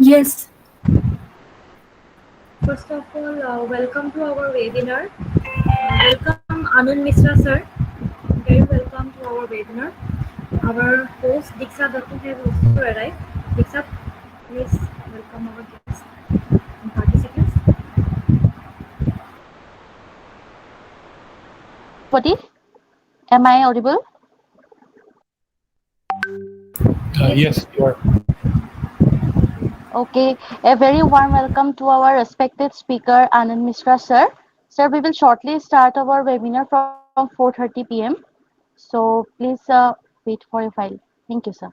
Yes. First of all, welcome to our webinar. Welcome Anand Mishra sir. Very welcome to our webinar. Our host Diksha Datu has also arrived. Diksha, please welcome our guests and participants. Everybody, am I audible? Yes, you are. Okay, a very warm welcome to our respected speaker Anand Mishra sir. Sir, we will shortly start our webinar from 4:30 p.m. So please wait for your file. Thank you, sir.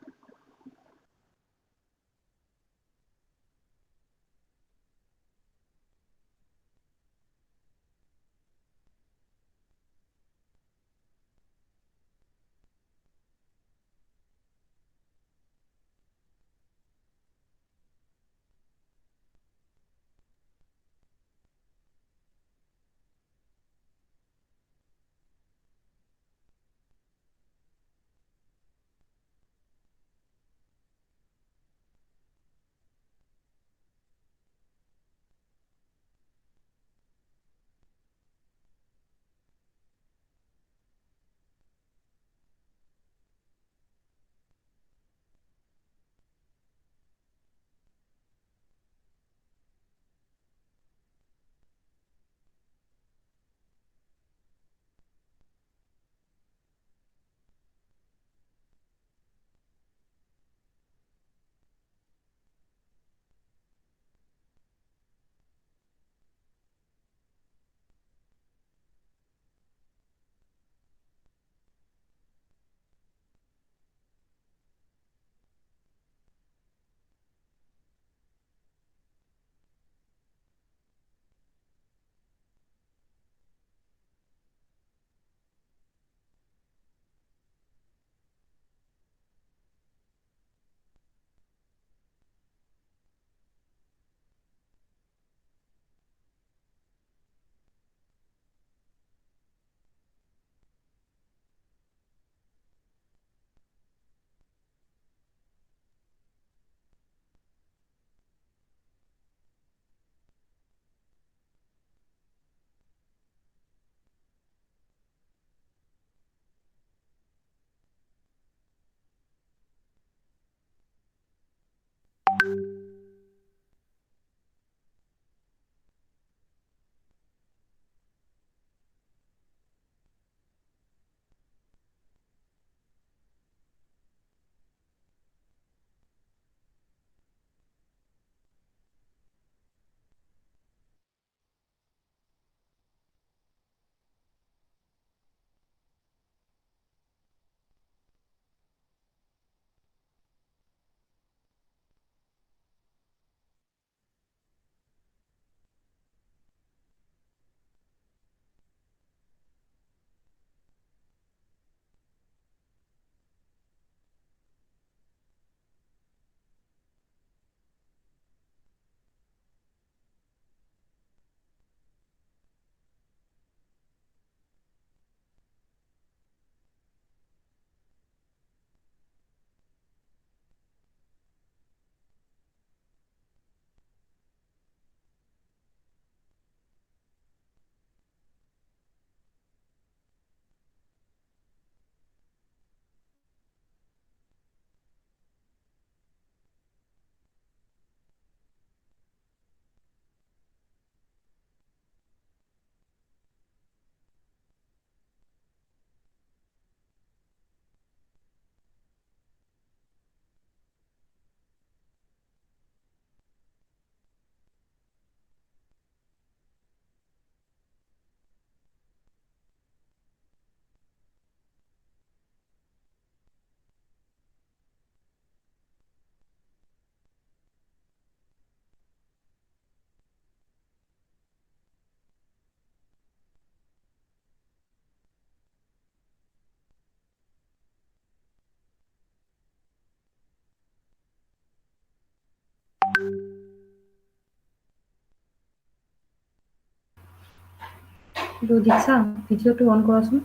তো দীক্ষা ভিডিওটো on কৰাচোন।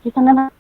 Kitana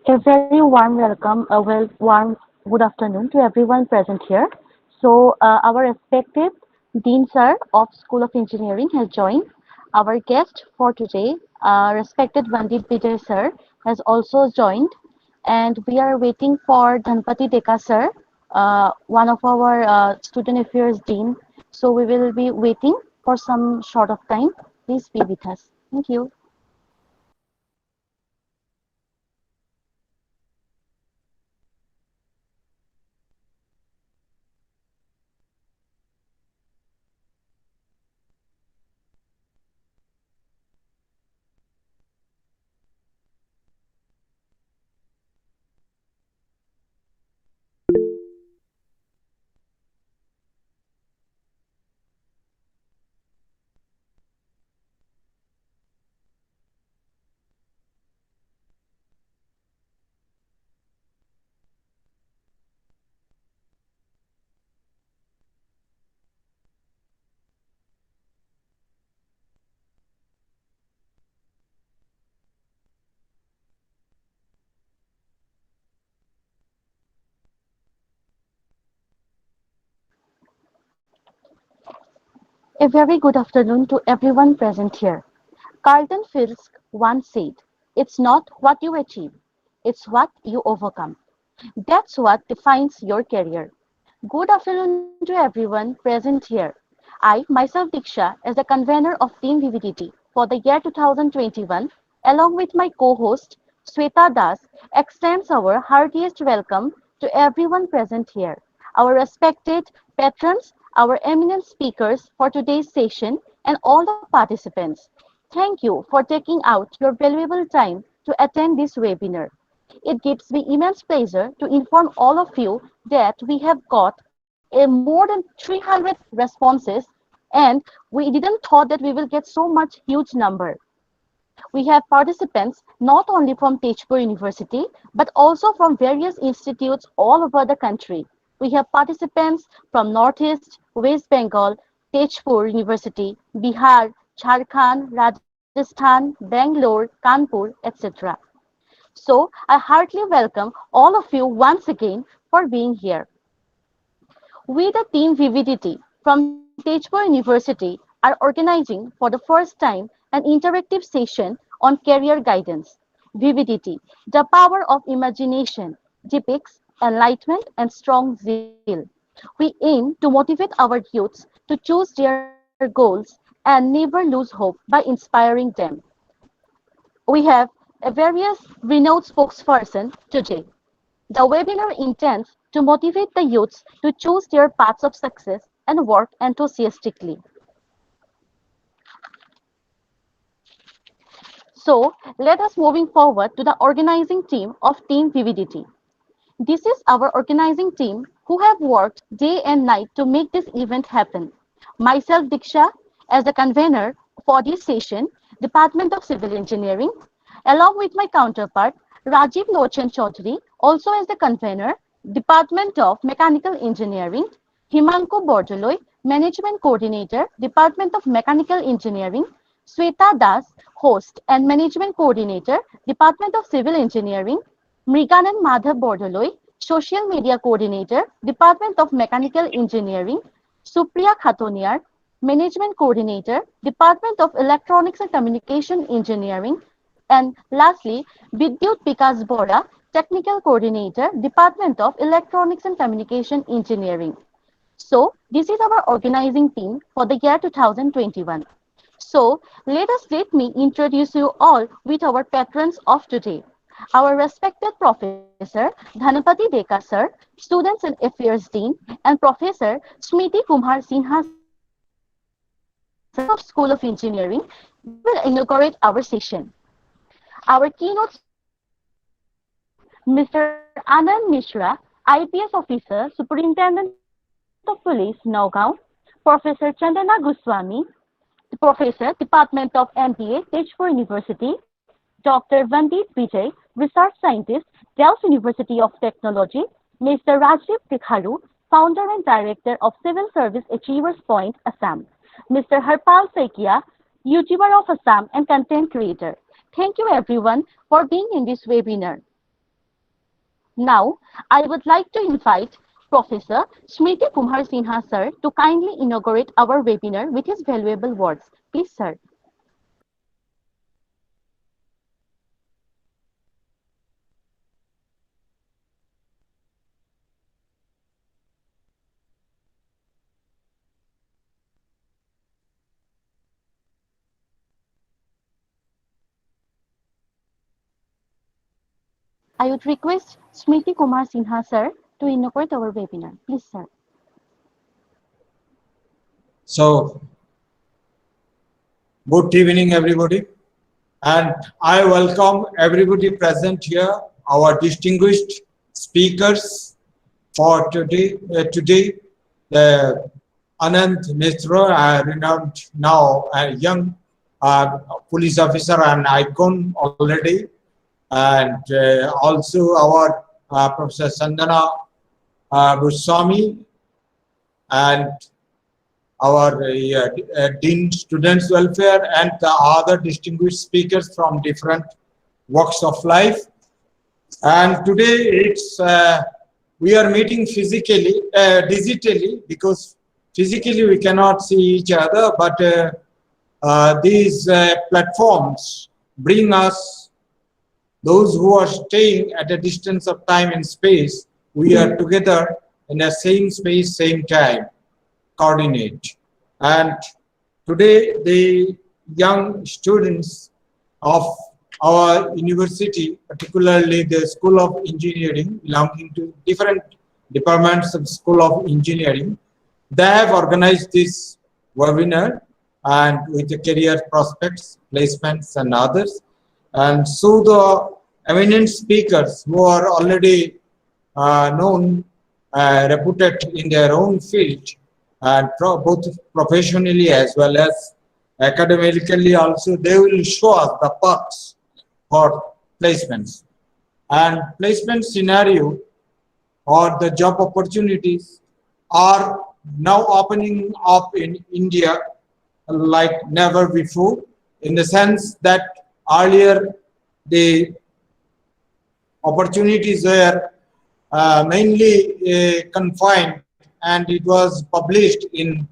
A very warm welcome, a warm good afternoon to everyone present here. Our respected Dean Sir of School of Engineering has joined. Our guest for today, respected Vandit Vijay Sir, has also joined. And we are waiting for Dhanpati Deka Sir, one of our Student Affairs Dean. So we will be waiting for some short of time. Please be with us. Thank you. A very good afternoon to everyone present here. Carlton Fisk once said, "It's not what you achieve, it's what you overcome. That's what defines your career." Good afternoon to everyone present here. I, myself Diksha, as the convener of Team Vividity for the year 2021, along with my co-host Sweta Das, extends our heartiest welcome to everyone present here, our respected patrons, our eminent speakers for today's session, and all the participants. Thank you for taking out your valuable time to attend this webinar. It gives me immense pleasure to inform all of you that we have got a more than 300 responses, and we didn't thought that we will get so much huge number. We have participants not only from Tezpur University but also from various institutes all over the country. We have participants from Northeast, West Bengal, Tezpur University, Bihar, Jharkhand, Rajasthan, Bangalore, Kanpur, etc. So I heartily welcome all of you once again for being here. We, the Team Vividity from Tezpur University, are organizing for the first time an interactive session on career guidance. Vividity, the power of imagination, depicts enlightenment and strong zeal. We aim to motivate our youths to choose their goals and never lose hope by inspiring them. We have a various renowned spokesperson today. The webinar intends to motivate the youths to choose their paths of success and work enthusiastically. So let us moving forward to the organizing team of Team Vividity. This is our organizing team who have worked day and night to make this event happen. Myself, Diksha, as the convener for this session, Department of Civil Engineering, along with my counterpart, Rajiv Lochan Chaudhary, also as the convener, Department of Mechanical Engineering, Himanko Bordoloi, Management Coordinator, Department of Mechanical Engineering, Sweta Das, Host and Management Coordinator, Department of Civil Engineering, Mriganand Madhav Bordoloi, Social Media Coordinator, Department of Mechanical Engineering, Supriya Khatoniar, Management Coordinator, Department of Electronics and Communication Engineering, and lastly, Vidyut Vikas Bora, Technical Coordinator, Department of Electronics and Communication Engineering. So, this is our organizing team for the year 2021. So, let me introduce you all with our patrons of today. Our respected Professor Dhanapati Deka Sir, Students and Affairs Dean, and Professor Smriti Kumar Sinha Sir, Dean of School of Engineering, they will inaugurate our session. Our keynote speakers today, Mr. Anand Mishra, IPS Officer, Superintendent of Police, Nagaon, Professor Chandana Goswami, Professor, Department of MBA, Tezpur University, Dr. Vandit Vijay, Research Scientist, Delft University of Technology, Mr. Rajdeep Lekharu, Founder and Director of Civil Service Achievers Point, Assam, Mr. Harpal Saikia, YouTuber of Assam and content creator. Thank you everyone for being in this webinar. Now, I would like to invite Professor Smriti Kumar Sinha sir to kindly inaugurate our webinar with his valuable words. Please, sir. I would request Smriti Kumar Sinha sir to inaugurate our webinar. Please, sir. So, good evening, everybody, and I welcome everybody present here, our distinguished speakers for today. The Anand, Mishra, a renowned now a young police officer and icon already, and also our Professor Chandana, Goswami, and our Dean Students Welfare, and the other distinguished speakers from different walks of life. And today it's we are meeting physically, digitally, because physically we cannot see each other, but these platforms bring us, those who are staying at a distance of time and space, we are together in the same space, same time, coordinate. And today the young students of our university, particularly the School of Engineering, belonging to different departments of School of Engineering, they have organized this webinar and with the career prospects, placements and others. And so the eminent speakers who are already known, reputed in their own field, and both professionally as well as academically also, they will show us the paths for placements. And placement scenario or the job opportunities are now opening up in India like never before, in the sense that earlier the opportunities were mainly confined, and it was published in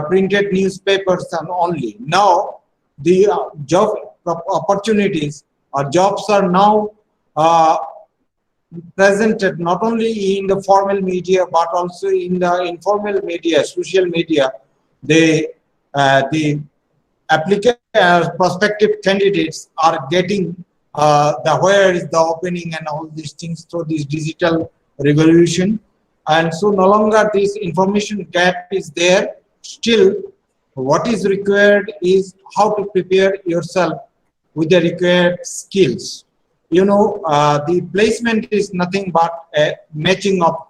printed newspapers and only. Now the job opportunities or jobs are now presented not only in the formal media but also in the informal media, social media. The applicant prospective candidates are getting the where is the opening and all these things through this digital revolution. And so no longer this information gap is there. Still, what is required is how to prepare yourself with the required skills. You know, the placement is nothing but a matching of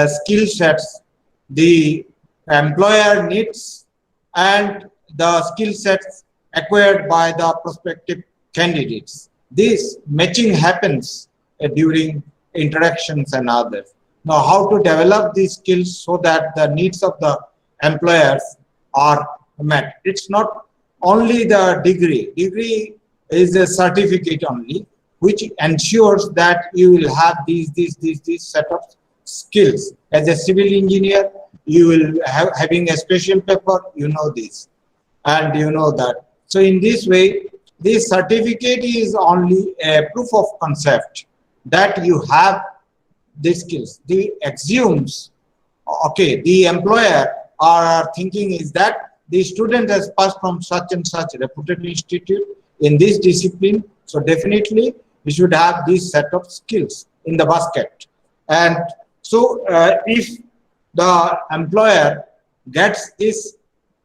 skill sets the employer needs and the skill sets acquired by the prospective candidates. This matching happens during interactions and others. Now, how to develop these skills so that the needs of the employers are met. It's not only the degree. Degree is a certificate only, which ensures that you will have these set of skills. As a civil engineer, you will have having a special paper, you know this, and you know that. So in this way, this certificate is only a proof of concept that you have the skills. The axioms, okay, the employer are thinking is that the student has passed from such and such reputed institute in this discipline, so definitely we should have this set of skills in the basket. And so if the employer gets this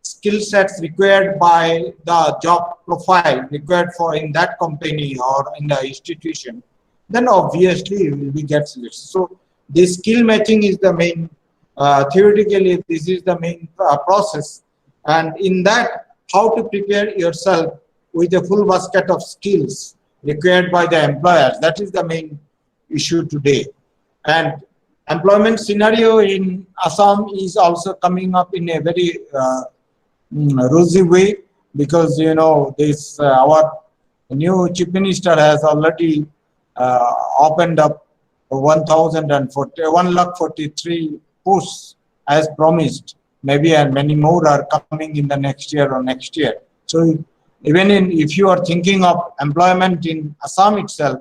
skill sets required by the job profile required for in that company or in the institution, then obviously you will be get selected. So this skill matching is the main, theoretically this is the main process, and in that how to prepare yourself with a full basket of skills required by the employers, that is the main issue today. And employment scenario in Assam is also coming up in a very rosy way, because you know this our new chief minister has already opened up 1,43 posts as promised, maybe, and many more are coming in the next year or next year. So even if you are thinking of employment in Assam itself,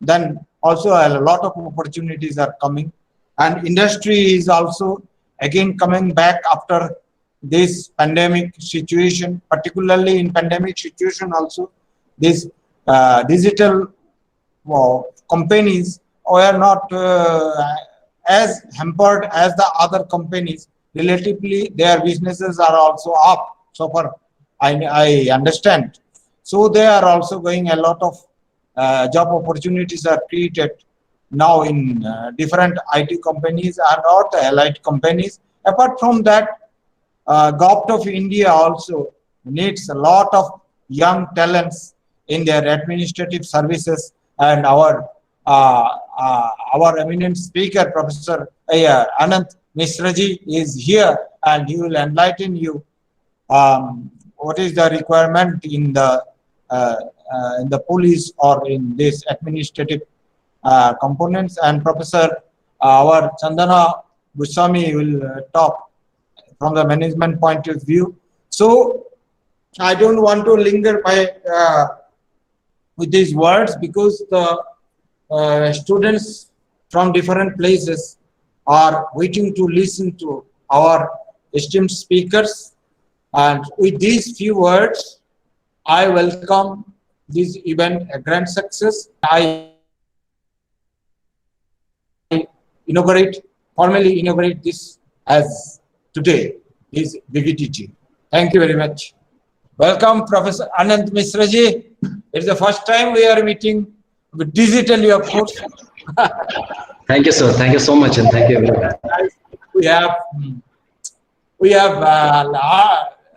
then also a lot of opportunities are coming, and industry is also again coming back after this pandemic situation, particularly in pandemic situation also. This digital companies were not as hampered as the other companies. Relatively, their businesses are also up. So far, I understand. So they are also going, a lot of job opportunities are created now in different IT companies and or the allied companies. Apart from that, Govt of India also needs a lot of young talents in their administrative services, and our eminent speaker, Professor Anand Mishra ji, is here, and he will enlighten you what is the requirement in the police or in this administrative components. And Professor our Chandana Goswami will talk from the management point of view. So I don't want to linger by with these words, because the students from different places are waiting to listen to our esteemed speakers. And with these few words, I welcome this event a grand success. I formally inaugurate this as today is Vividity. Thank you very much. Welcome, Professor Anand Mishra ji. It's the first time we are meeting digitally, of course. Thank you, sir. Thank you so much, and thank you, everyone. We have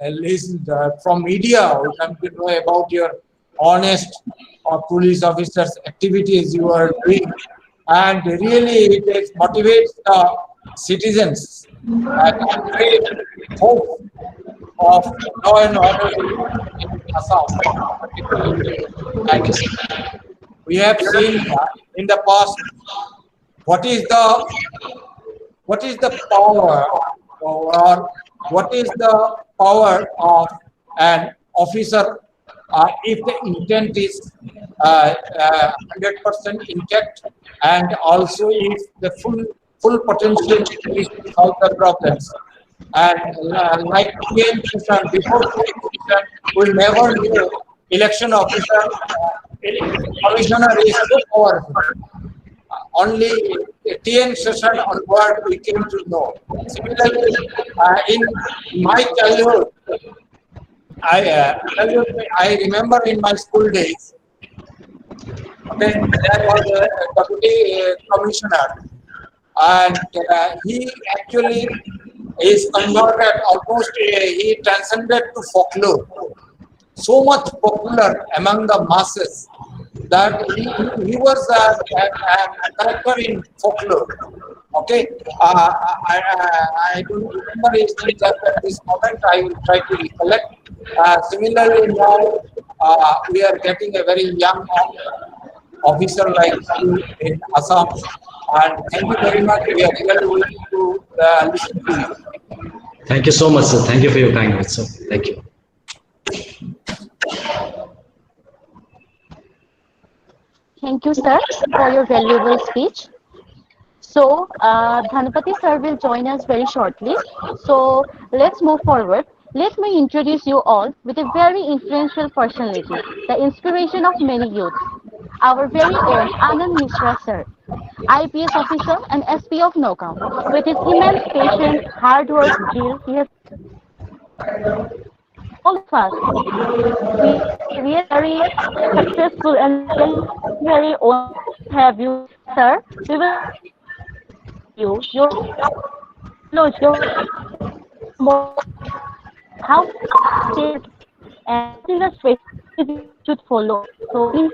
listened from media. We come to know about your honest police officers' activities you are doing, and really it motivates the citizens and create hope of law and order in Assam, particularly. Thank you, sir. We have seen in the past what is the power, or what is the power of an officer if the intent is 100% intact, and also if the full potential is to solve the problems. And like TN Susan, before TN Susan, we never knew election officer, commissioner is so powerful. Only TN session onward we came to know. Similarly, in my childhood, I remember in my school days, okay, there was a deputy commissioner, and he actually is converted almost, he transcended to folklore. So much popular among the masses that he was a character in folklore. Okay, I don't remember his name at this moment. I will try to recollect. Similarly, now we are getting a very young officer like you in Assam, and thank you very much. We are really willing to listen to you. Thank you so much, sir. Thank you for your kind words, sir. Thank you. Thank you, sir, for your valuable speech. So, Dhanapati sir will join us very shortly. So, let's move forward. Let me introduce you all with a very influential personality, the inspiration of many youths, our very own Anand Mishra sir, IPS officer and SP of Nokam. With his immense patience, hard work, zeal, he has all of us. We are really very successful and very honored to have you, sir. We will you your knowledge, your more how to and what is the strategy we should follow. So please.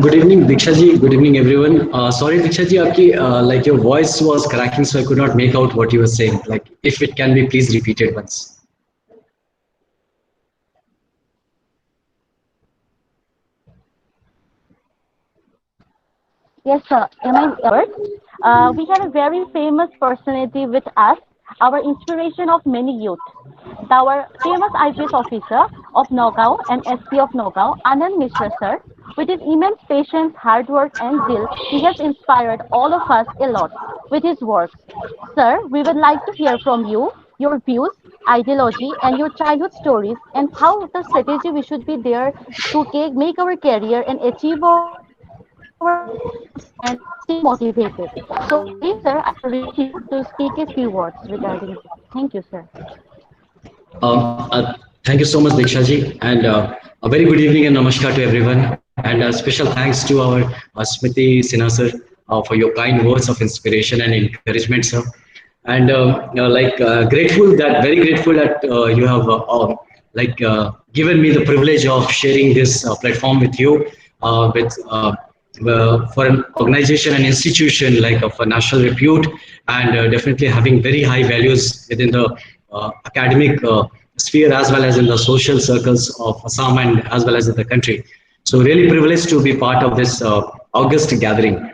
Good evening, Diksha ji. Good evening, everyone. Sorry, Diksha ji, आपकी like your voice was cracking, so I could not make out what you were saying. Like, if it can be, please repeat it once. Yes, sir. Am I heard? We have a very famous personality with us, our inspiration of many youth. Our famous IPS officer of Nogao and SP of Nogao, Anand Mishra, sir. With his immense patience, hard work, and zeal, he has inspired all of us a lot with his works. Sir, we would like to hear from you your views, ideology, and your childhood stories, and how the strategy we should be there to make our career and achieve our goals and stay motivated. So, please, sir, I request you to speak a few words regarding this. Thank you, sir. Thank you so much, Diksha ji, and a very good evening and namaskar to everyone. And special thanks to our Smriti Sinha sir for your kind words of inspiration and encouragement, sir. And very grateful that you have given me the privilege of sharing this platform with you, for an organization and institution like of a national repute, and definitely having very high values within the academic sphere as well as in the social circles of Assam and as well as in the country. So really privileged to be part of this August gathering.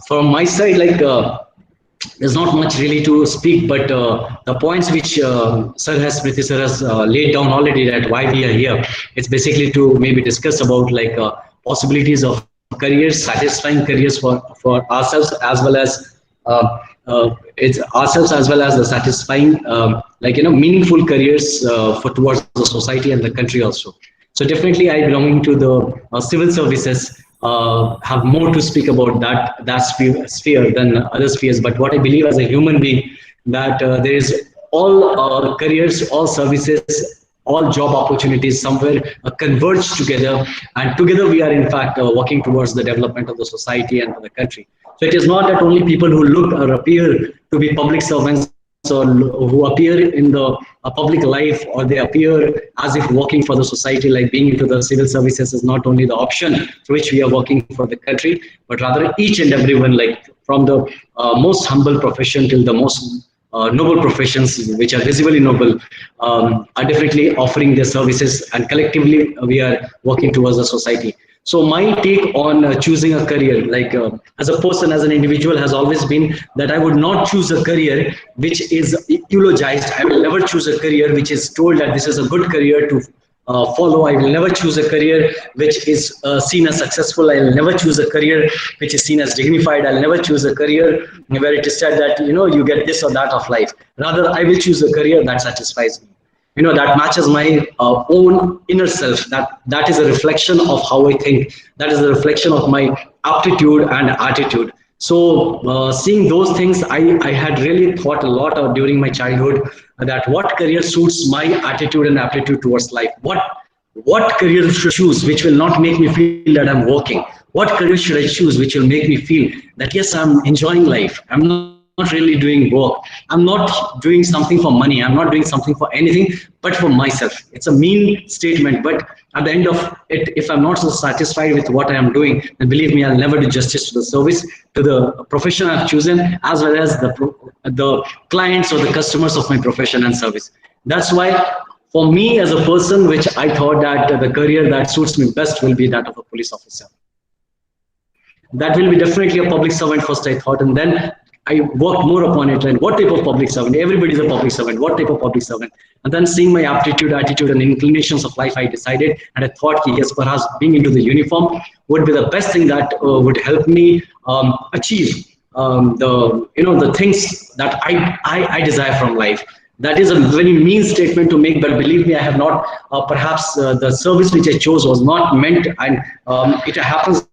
From my side, there's not much really to speak, but the points which Smriti sir has laid down already, that why we are here, it's basically to maybe discuss about possibilities of careers, satisfying careers for ourselves as well as it's ourselves as well as the satisfying meaningful careers for towards the society and the country also. So definitely I belonging to the civil services, have more to speak about that sphere than other spheres. But what I believe as a human being, that there is all careers, all services, all job opportunities somewhere converge together, and together we are in fact working towards the development of the society and the country. So it is not that only people who look or appear to be public servants or who appear in the public life, or they appear as if working for the society, like being into the civil services is not only the option through which we are working for the country, but rather each and everyone, like from the most humble profession till the most noble professions which are visibly noble, are definitely offering their services, and collectively we are working towards the society. So my take on choosing a career, as a person, as an individual, has always been that I would not choose a career which is eulogized. I will never choose a career which is told that this is a good career to follow. I will never choose a career which is seen as successful. I will never choose a career which is seen as dignified. I'll never choose a career where it is said that you get this or that of life. Rather, I will choose a career that satisfies me, that matches my own inner self, that is a reflection of how I think, that is a reflection of my aptitude and attitude. So seeing those things, I had really thought a lot during my childhood, that what career suits my attitude and aptitude towards life, what career should I choose which will not make me feel that I'm working, what career should I choose which will make me feel that yes, I'm enjoying life, I'm not really doing work, I'm not doing something for money, I'm not doing something for anything but for myself. It's a mean statement, but at the end of it, if I'm not so satisfied with what I am doing, then believe me, I'll never do justice to the service, to the profession I've chosen, as well as the clients or the customers of my profession and service. That's why for me as a person, which I thought that the career that suits me best will be that of a police officer. That will be definitely a public servant first, I thought, and then I worked more upon it, and what type of public servant? Everybody is a public servant. What type of public servant? And then seeing my aptitude, attitude, and inclinations of life, I decided, and I thought, yes, perhaps being into the uniform would be the best thing that would help me achieve the things that I desire from life. That is a very mean statement to make, but believe me, I have not. Perhaps the service which I chose was not meant, and it happens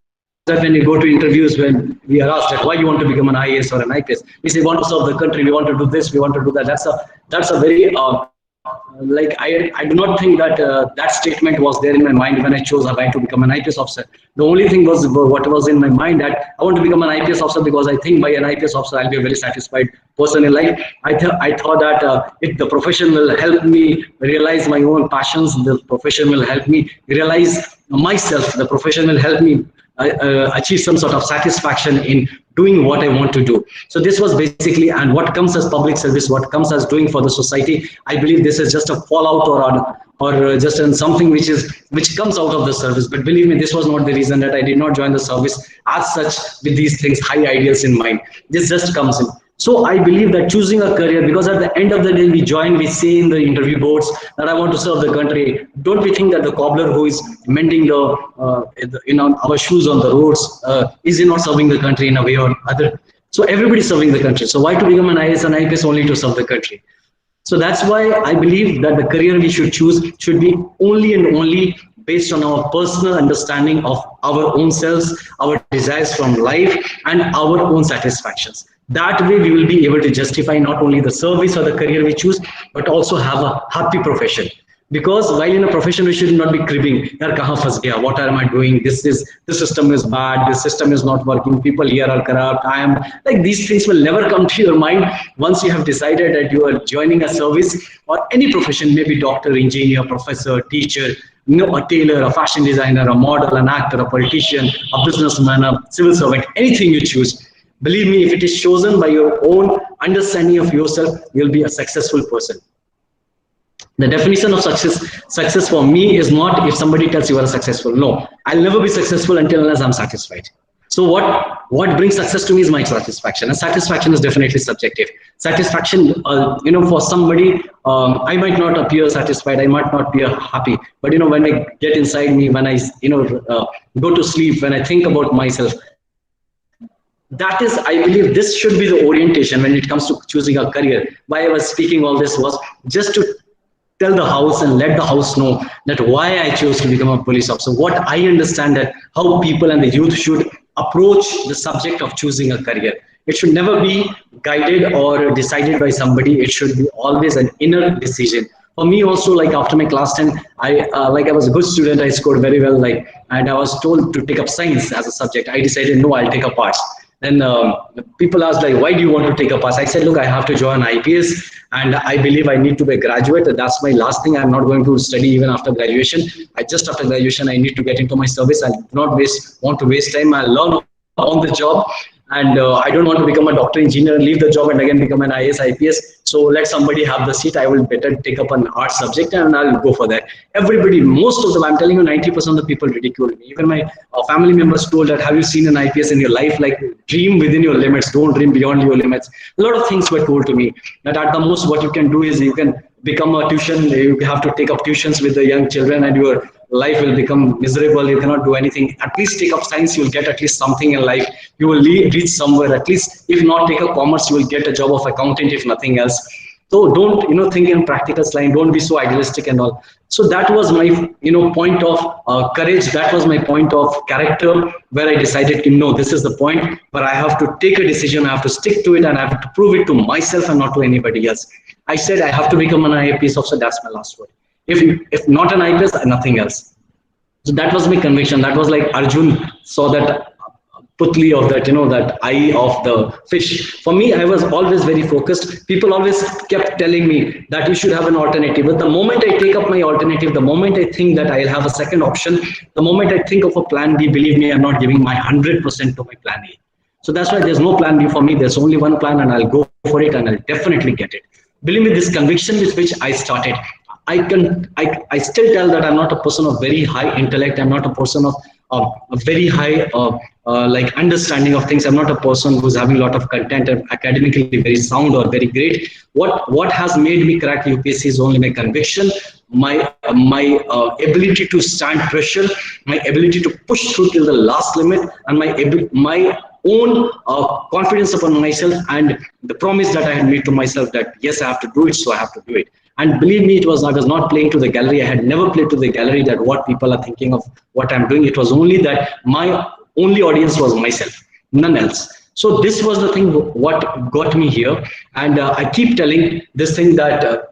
that when you go to interviews, when we are asked that why you want to become an IAS or an IPS, we say we want to serve the country, we want to do this, we want to do that. That's a very I do not think that that statement was there in my mind when I chose Hawaii to become an IPS officer. The only thing was what was in my mind, that I want to become an IPS officer because I think by an IPS officer I'll be a very satisfied person in life. I thought that if the profession will help me realize my own passions, the profession will help me realize myself, the profession will help me achieve some sort of satisfaction in doing what I want to do. So this was basically, and what comes as public service, what comes as doing for the society, I believe this is just a fallout or just in something which comes out of the service. But believe me, this was not the reason that I did not join the service as such with these things, high ideals in mind. This just comes in. So I believe that choosing a career, because at the end of the day we join, we say in the interview boards that I want to serve the country. Don't we think that the cobbler who is mending our shoes on the roads is he not serving the country in a way or other? So everybody is serving the country. So why to become an IAS and IPS only to serve the country? So that's why I believe that the career we should choose should be only and only based on our personal understanding of our own selves, our desires from life, and our own satisfactions. That way we will be able to justify not only the service or the career we choose, but also have a happy profession. Because while in a profession we should not be cribbing, yaar kahan phas gaya, what am I doing, this system is bad, this system is not working, people here are corrupt, I am like, these things will never come to your mind once you have decided that you are joining a service or any profession, maybe doctor, engineer, professor, teacher, a tailor, a fashion designer, a model, an actor, a politician, a businessman, a civil servant, anything you choose. Believe me, if it is chosen by your own understanding of yourself, you'll be a successful person. The definition of success for me is not if somebody tells you are successful. No, I'll never be successful unless I'm satisfied. So what brings success to me is my satisfaction, and satisfaction is definitely subjective. Satisfaction, for somebody, I might not appear satisfied, I might not be happy, but when I get inside me, when I go to sleep, when I think about myself, that is, I believe, this should be the orientation when it comes to choosing a career. Why I was speaking all this was just to tell the house and let the house know that why I chose to become a police officer, what I understand that how people and the youth should approach the subject of choosing a career. It should never be guided or decided by somebody. It should be always an inner decision. For me also, like after my class 10, I was a good student, I scored very well, and I was told to take up science as a subject. I decided, no, I'll take up arts. Then people asked, why do you want to take up arts? I said, look, I have to join IPS, and I believe I need to be a graduate. That's my last thing. I'm not going to study even after graduation. Just after graduation, I need to get into my service. I do not want to waste time. I'll learn on the job. And I don't want to become a doctor, engineer, leave the job and again become an IAS, IPS. So let somebody have the seat. I will better take up an art subject and I'll go for that. Everybody, most of them, I'm telling you, 90% of the people ridicule me. Even my family members told that, have you seen an IPS in your life? Like, dream within your limits, don't dream beyond your limits. A lot of things were told to me that at the most what you can do is you can become a tuition, you have to take up tuitions with the young children and your life will become miserable. You cannot do anything. At least take up science, you'll get at least something in life. You will reach somewhere. At least if not take up commerce, you will get a job of accountant if nothing else. So don't think in practical line. Don't be so idealistic and all. So that was my point of courage. That was my point of character, where I decided, no, this is the point where I have to take a decision. I have to stick to it and I have to prove it to myself and not to anybody else. I said I have to become an IPS officer. That's my last word. If not an IPS, nothing else. So that was my conviction. That was like Arjun saw that putli of that, that eye of the fish. For me, I was always very focused. People always kept telling me that you should have an alternative. But the moment I take up my alternative, the moment I think that I'll have a second option, the moment I think of a plan B, believe me, I'm not giving my 100% to my plan A. So that's why there's no plan B for me. There's only one plan and I'll go for it and I'll definitely get it. Believe me, this conviction with which I started, I still tell that I'm not a person of very high intellect. I'm not a person of a very high understanding of things. I'm not a person who's having a lot of content and academically very sound or very great. What has made me crack UPSC is only my conviction, my ability to stand pressure, my ability to push through till the last limit, and my own confidence upon myself and the promise that I had made to myself that yes, I have to do it, so I have to do it. And believe me, I was not playing to the gallery. I had never played to the gallery that what people are thinking of what I'm doing. It was only that my only audience was myself, none else. So this was the thing what got me here. And I keep telling this thing that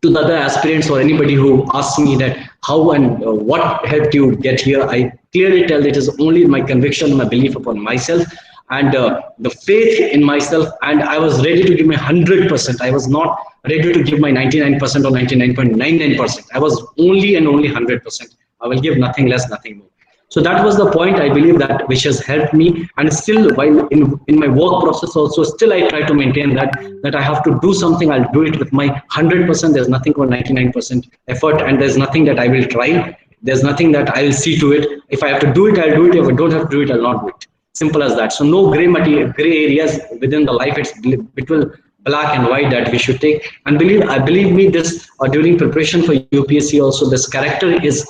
to the other aspirants or anybody who asks me that how and what helped you get here, I clearly tell it is only my conviction, my belief upon myself, and the faith in myself. And I was ready to give my 100%. I was not ready to give my 99% or 99.99%. I was only and only 100%. I will give nothing less, nothing more. So that was the point, I believe, that which has helped me. And still, while in my work process also, still I try to maintain that I have to do something, I'll do it with my 100%. There's nothing called 99% effort, and there's nothing that I will try. There's nothing that I will see to it. If I have to do it, I'll do it. If I don't have to do it, I'll not do it. Simple as that. So no gray areas within the life. It's between black and white that we should take. And believe me, this during preparation for UPSC also, this character is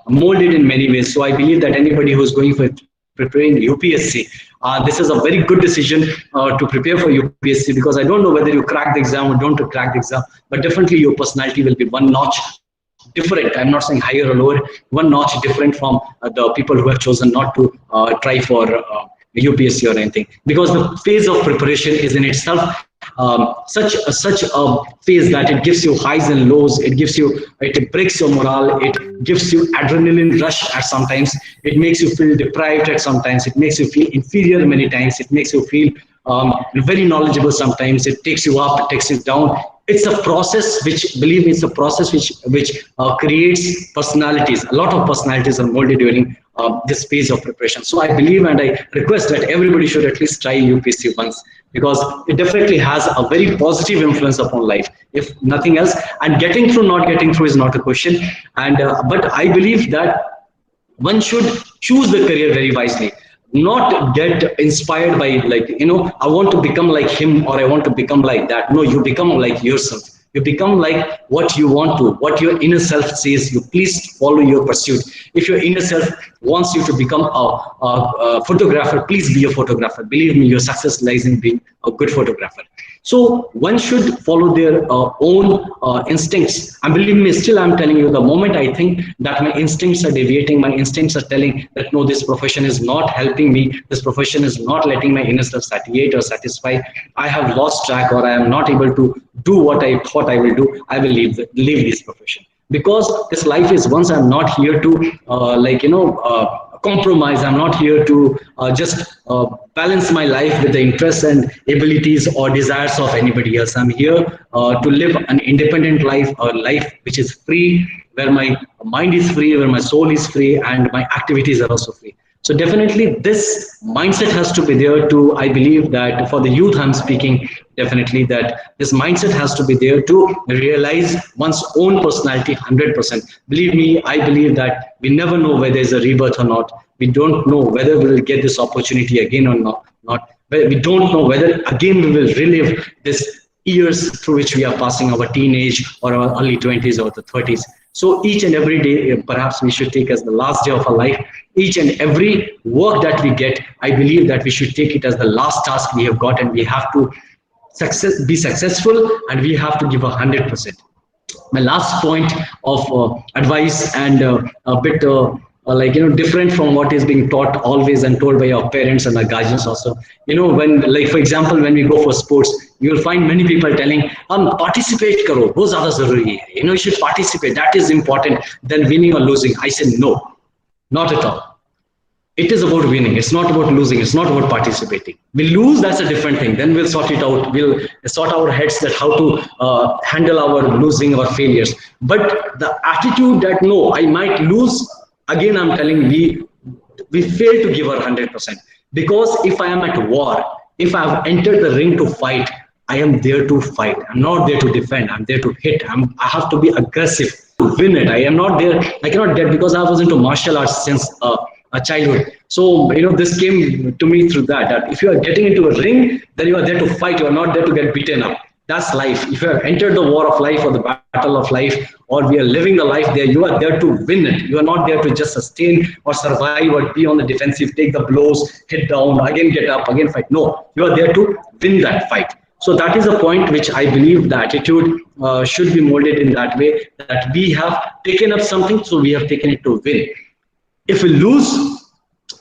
molded in many ways. So I believe that anybody who's going for preparing UPSC, this is a very good decision to prepare for UPSC, because I don't know whether you crack the exam or don't crack the exam, but definitely your personality will be one notch different. I'm not saying higher or lower, one notch different from the people who have chosen not to try for UPSC or anything, because the phase of preparation is in itself such a phase that it gives you highs and lows. It breaks your morale. It gives you adrenaline rush at sometimes. It makes you feel deprived at sometimes. It makes you feel inferior many times. It makes you feel very knowledgeable sometimes. It takes you up, it takes you down. It's a process which, believe me, it's a process which creates personalities. A lot of personalities are molded during this phase of preparation. So I believe and I request that everybody should at least try UPSC once, because it definitely has a very positive influence upon life, if nothing else. And getting through, not getting through is not a question. And but I believe that one should choose the career very wisely, not get inspired by, like, I want to become like him or I want to become like that. No, you become like yourself. You become like what you want to, what your inner self says. You please follow your pursuit. If your inner self wants you to become a photographer, please be a photographer. Believe me, your success lies in being a good photographer. So one should follow their own instincts. And believe me, still I'm telling you, the moment I think that my instincts are deviating, my instincts are telling that no, this profession is not helping me, this profession is not letting my inner self satiate or satisfy, I have lost track, or I am not able to do what I thought I will do, I will leave this profession. Because this life is once. I'm not here to compromise. I'm not here to just balance my life with the interests and abilities or desires of anybody else. I'm here to live an independent life, a life which is free, where my mind is free, where my soul is free, and my activities are also free. So definitely this mindset has to be there to, I believe that for the youth I'm speaking, definitely that this mindset has to be there to realize one's own personality 100%. Believe me, I believe that we never know whether there's a rebirth or not. We don't know whether we will get this opportunity again or not. We don't know whether again we will relive this years through which we are passing our teenage or our early 20s or the 30s. So each and every day, perhaps we should take as the last day of our life. Each and every work that we get, I believe that we should take it as the last task we have got, and we have to be successful, and we have to give 100%. My last point of advice, and a bit different from what is being taught always and told by our parents and our guardians also. When, like, for example, when we go for sports, you will find many people telling, participate karo, wo zyada zaruri hai. You should participate, that is important than winning or losing. I said no, not at all. It is about winning. It's not about losing. It's not about participating. We lose, that's a different thing. Then we'll sort it out. We'll sort our heads that how to handle our losing or failures. But the attitude that no, I might lose, again, I'm telling we fail to give our 100%. Because if I am at war, if I have entered the ring to fight, I am there to fight. I'm not there to defend. I'm there to hit. I have to be aggressive to win it. I am not there. I cannot get, because I was into martial arts since a childhood. So, this came to me through that if you are getting into a ring, then you are there to fight. You are not there to get beaten up. That's life. If you have entered the war of life or the battle of life, or we are living the life there, you are there to win it. You are not there to just sustain or survive or be on the defensive, take the blows, hit down, again get up, again fight. No, you are there to win that fight. So that is a point which I believe the attitude should be molded in that way, that we have taken up something, so we have taken it to win. If we lose,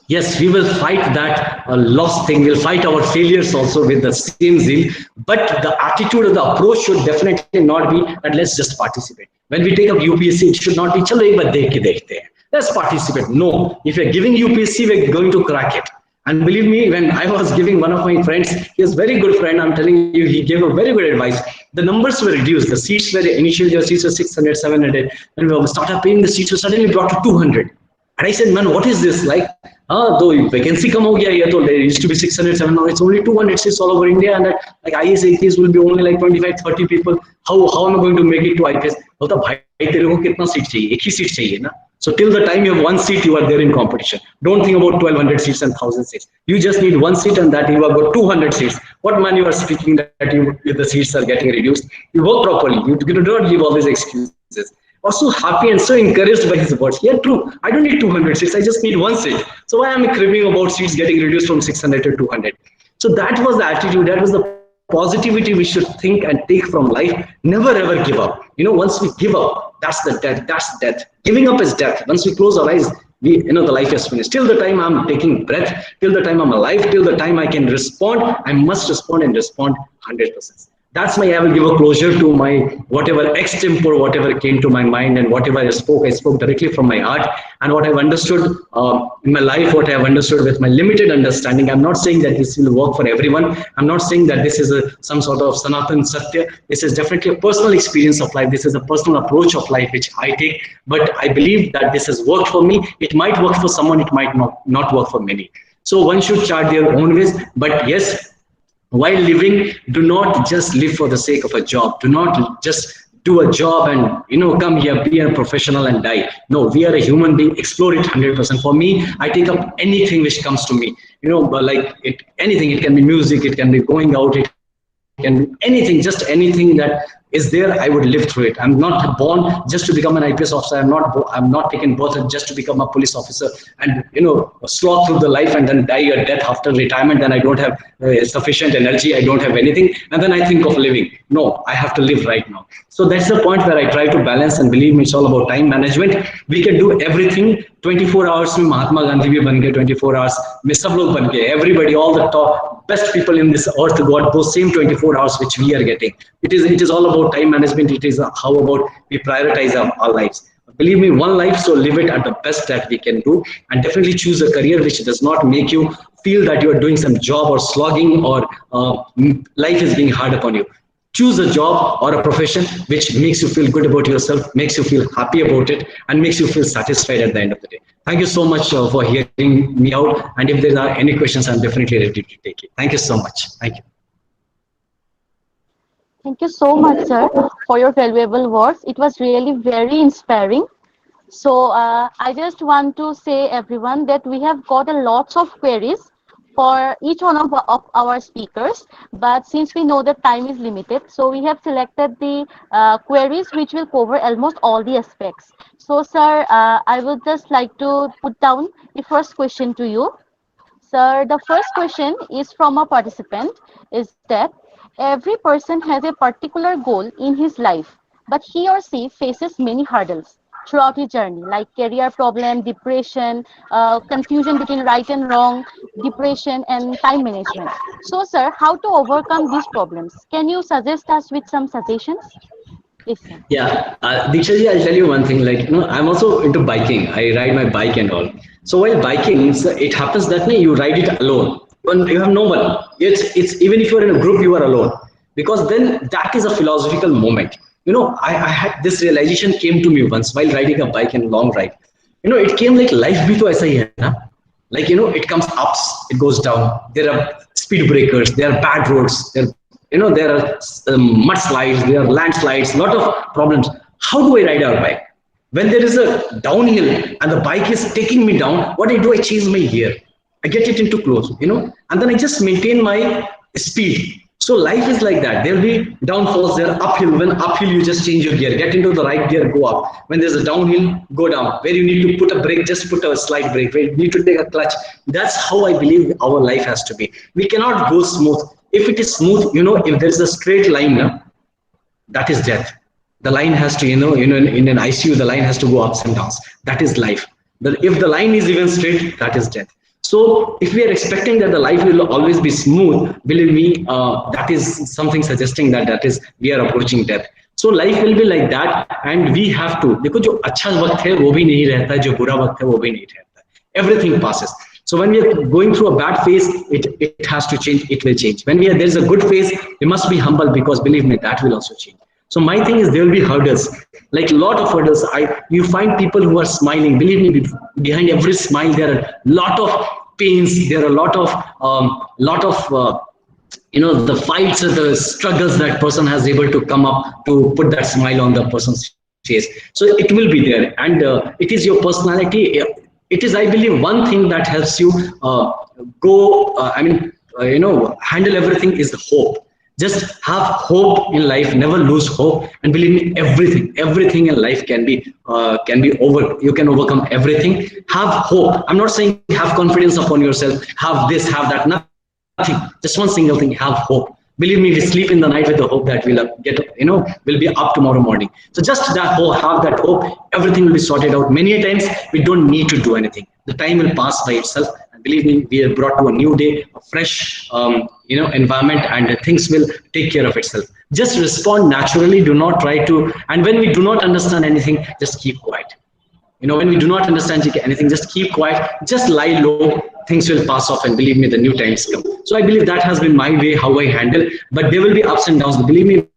yes, we will fight that lost thing. We'll fight our failures also with the same zeal. But the attitude or the approach should definitely not be that let's just participate. When we take up UPSC, it should not be chalo ek baar dekh ke dekhte hain. Let's participate. No, if you're giving UPSC, we're going to crack it. And believe me, when I was giving one of my friends, he is a very good friend, I'm telling you, he gave a very good advice. The numbers were reduced. The seats were, initially your seats were 600, 700. When we started paying, the seats were suddenly brought to 200. And I said, man, what is this? Like, though vacancy come out here, so there used to be 600, 700, now it's only 200 seats all over India, and that, like IAS, AKS will be only like 25, 30 people. How am I going to make it to IPS? बोलता भाई तेरे को कितना seat चाहिए? एक ही seat चाहिए ना. So till the time you have one seat, you are there in competition. Don't think about 1200 seats and 1000 seats. You just need one seat, and that you have got 200 seats. What man you are speaking that the seats are getting reduced? You work properly. You do not give all these excuses. Also happy and so encouraged by his words. Yeah, true. I don't need 200 seats. I just need one seat. So why am I cribbing about seats getting reduced from 600 to 200? So that was the attitude. That was the positivity we should think and take from life. Never ever give up. Once we give up, that's the death. That's death. Giving up is death. Once we close our eyes, the life is finished. Till the time I'm taking breath, till the time I'm alive, till the time I can respond, I must respond and respond 100%. That's why I will give a closure to my whatever extempore, whatever came to my mind, and whatever I spoke directly from my heart, and what I've understood in my life, what I have understood with my limited understanding. I'm not saying that this will work for everyone. I'm not saying that this is some sort of Sanatan Satya. This is definitely a personal experience of life. This is a personal approach of life which I take, but I believe that this has worked for me. It might work for someone, it might not work for many. So one should chart their own ways, but yes, while living, do not just live for the sake of a job. Do not just do a job and come here, be a professional and die. No, we are a human being. Explore it 100%. For me, I take up anything which comes to me. But like anything. It can be music. It can be going out. It can be anything. Just anything that is there, I would live through it. I'm not born just to become an IPS officer. I'm not taken birth just to become a police officer and slog through the life and then die a death after retirement. Then I don't have sufficient energy. I don't have anything, and then I think of living. No, I have to live right now. So that's the point where I try to balance, and believe me, it's all about time management. We can do everything. 24 hours में महात्मा गांधी भी बन गए, 24 hours में सब लोग बन गए. Everybody, all the top best people in this earth got those same 24 hours which we are getting. It is all about time management. It is how about we prioritize our lives. Believe me, one life, so live it at the best that we can do, and definitely choose a career which does not make you feel that you are doing some job or slogging or life is being hard upon you. Choose a job or a profession which makes you feel good about yourself, makes you feel happy about it, and makes you feel satisfied at the end of the day. Thank you so much for hearing me out. And if there are any questions, I'm definitely ready to take it. Thank you so much. Thank you. Thank you so much, sir, for your valuable words. It was really very inspiring. So I just want to say, everyone, that we have got a lots of queries for each one of our speakers, but since we know that time is limited, so we have selected the queries which will cover almost all the aspects. So sir, I would just like to put down the first question to you. Sir, the first question is from a participant, is that every person has a particular goal in his life, but he or she faces many hurdles throughout his journey, like career problem, depression, confusion between right and wrong, depression, and time management. So, sir, how to overcome these problems? Can you suggest us with some suggestions? Please, sir. Yeah, Diksha ji, I'll tell you one thing. Like, I'm also into biking. I ride my bike and all. So while biking, it happens that you ride it alone. When you have no one, it's even if you're in a group, you are alone, because then that is a philosophical moment. I had this realization came to me once while riding a bike in long ride. It came like life bhi to aisa hi hai na? Like, it comes ups, it goes down. There are speed breakers, there are bad roads, there are mudslides, there are landslides, lot of problems. How do I ride our bike? When there is a downhill and the bike is taking me down, what I do, I change my gear. I get it into close, and then I just maintain my speed. So life is like that. There'll be downfalls, there are uphill. When uphill, you just change your gear, get into the right gear, go up. When there's a downhill, go down. Where you need to put a brake, just put a slight brake. Where you need to take a clutch. That's how I believe our life has to be. We cannot go smooth. If it is smooth, if there's a straight line, that is death. The line has to, in an ICU, the line has to go ups and downs. That is life. If the line is even straight, that is death. So if we are expecting that the life will always be smooth, believe me, that is something suggesting that we are approaching death. So life will be like that, and we have to. देखो जो अच्छा वक्त है वो भी नहीं रहता, जो बुरा वक्त है वो भी नहीं रहता. Everything passes. So when we are going through a bad phase, it has to change. It will change. When there's a good phase, we must be humble, because believe me, that will also change. So my thing is there will be hurdles, like a lot of hurdles. You find people who are smiling. Believe me, behind every smile there are a lot of pains. There are a lot of the fights or the struggles that person has able to come up to put that smile on the person's face. So it will be there, and it is your personality. It is, I believe, one thing that helps you handle everything is the hope. Just have hope in life, never lose hope, and believe me, everything in life you can overcome everything. Have hope. I'm not saying have confidence upon yourself, have this, have that, nothing. Just one single thing: have hope. Believe me, we sleep in the night with the hope that we'll be up tomorrow morning. So just that hope, have that hope, everything will be sorted out. Many times we don't need to do anything. The time will pass by itself. And believe me, we are brought to a new day, a fresh environment, and things will take care of itself. Just respond naturally. Do not try to. And when we do not understand anything, just keep quiet. When we do not understand anything, just keep quiet, just lie low, things will pass off, and believe me, the new times come. So I believe that has been my way, how I handle, but there will be ups and downs. Believe me,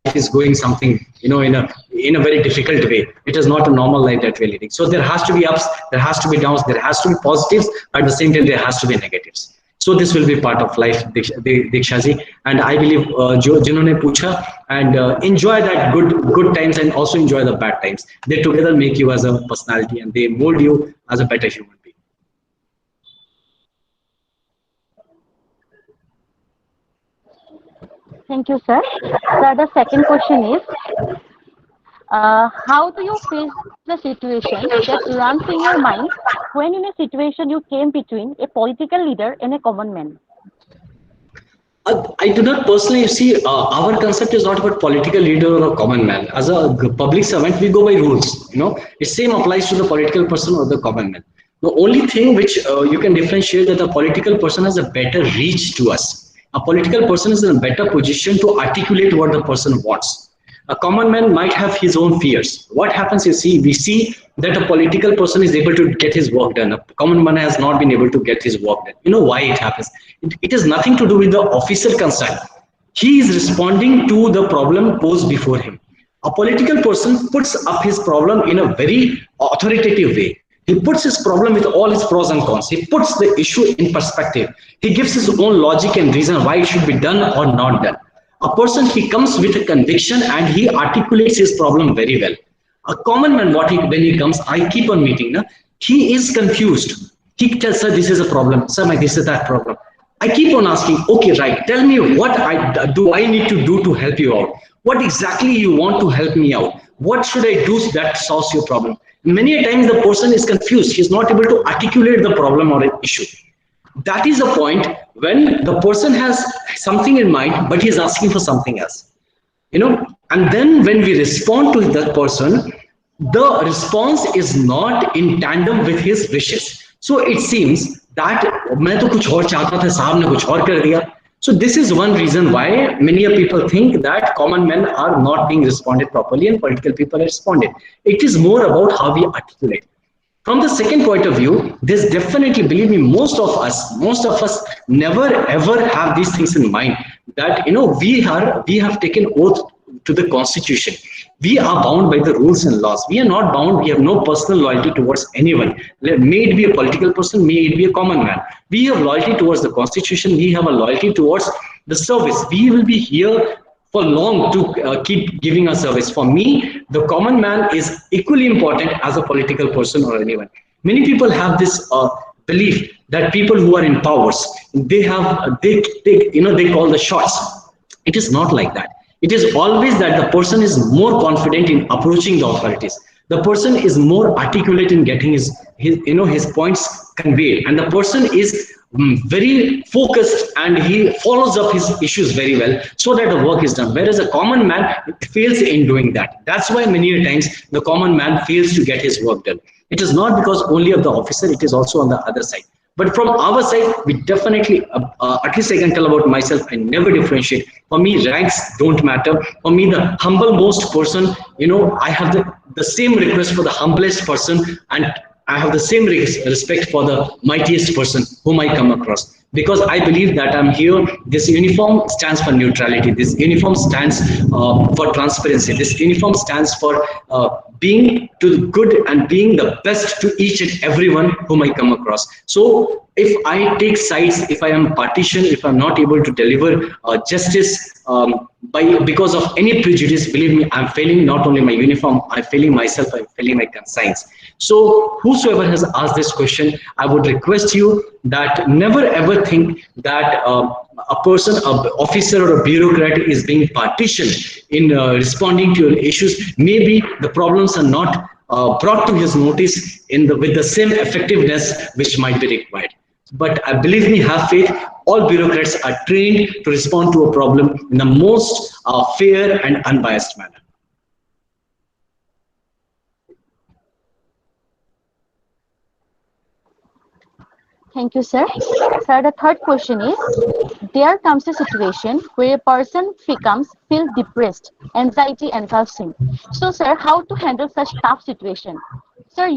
life is going something, in a very difficult way. It is not a normal life that we're living. So there has to be ups, there has to be downs, there has to be positives, but at the same time, there has to be negatives. So this will be part of life, Diksha ji. And I believe jinhone pucha, and enjoy that good times and also enjoy the bad times. They together make you as a personality, and they mold you as a better human being. Thank you, sir. Sir, the second question is, how do you face the situation that runs in your mind when in a situation you came between a political leader and a common man? I do not personally see, our concept is not about political leader or a common man. As a public servant, we go by rules. The same applies to the political person or the common man. The only thing which you can differentiate that the political person has a better reach to us. A political person is in a better position to articulate what the person wants. A common man might have his own fears. What happens, we see that a political person is able to get his work done. A common man has not been able to get his work done. You know why it happens? It has nothing to do with the officer concerned. He is responding to the problem posed before him. A political person puts up his problem in a very authoritative way. He puts his problem with all its pros and cons. He puts the issue in perspective. He gives his own logic and reason why it should be done or not done. A person, he comes with a conviction and he articulates his problem very well. A common man, when he comes, I keep on meeting, he is confused. He tells, sir, this is a problem. Sir, this is that problem. I keep on asking, okay, right, tell me what I need to do to help you out. What exactly you want to help me out? What should I do that solves your problem? Many times the person is confused. He's not able to articulate the problem or an issue. That is the point when the person has something in mind, but he's asking for something else. And then when we respond to that person, the response is not in tandem with his wishes. So it seems that मैं तो कुछ और चाहता था, साहब ने कुछ और कर दिया. So this is one reason why many people think that common men are not being responded properly and political people are responded. It is more about how we articulate. From the second point of view, there's definitely, believe me, most of us never ever have these things in mind that we have taken oath to the Constitution. We are bound by the rules and laws. We are not bound. We have no personal loyalty towards anyone. May it be a political person, may it be a common man. We have loyalty towards the Constitution. We have a loyalty towards the service. We will be here for long to keep giving us service. For me, the common man is equally important as a political person or anyone. Many people have this belief that people who are in powers, they call the shots. It is not like that. It is always that the person is more confident in approaching the authorities. The person is more articulate in getting his points conveyed, and the person is very focused and he follows up his issues very well so that the work is done. Whereas a common man fails in doing that. That's why many times the common man fails to get his work done. It is not because only of the officer, it is also on the other side. But from our side, we definitely, at least I can tell about myself, I never differentiate. For me, ranks don't matter. For me, the humble most person, I have the same request for the humblest person, and I have the same respect for the mightiest person whom I come across. because I believe that I'm here. This uniform stands for neutrality. This uniform stands for transparency. This uniform stands for being to the good and being the best to each and everyone whom I come across. So if I take sides, if I am partition, if I'm not able to deliver justice because of any prejudice, believe me, I'm failing not only my uniform, I'm failing myself, I'm failing my conscience. So whosoever has asked this question, I would request you that never ever think that a person, an officer or a bureaucrat is being partitioned in responding to your issues. Maybe the problems are not brought to his notice with the same effectiveness which might be required. But believe me, have faith, all bureaucrats are trained to respond to a problem in the most fair and unbiased manner. Thank you, sir. Sir, the third question is, there comes a situation where a person feels depressed, anxiety engulfs him. So, sir, how to handle such tough situation? Sir,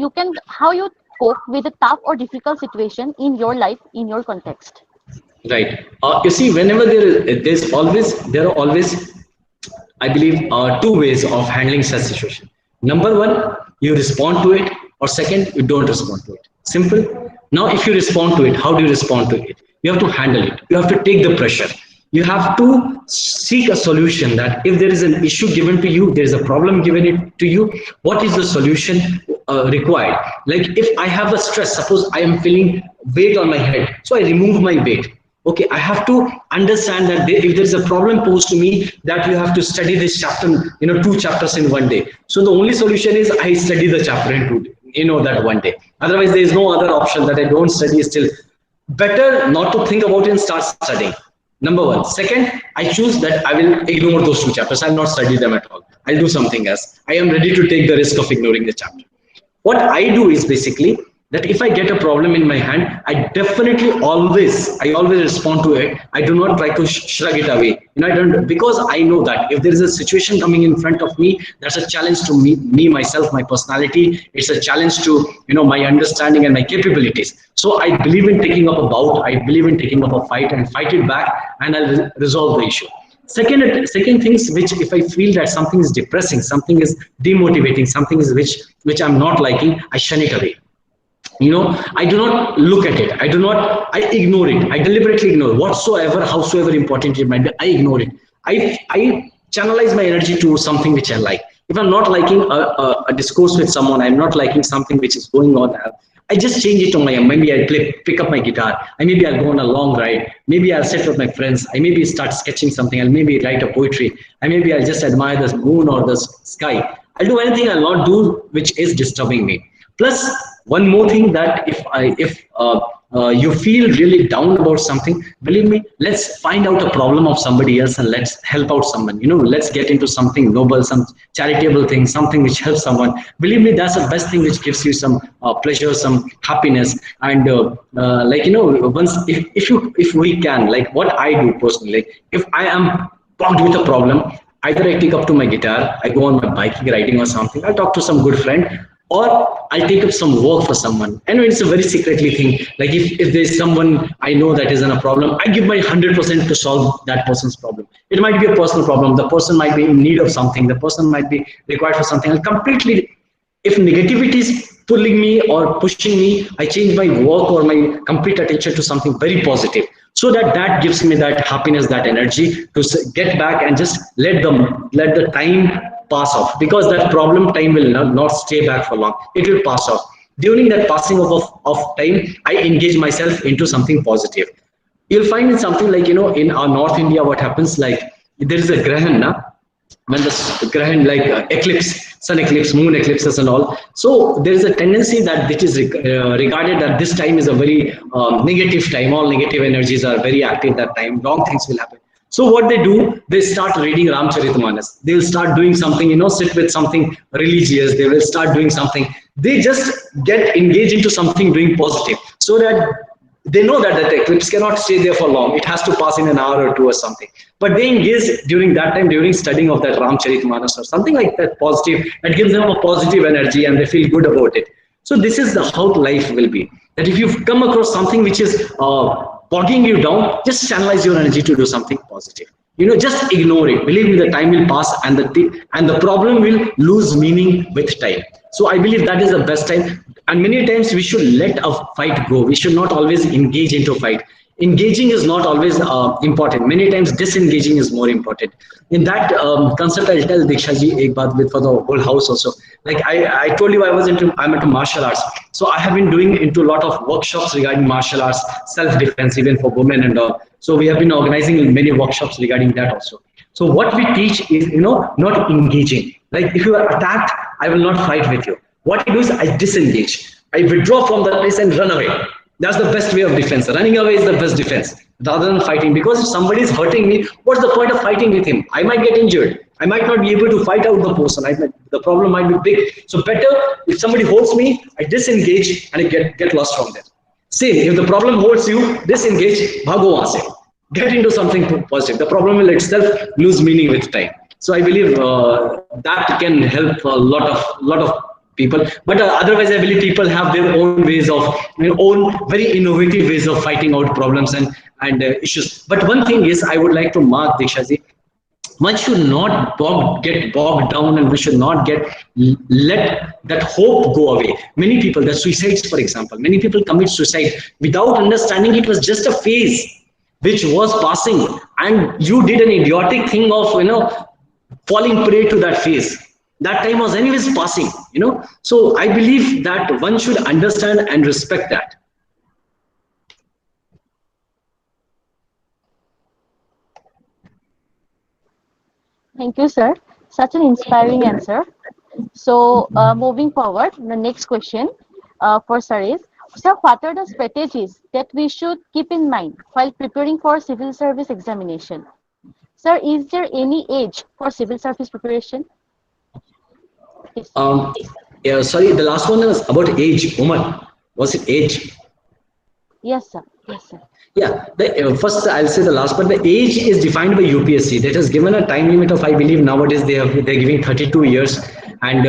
how you cope with a tough or difficult situation in your life, in your context? Right. You see, whenever there are always, I believe, two ways of handling such situation. Number one, you respond to it, or second, you don't respond to it. Simple. Now, if you respond to it, how do you respond to it? You have to handle it. You have to take the pressure. You have to seek a solution. That if there is an issue given to you, there is a problem given it to you, what is the solution required? Like if I have a stress, suppose I am feeling weight on my head, so I remove my weight. Okay, I have to understand that if there is a problem posed to me, that you have to study this chapter, 2 chapters in one day. So the only solution is I study the chapter in 2 days, that one day. Otherwise, there is no other option that I don't study still. Better not to think about it and start studying. Number one. Second, I choose that I will ignore those 2 chapters. I will not study them at all. I'll do something else. I am ready to take the risk of ignoring the chapter. What I do is basically that if I get a problem in my hand, I always respond to it. I do not try to shrug it away. I don't, because I know that if there is a situation coming in front of me, that's a challenge to me myself, my personality. It's a challenge to my understanding and my capabilities. So I believe in taking up a bout. I believe in taking up a fight and fight it back, and I'll resolve the issue. Second things, which if I feel that something is depressing, something is demotivating, something is which I'm not liking, I shun it away. I do not look at it. I ignore it. I deliberately ignore whatsoever, howsoever important it might be. I ignore it. I channelize my energy to something which I like. If I'm not liking a discourse with someone, I'm not liking something which is going on, I just change it to maybe I'll pick up my guitar. Maybe I'll go on a long ride. Maybe I'll sit with my friends. I maybe start sketching something. I'll maybe write a poetry. Maybe I'll just admire the moon or the sky. I'll do anything. I'll not do which is disturbing me. Plus, one more thing, that if you feel really down about something, believe me, let's find out a problem of somebody else and let's help out someone. Let's get into something noble, some charitable thing, something which helps someone. Believe me, that's the best thing which gives you some pleasure, some happiness. And once if we can, like what I do personally, like if I am plugged with a problem, either I take up to my guitar, I go on my biking, riding or something, I'll talk to some good friend, or I'll take up some work for someone. And it's a very secretly thing. Like if there's someone I know that is in a problem, I give my 100% to solve that person's problem. It might be a personal problem. The person might be in need of something. The person might be required for something. I'll completely, if negativity is pulling me or pushing me, I change my work or my complete attention to something very positive. So that gives me that happiness, that energy to get back and just let the time pass off, because that problem time will not stay back for long. It will pass off. During that passing of time, I engage myself into something positive. You'll find in something like, in our North India, what happens, like there is a grahan, when the grahan, like eclipse, sun eclipse, moon eclipses and all. So there is a tendency that it is regarded that this time is a very negative time. All negative energies are very active that time. Wrong things will happen. So what they do, they start reading Ramcharitmanas. They will start doing something, sit with something religious. They will start doing something. They just get engaged into something doing positive, so that they know that that eclipse cannot stay there for long. It has to pass in an hour or two or something. But they engage during that time, during studying of that Ramcharitmanas or something like that positive. It gives them a positive energy and they feel good about it. So this is how life will be. That if you've come across something which is bogging you down, just channelize your energy to do something positive. Just ignore it. Believe me, the time will pass, and the problem will lose meaning with time. So I believe that is the best time. And many times we should let a fight go. We should not always engage into a fight. Engaging is not always important. Many times disengaging is more important. In that concept, I'll tell Diksha ji ek baat with for the whole house also. Like I told you, I'm into martial arts. So I have been doing into a lot of workshops regarding martial arts, self-defense, even for women and all. So we have been organizing many workshops regarding that also. So what we teach is, not engaging. Like if you are attacked, I will not fight with you. What I do is I disengage. I withdraw from that place and run away. That's the best way of defense. Running away is the best defense rather than fighting. Because if somebody is hurting me, what's the point of fighting with him? I might get injured. I might not be able to fight out the person. The problem might be big. So better if somebody holds me, I disengage and I get lost from there. Same, if the problem holds you, disengage, bhago wahan se. Get into something positive. The problem will itself lose meaning with time. So I believe that can help a lot of people. But otherwise, I believe people have their own ways of, own very innovative ways of fighting out problems and issues. But one thing is, I would like to mark, Dikshaji, one should not get bogged down, and we should not let that hope go away. Many people, the suicides, for example, many people commit suicide without understanding it was just a phase which was passing, and you did an idiotic thing of, falling prey to that phase. That time was anyways passing, So I believe that one should understand and respect that. Thank you, sir. Such an inspiring answer. So moving forward, the next question for sir is, sir, what are the strategies that we should keep in mind while preparing for civil service examination? Sir, is there any age for civil service preparation? Yes. Yeah, sorry, the last one was about age. Umar, was it age? Yes, sir. Yes, sir. Yeah, first I'll say the last, but the age is defined by UPSC. That has given a time limit of, I believe nowadays they're giving 32 years, and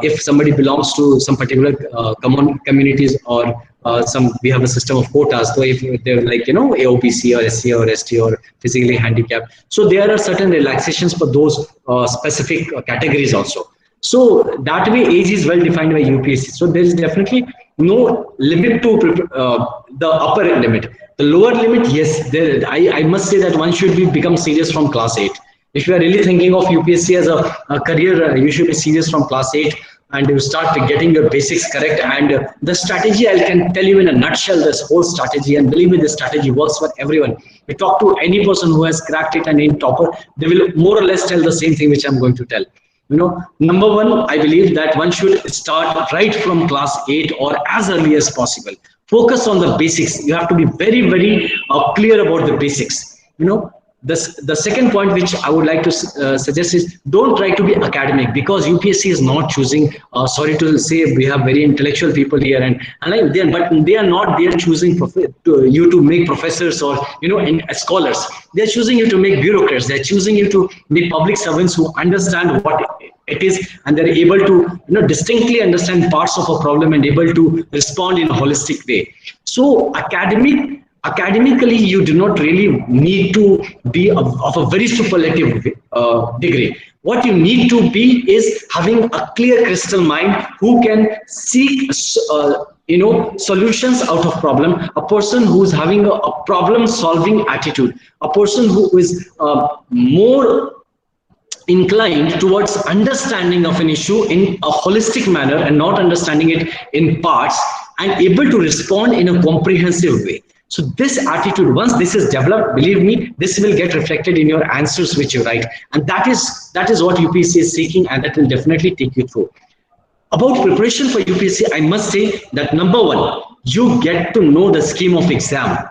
if somebody belongs to some particular common communities or we have a system of quotas. So if they're like AOPC or SC or ST or physically handicapped, so there are certain relaxations for those specific categories also. So that way age is well defined by UPSC. So there is definitely no limit to the upper limit. The lower limit, yes, I must say that one should become serious from class 8. If you are really thinking of UPSC as a career, you should be serious from class 8 and you start getting your basics correct. And the strategy, I can tell you in a nutshell, this whole strategy, and believe me, this strategy works for everyone. We talk to any person who has cracked it and in topper, they will more or less tell the same thing which I'm going to tell. Number one, I believe that one should start right from class 8 or as early as possible. Focus on the basics. You have to be very, very clear about the basics. The second point which I would like to suggest is, don't try to be academic, because UPSC is not choosing, sorry to say, we have very intellectual people here, but they are not there choosing you to make professors or scholars. They're choosing you to make bureaucrats. They're choosing you to make public servants who understand what it is, and they're able to distinctly understand parts of a problem and able to respond in a holistic way. So academically, you do not really need to be of a very superlative degree. What you need to be is having a clear crystal mind who can seek solutions out of problem, a person who is having a problem solving attitude, a person who is more inclined towards understanding of an issue in a holistic manner and not understanding it in parts, and able to respond in a comprehensive way. So this attitude, once this is developed, believe me, this will get reflected in your answers which you write. And that is what UPSC is seeking, and that will definitely take you through. About preparation for UPSC, I must say that number one, you get to know the scheme of exam.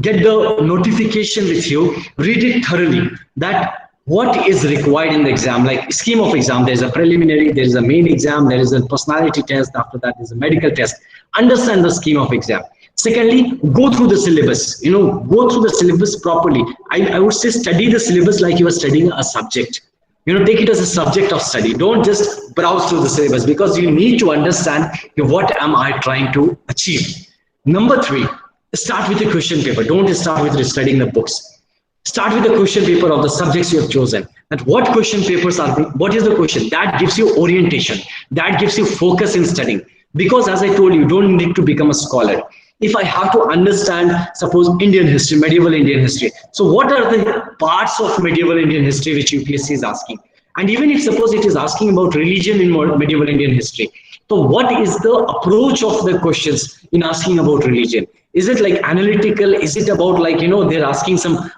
Get the notification with you, read it thoroughly, that what is required in the exam, like scheme of exam. There's a preliminary, there is a main exam, there is a personality test, after that there's a medical test. Understand the scheme of exam. Secondly, go through the syllabus, go through the syllabus properly. I would say study the syllabus like you are studying a subject. Take it as a subject of study. Don't just browse through the syllabus, because you need to understand what am I trying to achieve. Number three, start with a question paper. Don't start with studying the books. Start with the question paper of the subjects you have chosen. And what question papers are what is the question? That gives you orientation. That gives you focus in studying. Because as I told you, you don't need to become a scholar. If I have to understand, suppose Indian history, medieval Indian history. So what are the parts of medieval Indian history which UPSC is asking? And even if suppose it is asking about religion in medieval Indian history, so what is the approach of the questions in asking about religion? Is it like analytical? Is it about like, they're asking some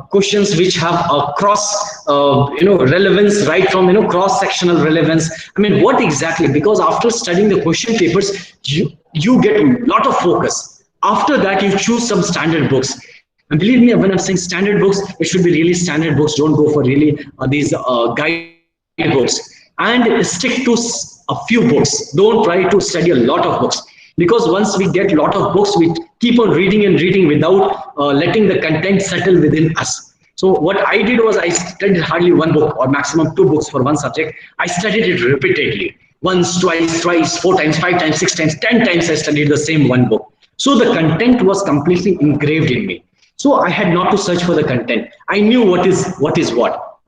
questions which have a cross, relevance, right from, cross-sectional relevance? I mean, what exactly? Because after studying the question papers, you get a lot of focus. After that, you choose some standard books. And believe me, when I'm saying standard books, it should be really standard books. Don't go for really these guide books. And stick to a few books. Don't try to study a lot of books. Because once we get a lot of books, we keep on reading and reading without letting the content settle within us. So what I did was I studied hardly one book or maximum 2 books for one subject. I studied it repeatedly. Once, twice, 4 times, 5 times, 6 times, 10 times I studied the same one book. So the content was completely engraved in me. So I had not to search for the content. I knew what is what.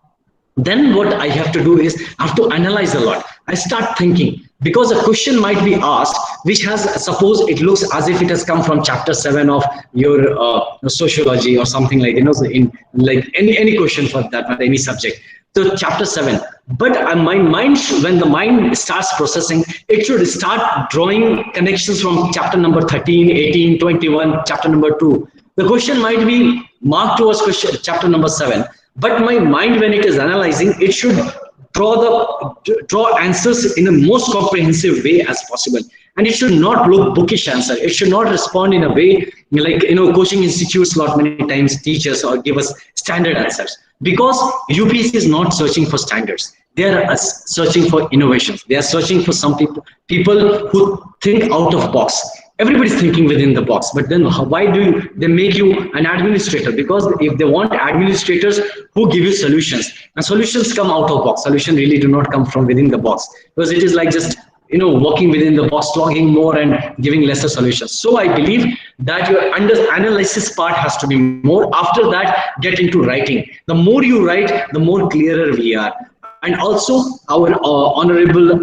Then what I have to do is I have to analyze a lot. I start thinking, because a question might be asked which has, suppose it looks as if it has come from chapter 7 of your sociology or something like, in like any question for that, for any subject. So chapter 7, but my mind, when the mind starts processing, it should start drawing connections from chapter number 13, 18, 21, chapter number 2. The question might be marked towards chapter number 7, but my mind, when it is analyzing, it should draw answers in the most comprehensive way as possible. And it should not look bookish answer. It should not respond in a way like, coaching institutes lot many times teach us or give us standard answers. Because UPSC is not searching for standards. They are searching for innovations. They are searching for some people who think out of box. Everybody's thinking within the box, but then why do they make you an administrator? Because if they want administrators who give you solutions, and solutions come out of box. Solutions really do not come from within the box, because it is like just working within the box, logging more and giving lesser solutions. So I believe that your analysis part has to be more. After that, get into writing. The more you write, the more clearer we are. And also our honorable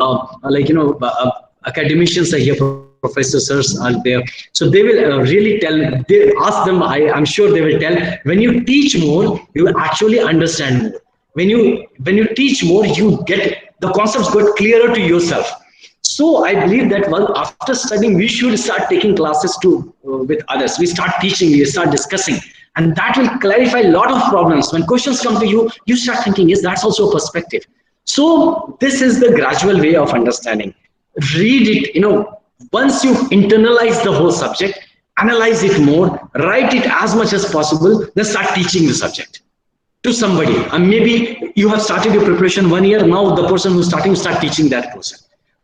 academicians are here. Professors are there, so they will really tell. They ask them. I'm sure they will tell. When you teach more, you actually understand more. When you teach more, you get the concepts get clearer to yourself. So I believe that after studying, we should start taking classes with others. We start teaching. We start discussing, and that will clarify a lot of problems. When questions come to you, you start thinking, yes, that's also a perspective. So this is the gradual way of understanding. Read it. Once you internalize the whole subject, analyze it more, write it as much as possible, then start teaching the subject to somebody. And maybe you have started your preparation 1 year, now the person who's starting, start teaching that person.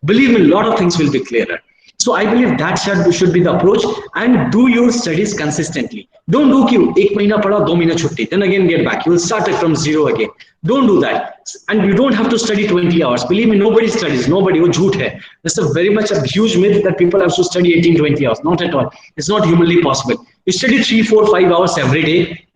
Believe me, a lot of things will be clearer. So I believe that should be the approach, and do your studies consistently. Don't do 1 mahina pada, 2 mahina chutti, then again get back. You will start it from zero again. Don't do that. And you don't have to study 20 hours. Believe me, nobody studies. Nobody. Wo jhoot hai. That's a very much a huge myth that people have to study 18, 20 hours. Not at all. It's not humanly possible. You study 3, 4, 5 hours every day.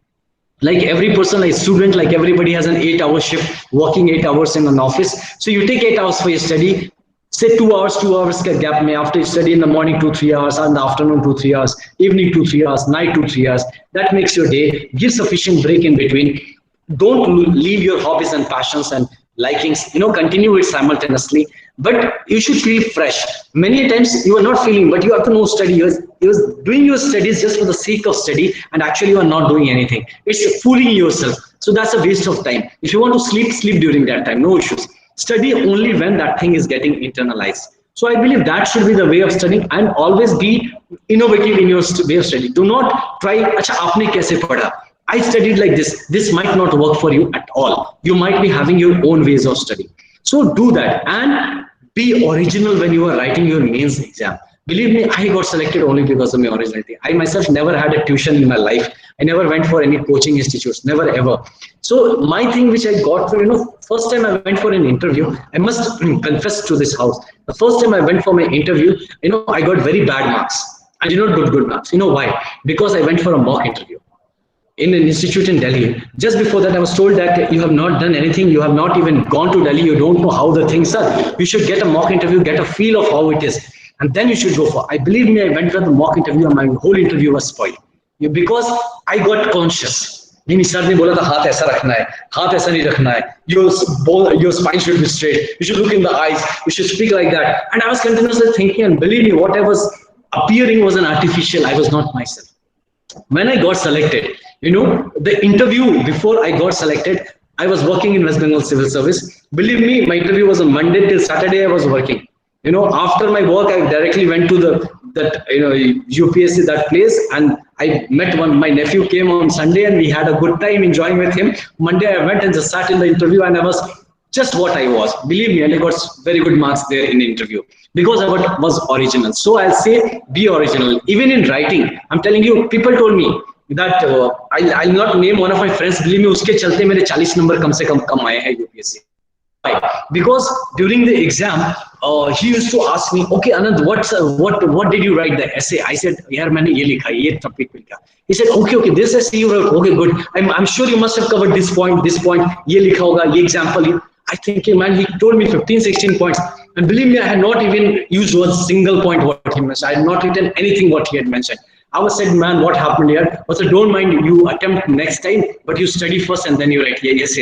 Like every person, like student, like everybody has an 8-hour shift, working 8 hours in an office. So you take 8 hours for your study. Say 2 hours gap mein, after you study in the morning 2-3 hours, in the afternoon 2-3 hours, evening 2-3 hours, night 2-3 hours. That makes your day. Give sufficient break in between. Don't leave your hobbies and passions and likings. Continue it simultaneously. But you should feel fresh. Many times you are not feeling, but you have to know study. You're doing your studies just for the sake of study, and actually you are not doing anything. It's fooling yourself. So that's a waste of time. If you want to sleep during that time, no issues. Study only when that thing is getting internalized. So I believe that should be the way of studying, and always be innovative in your way of study. Do not try, acha aapne kaise padha? I studied like this. This might not work for you at all. You might be having your own ways of studying. So do that, and be original when you are writing your mains exam. Believe me, I got selected only because of my originality. I myself never had a tuition in my life. I never went for any coaching institutes, never ever. So my thing which I got for, first time I went for an interview, I must confess to this house. The first time I went for my interview, I got very bad marks. I did not get good marks. You know why? Because I went for a mock interview in an institute in Delhi. Just before that, I was told that you have not done anything, you have not even gone to Delhi, you don't know how the things are. You should get a mock interview, get a feel of how it is, and then you should go for. I believe me, I went for the mock interview, and my whole interview was spoiled because I got conscious. नहीं sir ने बोला था हाथ ऐसा रखना है, हाथ ऐसा नहीं रखना है. Your spine should be straight. You should look in the eyes. You should speak like that. And I was continuously thinking, and believe me, what I was appearing was an artificial. I was not myself. When I got selected, the interview before I got selected, I was working in West Bengal Civil Service. Believe me, my interview was on Monday till Saturday. I was working. After my work, I directly went to that UPSC, that place, and I met my nephew came on Sunday, and we had a good time enjoying with him. Monday, I went and just sat in the interview, and I was just what I was. Believe me, and I got very good marks there in the interview because I was original. So I'll say be original. Even in writing, I'm telling you, people told me that I'll not name one of my friends. Believe me, uske chalte mere 40 number kam se kam aaye hai UPSC. Because during the exam, he used to ask me, okay, Anand, what did you write the essay? I said, yaar, maine ye likha, ye topic likha. He said, okay, this essay you wrote, okay, good. I'm sure you must have covered this point, ye likha hoga, ye example. I think, man, he told me 15, 16 points. And believe me, I had not even used one single point what he mentioned. I had not written anything what he had mentioned. I was said, man, what happened here? I said, don't mind, you attempt next time, but you study first and then you write. Yes.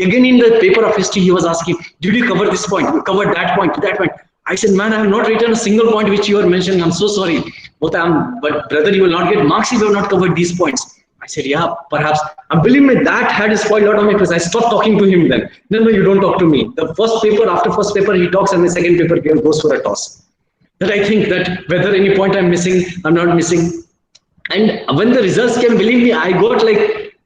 Again, in the paper of history, he was asking, did you cover this point? You covered that point, that point. I said, man, I have not written a single point which you are mentioning. I'm so sorry. But brother, you will not get marks if you have not covered these points. I said, yeah, perhaps. And believe me, that had spoiled a lot of my place. I stopped talking to him then. No, you don't talk to me. The first paper, after first paper, he talks, and the second paper goes for a toss. That I think that whether any point I'm missing, I'm not missing. And when the results came, believe me, I got like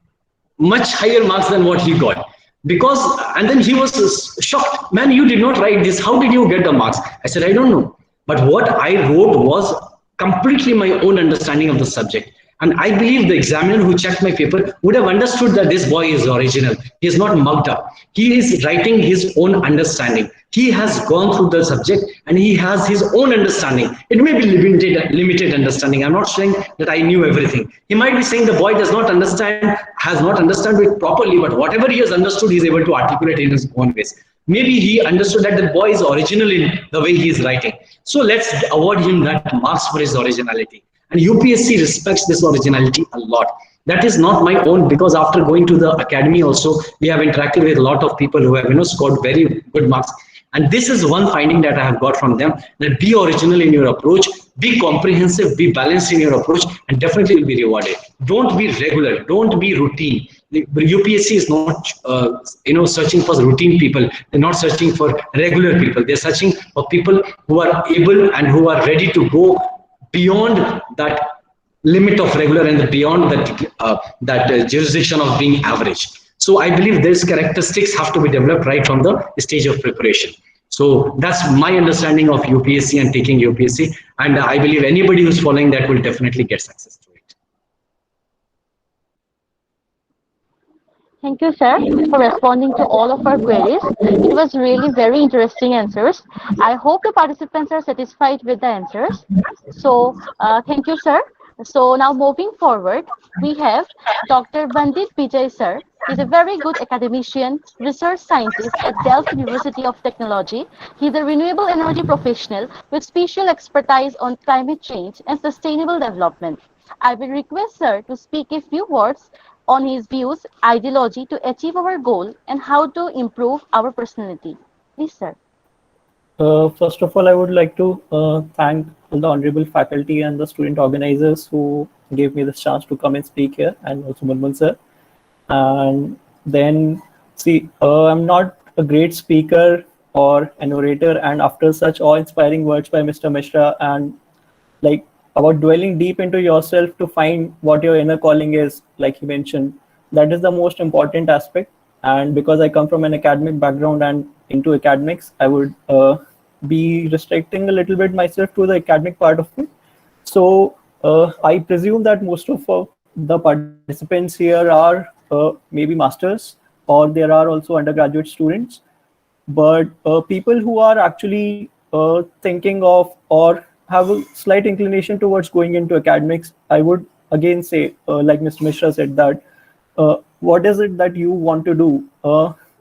much higher marks than what he got. And then he was shocked, man, you did not write this. How did you get the marks? I said, I don't know. But what I wrote was completely my own understanding of the subject. And I believe the examiner who checked my paper would have understood that this boy is original. He is not mugged up. He is writing his own understanding. He has gone through the subject and he has his own understanding. It may be limited understanding. I'm not saying that I knew everything. He might be saying the boy has not understood it properly, but whatever he has understood, he is able to articulate in his own ways. Maybe he understood that the boy is original in the way he is writing. So let's award him that marks for his originality. And UPSC respects this originality a lot. That is not my own, because after going to the academy also, we have interacted with a lot of people who have scored very good marks. And this is one finding that I have got from them, that be original in your approach, be comprehensive, be balanced in your approach, and definitely will be rewarded. Don't be regular, don't be routine. The UPSC is not searching for routine people. They're not searching for regular people. They're searching for people who are able and who are ready to go beyond that limit of regular and beyond that jurisdiction of being average. So I believe these characteristics have to be developed right from the stage of preparation. So that's my understanding of UPSC and taking UPSC. And I believe anybody who's following that will definitely get success to it. Thank you, sir, for responding to all of our queries. It was really very interesting answers. I hope the participants are satisfied with the answers. So thank you, sir. So now moving forward, we have Dr. Vandit Vijay, sir. He's a very good academician, research scientist at Delft University of Technology. He's a renewable energy professional with special expertise on climate change and sustainable development. I will request sir to speak a few words on his views, ideology to achieve our goal, and how to improve our personality. Please, sir. First of all, I would like to thank all the honorable faculty and the student organizers who gave me this chance to come and speak here, and also Mulmul sir. And then, see, I'm not a great speaker or an orator, and after such awe-inspiring words by Mr. Mishra, and like about dwelling deep into yourself to find what your inner calling is, like he mentioned, that is the most important aspect. And because I come from an academic background and into academics, I would be restricting a little bit myself to the academic part of it. So I presume that most of the participants here are maybe masters, or there are also undergraduate students. But people who are actually thinking of or have a slight inclination towards going into academics, I would again say, like Mr. Mishra said, that what is it that you want to do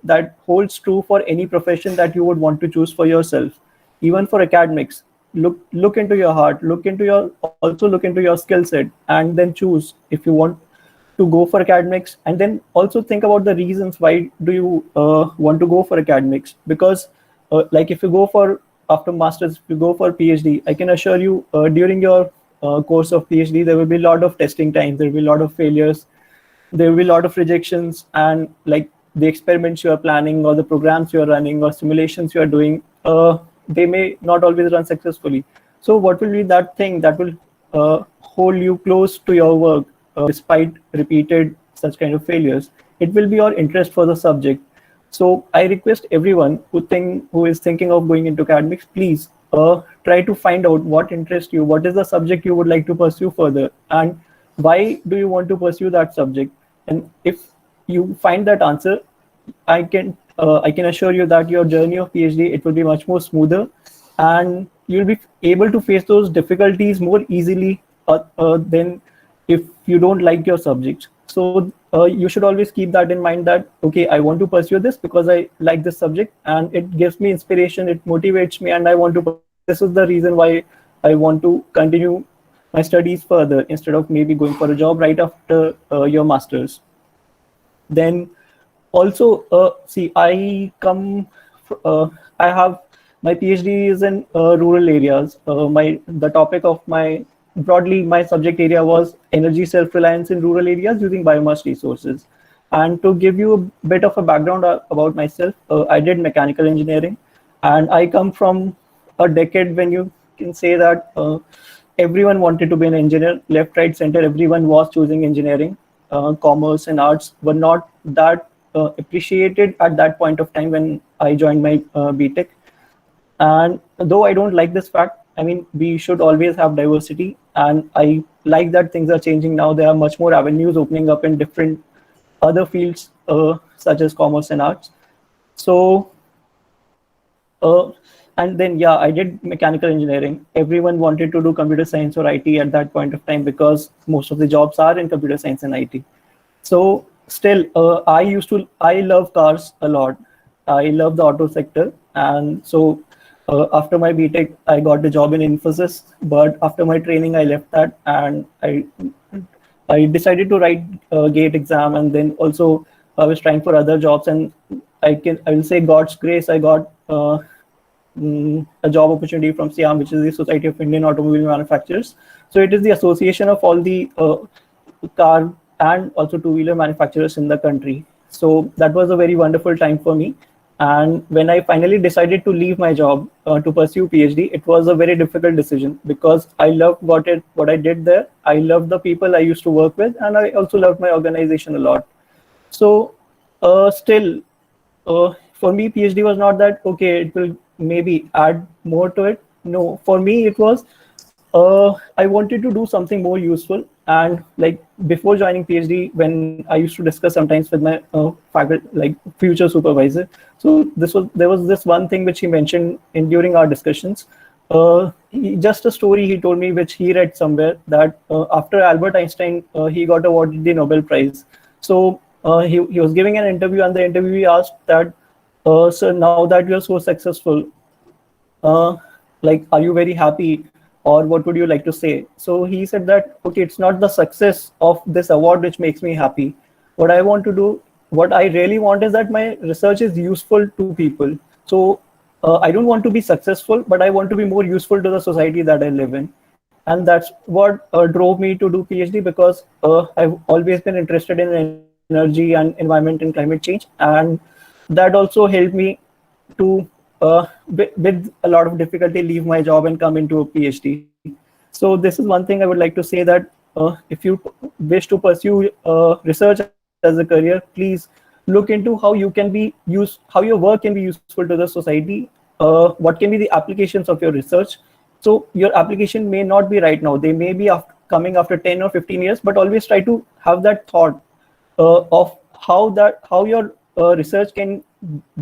that holds true for any profession that you would want to choose for yourself. Even for academics, look into your heart, look into your skill set, and then choose if you want to go for academics, and then also think about the reasons why do you want to go for academics. Because like if you go for after masters, if you go for PhD, I can assure you during your course of PhD there will be a lot of testing time, there will be a lot of failures, there will be a lot of rejections, and like the experiments you are planning or the programs you are running or simulations you are doing, they may not always run successfully. So what will be that thing that will hold you close to your work despite repeated such kind of failures? It will be your interest for the subject. So I request everyone who is thinking of going into academics, please try to find out what interests you, what is the subject you would like to pursue further, and why do you want to pursue that subject. And if you find that answer, I can assure you that your journey of PhD, it will be much more smoother, and you'll be able to face those difficulties more easily than if you don't like your subject. So you should always keep that in mind, that okay, I want to pursue this because I like this subject and it gives me inspiration, it motivates me, and I want to. This is the reason why I want to continue my studies further instead of maybe going for a job right after your masters. Then also see, I have my PhD is in rural areas. The topic of my subject area was energy self-reliance in rural areas using biomass resources. And to give you a bit of a background about myself, I did mechanical engineering, and I come from a decade when you can say that everyone wanted to be an engineer, left, right, center, everyone was choosing engineering. Commerce and arts were not that appreciated at that point of time when I joined my BTech. And though I don't like this fact, I mean, we should always have diversity, and I like that things are changing now. There are much more avenues opening up in different other fields such as commerce and arts. So and then yeah, I did mechanical engineering. Everyone wanted to do computer science or IT at that point of time because most of the jobs are in computer science and IT. So still, I love cars a lot. I love the auto sector, and so after my BTech, I got the job in Infosys. But after my training, I left that, and I decided to write GATE exam, and then also I was trying for other jobs, and I will say God's grace, I got a job opportunity from SIAM, which is the Society of Indian Automobile Manufacturers. So it is the association of all the car and also two-wheeler manufacturers in the country. So that was a very wonderful time for me. And when I finally decided to leave my job to pursue PhD, it was a very difficult decision because I loved what I did there. I loved the people I used to work with, and I also loved my organization a lot. So still, for me, PhD was not that, okay, it will maybe add more to it. No, for me, it was, I wanted to do something more useful. And like before joining PhD, when I used to discuss sometimes with my faculty, like future supervisor, so there was this one thing which he mentioned during our discussions. Just a story he told me, which he read somewhere, that after Albert Einstein, he got awarded the Nobel Prize. So he was giving an interview, and the interviewee asked that, "Sir, now that you're so successful, like, are you very happy, or what would you like to say?" So he said that, okay, it's not the success of this award which makes me happy. What I want to do, what I really want is that my research is useful to people. So I don't want to be successful, but I want to be more useful to the society that I live in. And that's what drove me to do PhD, because I've always been interested in energy and environment and climate change. And that also helped me to, with a lot of difficulty, leave my job and come into a PhD. So this is one thing I would like to say, that if you wish to pursue research as a career, please look into how your work can be useful to the society. What can be the applications of your research? So your application may not be right now, they may be coming after 10 or 15 years, but always try to have that thought of how your research can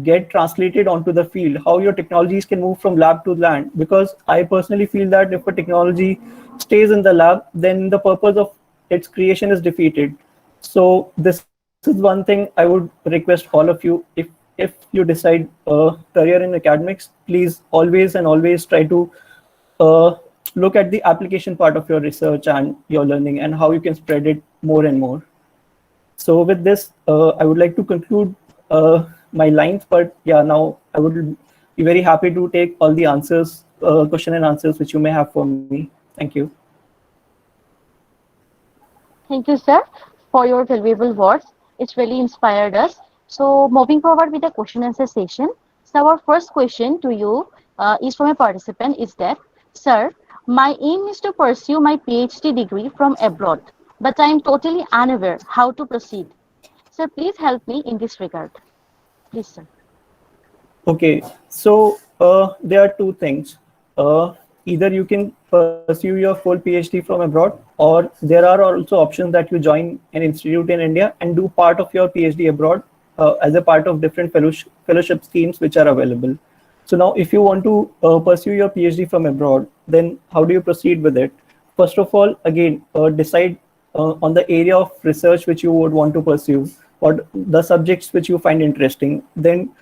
get translated onto the field, how your technologies can move from lab to land. Because I personally feel that if a technology stays in the lab, then the purpose of its creation is defeated. So this is one thing I would request all of you, if you decide a career in academics, please always try to uh, look at the application part of your research and your learning and how you can spread it more and more. So with this, I would like to conclude my lines, but yeah, now I would be very happy to take all the answers, question and answers which you may have for me. Thank you. Thank you, sir, for your valuable words. It's really inspired us. So, moving forward with the question answer session. So, our first question to you is from a participant is that, sir, my aim is to pursue my PhD degree from abroad, but I am totally unaware how to proceed. Sir, please help me in this regard. Please, sir. Okay, so there are two things. Either you can pursue your full PhD from abroad, or there are also options that you join an institute in India and do part of your PhD abroad as a part of different fellowship schemes which are available. So now if you want to pursue your PhD from abroad, then how do you proceed with it? First of all, again, decide on the area of research which you would want to pursue, or the subjects which you find interesting. Then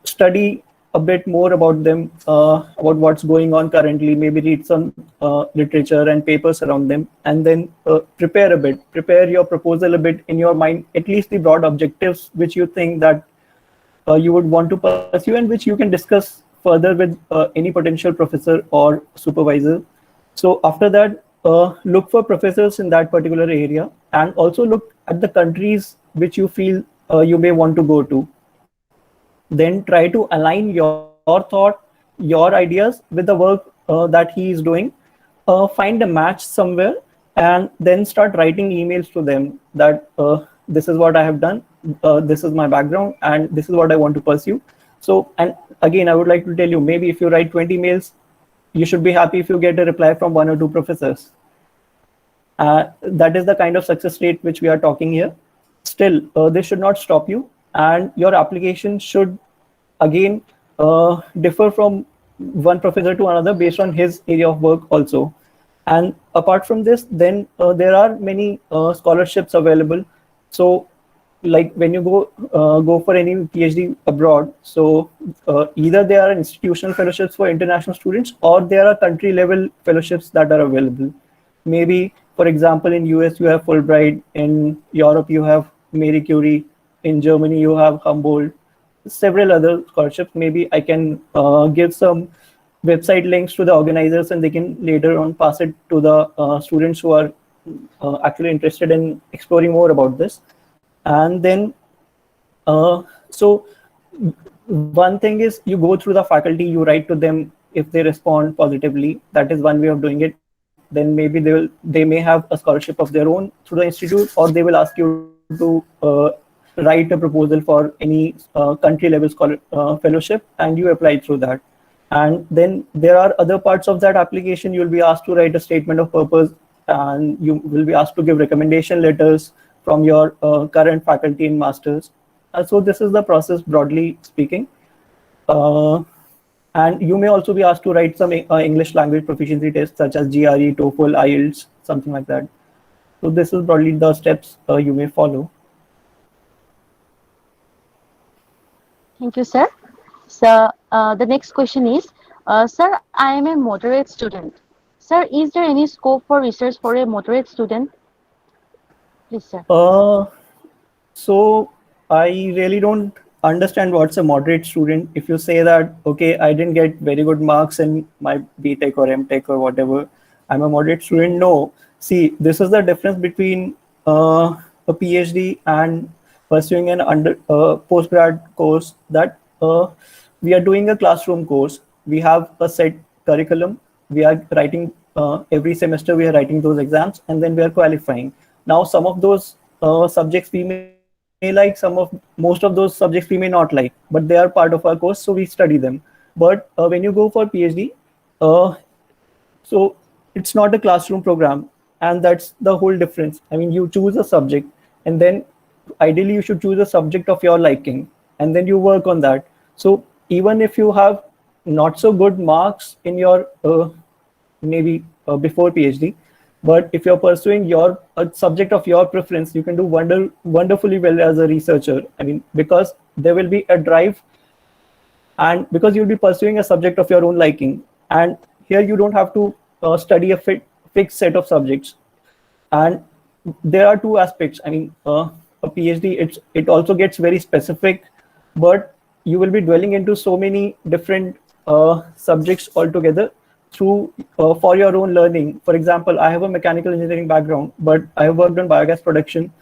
study a bit more about them, about what's going on currently, maybe read some literature and papers around them, and then prepare your proposal a bit in your mind, at least the broad objectives which you think that you would want to pursue and which you can discuss further with any potential professor or supervisor. So after that, look for professors in that particular area, and also look at the countries which you feel you may want to go to. Then try to align your thought, your ideas with the work that he is doing. Find a match somewhere, and then start writing emails to them that this is what I have done, this is my background, and this is what I want to pursue. So, and again, I would like to tell you, maybe if you write 20 mails, you should be happy if you get a reply from one or two professors. That is the kind of success rate which we are talking here. Still, this should not stop you, and your application should again differ from one professor to another based on his area of work also. And apart from this, then there are many scholarships available. So like when you go for any PhD abroad, so either there are institutional fellowships for international students, or there are country level fellowships that are available. Maybe, for example, in US you have Fulbright, in Europe you have Marie Curie, in Germany you have Humboldt, several other scholarships. Maybe I can give some website links to the organizers, and they can later on pass it to the students who are actually interested in exploring more about this. And then so one thing is, you go through the faculty, you write to them. If they respond positively, that is one way of doing it. Then maybe they may have a scholarship of their own through the institute, or they will ask you to write a proposal for any country level fellowship, and you apply through that. And then there are other parts of that application. You'll be asked to write a statement of purpose, and you will be asked to give recommendation letters from your current faculty in masters. So this is the process broadly speaking. And you may also be asked to write some English language proficiency tests such as GRE, TOEFL, IELTS, something like that. So this is broadly the steps you may follow. Thank you, sir. So the next question is, sir, I am a moderate student. Sir, is there any scope for research for a moderate student? Please, sir. So I really don't understand what's a moderate student. If you say that, okay, I didn't get very good marks in my BTech or MTech or whatever, I'm a moderate student. No, see, this is the difference between a PhD and pursuing an postgrad course, that we are doing a classroom course. We have a set curriculum. We are writing every semester, we are writing those exams, and then we are qualifying. Now, some of those subjects we may like, most of those subjects we may not like, but they are part of our course, so we study them. But when you go for PhD, so it's not a classroom program, and that's the whole difference. I mean, you choose a subject, and then ideally you should choose a subject of your liking. and then you work on that. So even if you have not so good marks in your maybe before PhD, but if you're pursuing your a subject of your preference, you can do wonderfully well as a researcher. I mean, because there will be a drive, and because you'll be pursuing a subject of your own liking, and here you don't have to study a fixed set of subjects. And there are two aspects. I mean, a PhD, it also gets very specific, but you will be dwelling into so many different subjects altogether through for your own learning. For example, I have a mechanical engineering background, but I have worked on biogas production,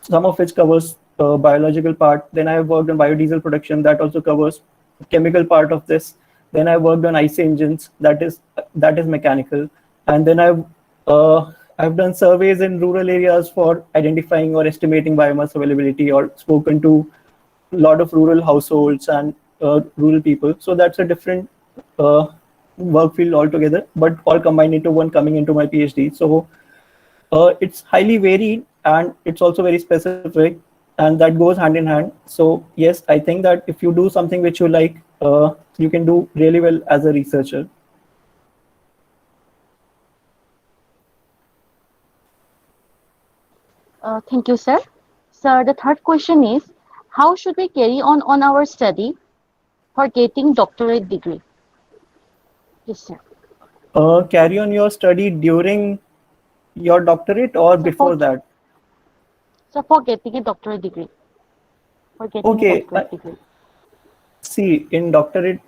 some of which covers biological part. Then I have worked on biodiesel production, that also covers chemical part of this. Then I worked on IC engines, that is mechanical. And then I've done surveys in rural areas for identifying or estimating biomass availability, or spoken to a lot of rural households and rural people. So that's a different work field altogether, but all combined into one coming into my PhD. So it's highly varied, and it's also very specific, and that goes hand in hand. So yes, I think that if you do something which you like, you can do really well as a researcher. Thank you, sir. Sir, the third question is, how should we carry on our study for getting doctorate degree? Yes, sir. Carry on your study during your doctorate or So before that? So for getting a doctorate degree. For getting Okay, a doctorate degree. see, in doctorate,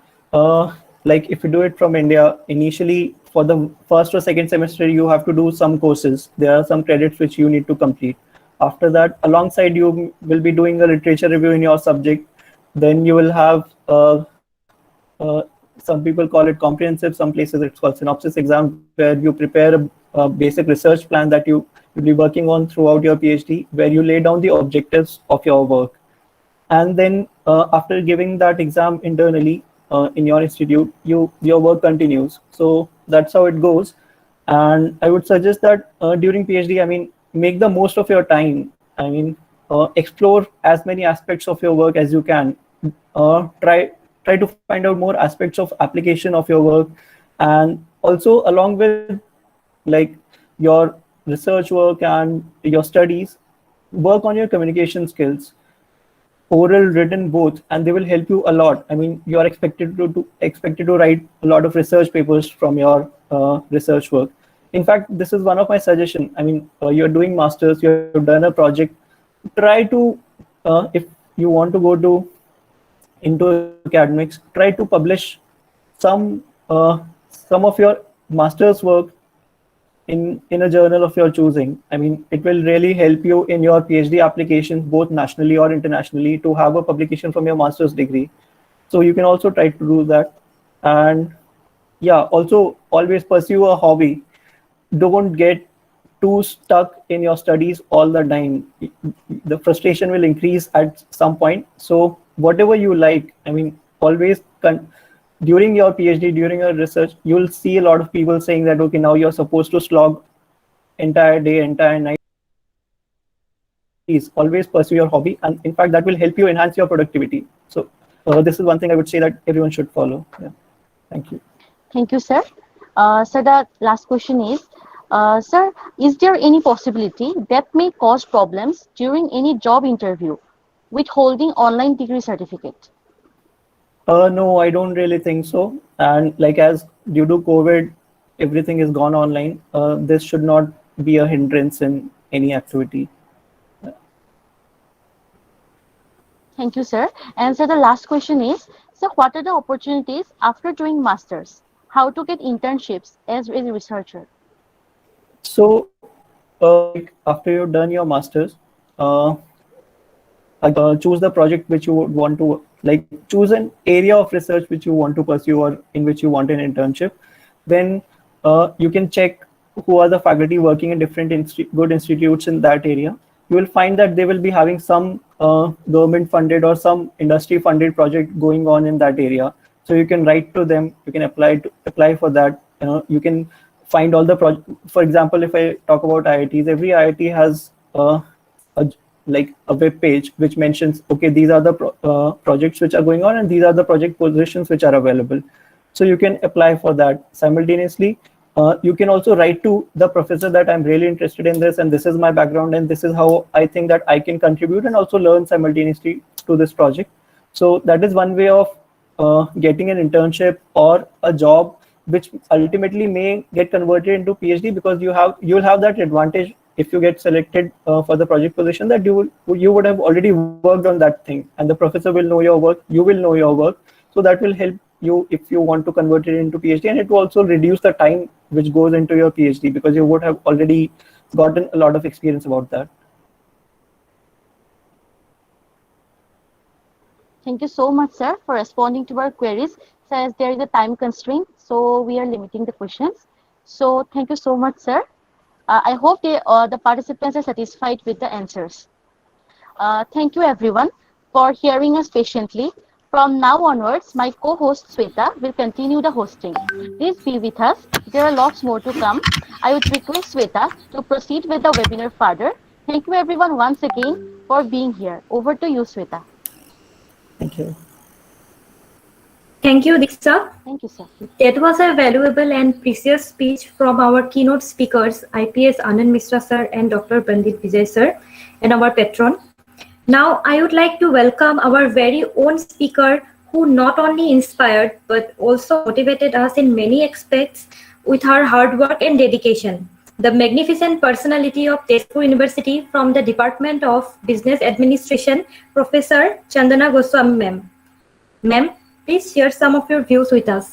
like if you do it from India, initially for the first or second semester, you have to do some courses. There are some credits which you need to complete. After that, alongside, you will be doing a literature review in your subject. Then you will have, some people call it comprehensive, some places it's called synopsis exam, where you prepare a basic research plan that you'll be working on throughout your PhD, where you lay down the objectives of your work. And then after giving that exam internally in your institute, your work continues. So that's how it goes. And I would suggest that during PhD, I mean, make the most of your time. I mean, explore as many aspects of your work as you can. Try to find out more aspects of application of your work, and also along with like your research work and your studies, work on your communication skills, oral, written, both, and they will help you a lot. I mean, you are expected to write a lot of research papers from your research work. In fact, this is one of my suggestions. I mean, you're doing masters, you've done a project. Try to, if you want to go into academics, try to publish some of your master's work in a journal of your choosing. I mean, it will really help you in your PhD applications, both nationally or internationally, to have a publication from your master's degree. So you can also try to do that. And yeah, also always pursue a hobby. Don't get too stuck in your studies all the time. The frustration will increase at some point. So whatever you like, I mean, always during your PhD, during your research, you'll see a lot of people saying that, okay, now you're supposed to slog entire day, entire night. Please always pursue your hobby. And in fact, that will help you enhance your productivity. So this is one thing I would say that everyone should follow. Yeah. Thank you. Thank you, sir. So the last question is, sir, is there any possibility that may cause problems during any job interview with holding online degree certificate? No, I don't really think so. And like as due to COVID, everything is gone online. This should not be a hindrance in any activity. Thank you, sir. And so the last question is, so what are the opportunities after doing masters? How to get internships as a researcher? So after you've done your masters, choose the project which you would want to, like choose an area of research which you want to pursue or in which you want an internship. Then you can check who are the faculty working in different good institutes in that area. You will find that they will be having some government funded or some industry funded project going on in that area. So you can write to them, you can apply for that. You can find all the project. For example, if I talk about IITs, every IIT has like a web page which mentions, okay, these are the projects which are going on and these are the project positions which are available. So you can apply for that. Simultaneously, you can also write to the professor that I'm really interested in this and this is my background and this is how I think that I can contribute and also learn simultaneously to this project. So that is one way of getting an internship or a job which ultimately may get converted into PhD, because you'll have that advantage if you get selected for the project position, that you would have already worked on that thing and the professor will know your work, you will know your work. So that will help you if you want to convert it into PhD, and it will also reduce the time which goes into your PhD because you would have already gotten a lot of experience about that. Thank you so much, sir, for responding to our queries. So as there is a time constraint, so we are limiting the questions. So thank you so much, sir. I hope the participants are satisfied with the answers. Thank you, everyone, for hearing us patiently. From now onwards, my co-host Sweta will continue the hosting. Please be with us. There are lots more to come. I would request Sweta to proceed with the webinar further. Thank you, everyone, once again for being here. Over to you, Sweta. Thank you. Thank you, Diksha. Thank you, sir. That was a valuable and precious speech from our keynote speakers, IPS Anand Mishra sir and Dr. Vandit Vijay sir, and our patron. Now, I would like to welcome our very own speaker who not only inspired but also motivated us in many aspects with her hard work and dedication. The magnificent personality of Tezpur University from the Department of Business Administration, Professor Chandana Goswami ma'am. Ma'am, please share some of your views with us.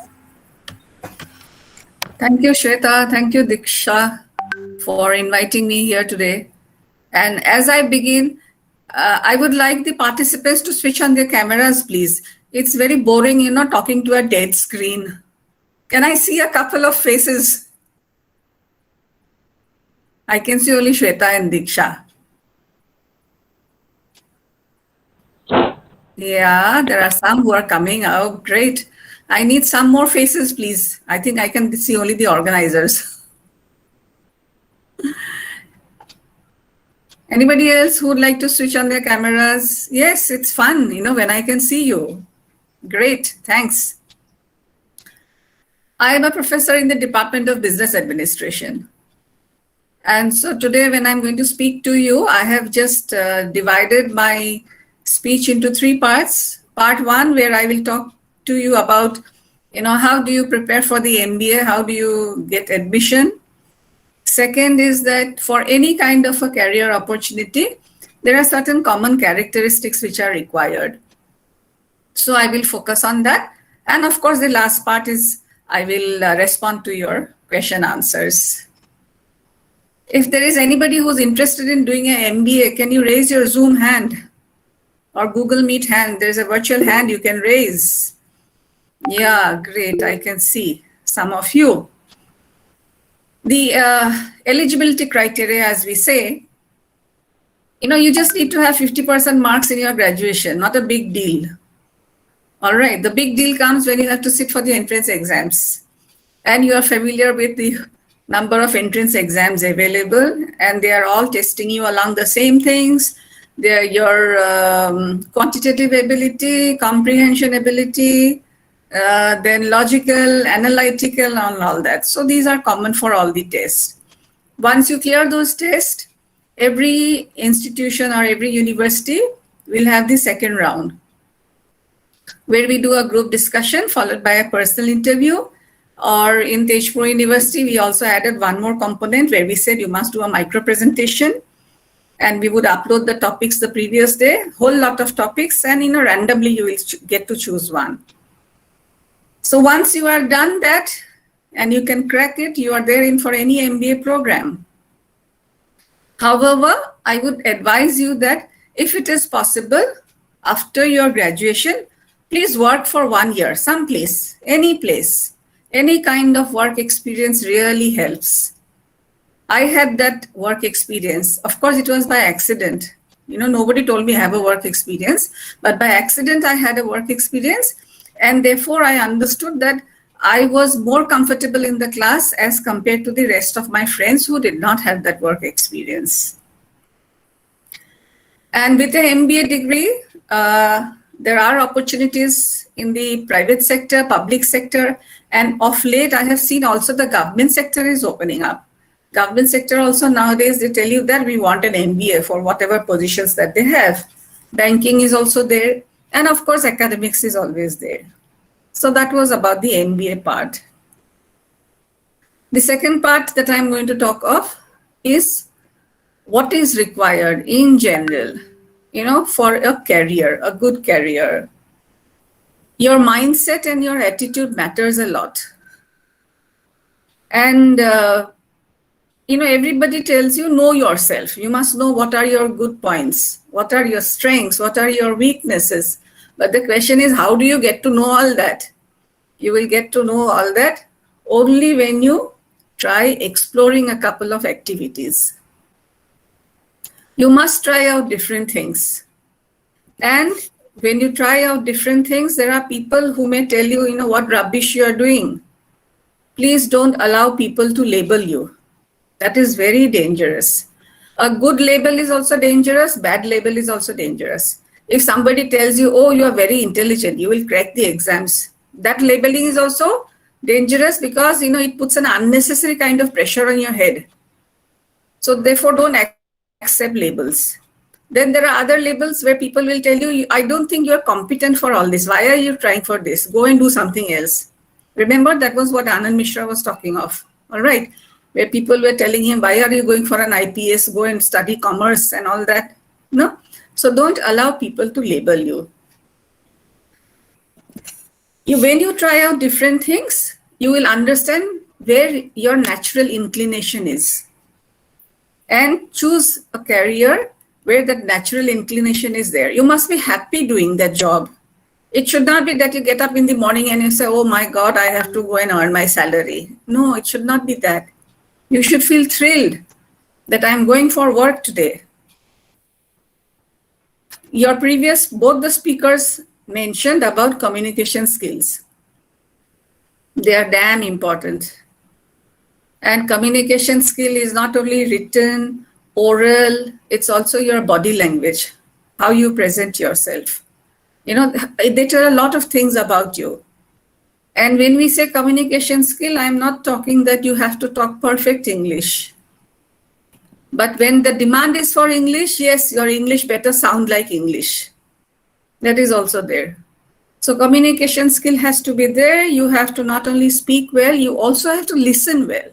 Thank you, Shweta. Thank you, Diksha, for inviting me here today. And as I begin, I would like the participants to switch on their cameras, please. It's very boring, talking to a dead screen. Can I see a couple of faces? I can see only Shweta and Diksha. Yeah, there are some who are coming. Oh, great. I need some more faces, please. I think I can see only the organizers. Anybody else who would like to switch on their cameras? Yes, it's fun, when I can see you. Great, thanks. I am a professor in the Department of Business Administration. And so today when I'm going to speak to you, I have just divided my speech into 3 parts. Part 1, where I will talk to you about, how do you prepare for the MBA? How do you get admission? Second is that for any kind of a career opportunity, there are certain common characteristics which are required. So I will focus on that. And of course, the last part is I will respond to your question answers. If there is anybody who's interested in doing an MBA, can you raise your Zoom hand or Google Meet hand? There's a virtual hand you can raise. Yeah, great. I can see some of you. The eligibility criteria, as we say, you just need to have 50% marks in your graduation, not a big deal. All right, the big deal comes when you have to sit for the entrance exams. And you are familiar with the number of entrance exams available, and they are all testing you along the same things. They're your quantitative ability, comprehension ability, then logical, analytical, and all that. So these are common for all the tests. Once you clear those tests, every institution or every university will have the second round, where we do a group discussion followed by a personal interview. Or in Tezpur University, we also added one more component where we said you must do a micro presentation, and we would upload the topics the previous day, whole lot of topics, and randomly you will get to choose one. So once you are done that and you can crack it, you are there in for any MBA program. However, I would advise you that if it is possible, after your graduation, please work for 1 year, someplace, any kind of work experience really helps. I had that work experience. Of course, it was by accident. Nobody told me I have a work experience, but by accident, I had a work experience. And therefore, I understood that I was more comfortable in the class as compared to the rest of my friends who did not have that work experience. And with an MBA degree, there are opportunities in the private sector, public sector, and of late I have seen also the government sector is opening up. Government sector also nowadays, they tell you that we want an MBA for whatever positions that they have. Banking is also there, and of course academics is always there. So that was about the MBA part. The second part that I'm going to talk of is what is required in general, for a career, a good career. Your mindset and your attitude matters a lot. And, everybody tells you, know yourself. You must know what are your good points, what are your strengths, what are your weaknesses. But the question is, how do you get to know all that? You will get to know all that only when you try exploring a couple of activities. You must try out different things. And when you try out different things, there are people who may tell you, what rubbish you are doing. Please don't allow people to label you. That is very dangerous. A good label is also dangerous. Bad label is also dangerous. If somebody tells you, oh, you are very intelligent, you will crack the exams. That labeling is also dangerous because, it puts an unnecessary kind of pressure on your head. So therefore, don't accept labels. Then there are other labels where people will tell you, I don't think you're competent for all this. Why are you trying for this? Go and do something else. Remember, that was what Anand Mishra was talking of. All right. Where people were telling him, why are you going for an IPS? Go and study commerce and all that. No. So don't allow people to label you. When you try out different things, you will understand where your natural inclination is. And choose a career where that natural inclination is there. You must be happy doing that job. It should not be that you get up in the morning and you say, oh my God, I have to go and earn my salary. No, it should not be that. You should feel thrilled that I'm going for work today. Both the speakers mentioned about communication skills. They are damn important. And communication skill is not only written, oral, it's also your body language, how you present yourself. They tell a lot of things about you. And when we say communication skill, I'm not talking that you have to talk perfect English. But when the demand is for English, yes, your English better sound like English. That is also there. So communication skill has to be there. You have to not only speak well, you also have to listen well.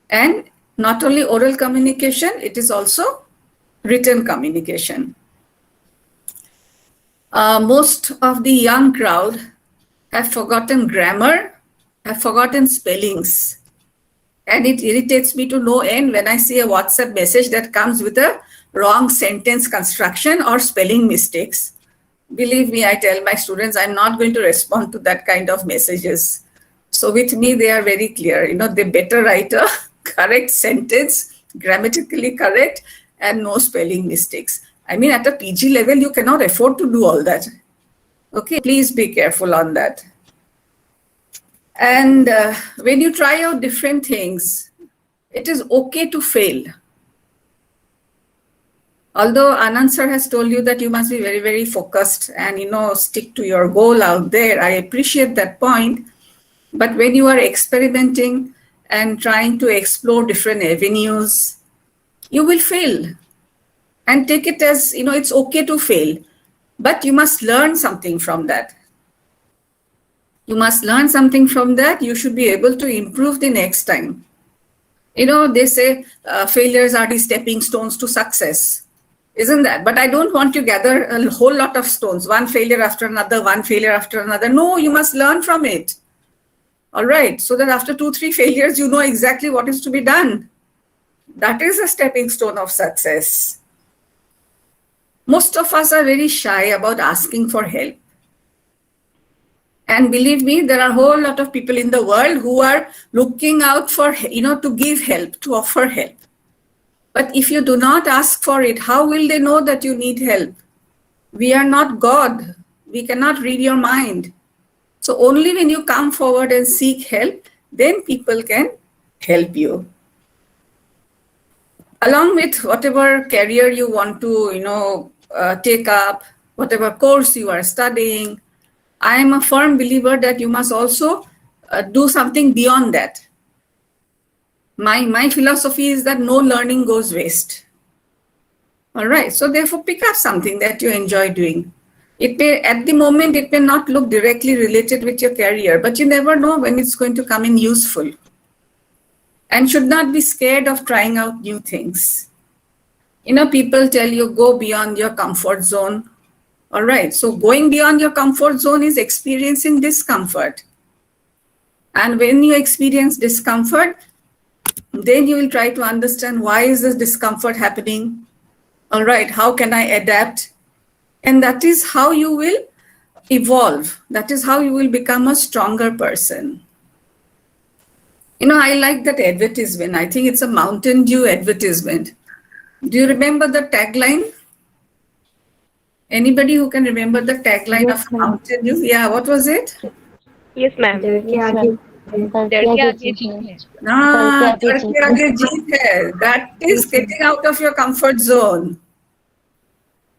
And not only oral communication, it is also written communication. Most of the young crowd have forgotten grammar, have forgotten spellings. And it irritates me to no end when I see a WhatsApp message that comes with a wrong sentence construction or spelling mistakes. Believe me, I tell my students, I'm not going to respond to that kind of messages. So with me, they are very clear. They better write a correct sentence, grammatically correct, and no spelling mistakes. I mean, at a PG level, you cannot afford to do all that. Okay, please be careful on that. And when you try out different things, it is okay to fail. Although Anand sir has told you that you must be very, very focused and, stick to your goal out there, I appreciate that point. But when you are experimenting and trying to explore different avenues, you will fail. And take it as, it's okay to fail. But you must learn something from that. You must learn something from that. You should be able to improve the next time. They say failures are the stepping stones to success. Isn't that? But I don't want to gather a whole lot of stones, one failure after another, one failure after another. No, you must learn from it. All right. So that after 2-3 failures, you know exactly what is to be done. That is a stepping stone of success. Most of us are very shy about asking for help. And believe me, there are a whole lot of people in the world who are looking out for, to give help, to offer help. But if you do not ask for it, how will they know that you need help? We are not God. We cannot read your mind. So only when you come forward and seek help, then people can help you. along with whatever career you want to, take up, whatever course you are studying, I am a firm believer that you must also do something beyond that. My philosophy is that no learning goes waste. All right, so therefore pick up something that you enjoy doing. It may, at the moment, it may not look directly related with your career, but you never know when it's going to come in useful. And should not be scared of trying out new things. People tell you go beyond your comfort zone. All right, so going beyond your comfort zone is experiencing discomfort. And when you experience discomfort, then you will try to understand why is this discomfort happening? All right, how can I adapt? And that is how you will evolve. That is how you will become a stronger person. I like that advertisement. I think it's a Mountain Dew advertisement. Do you remember the tagline? Anybody who can remember the tagline of Mountain Dew? Yeah, what was it? Yes, ma'am. That is getting out of your comfort zone.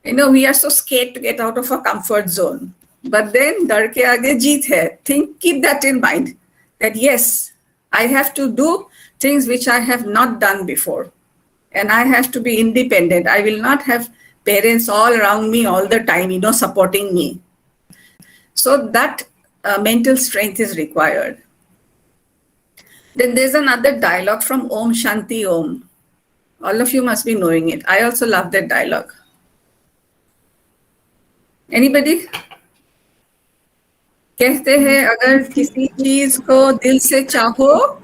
We are so scared to get out of our comfort zone. But then, dar ke aage jeet hai. Keep that in mind. That yes, I have to do things which I have not done before. And I have to be independent. I will not have parents all around me all the time, supporting me. So that mental strength is required. Then there's another dialogue from Om Shanti Om. All of you must be knowing it. I also love that dialogue. Anybody? कहते हैं अगर किसी चीज को दिल से चाहो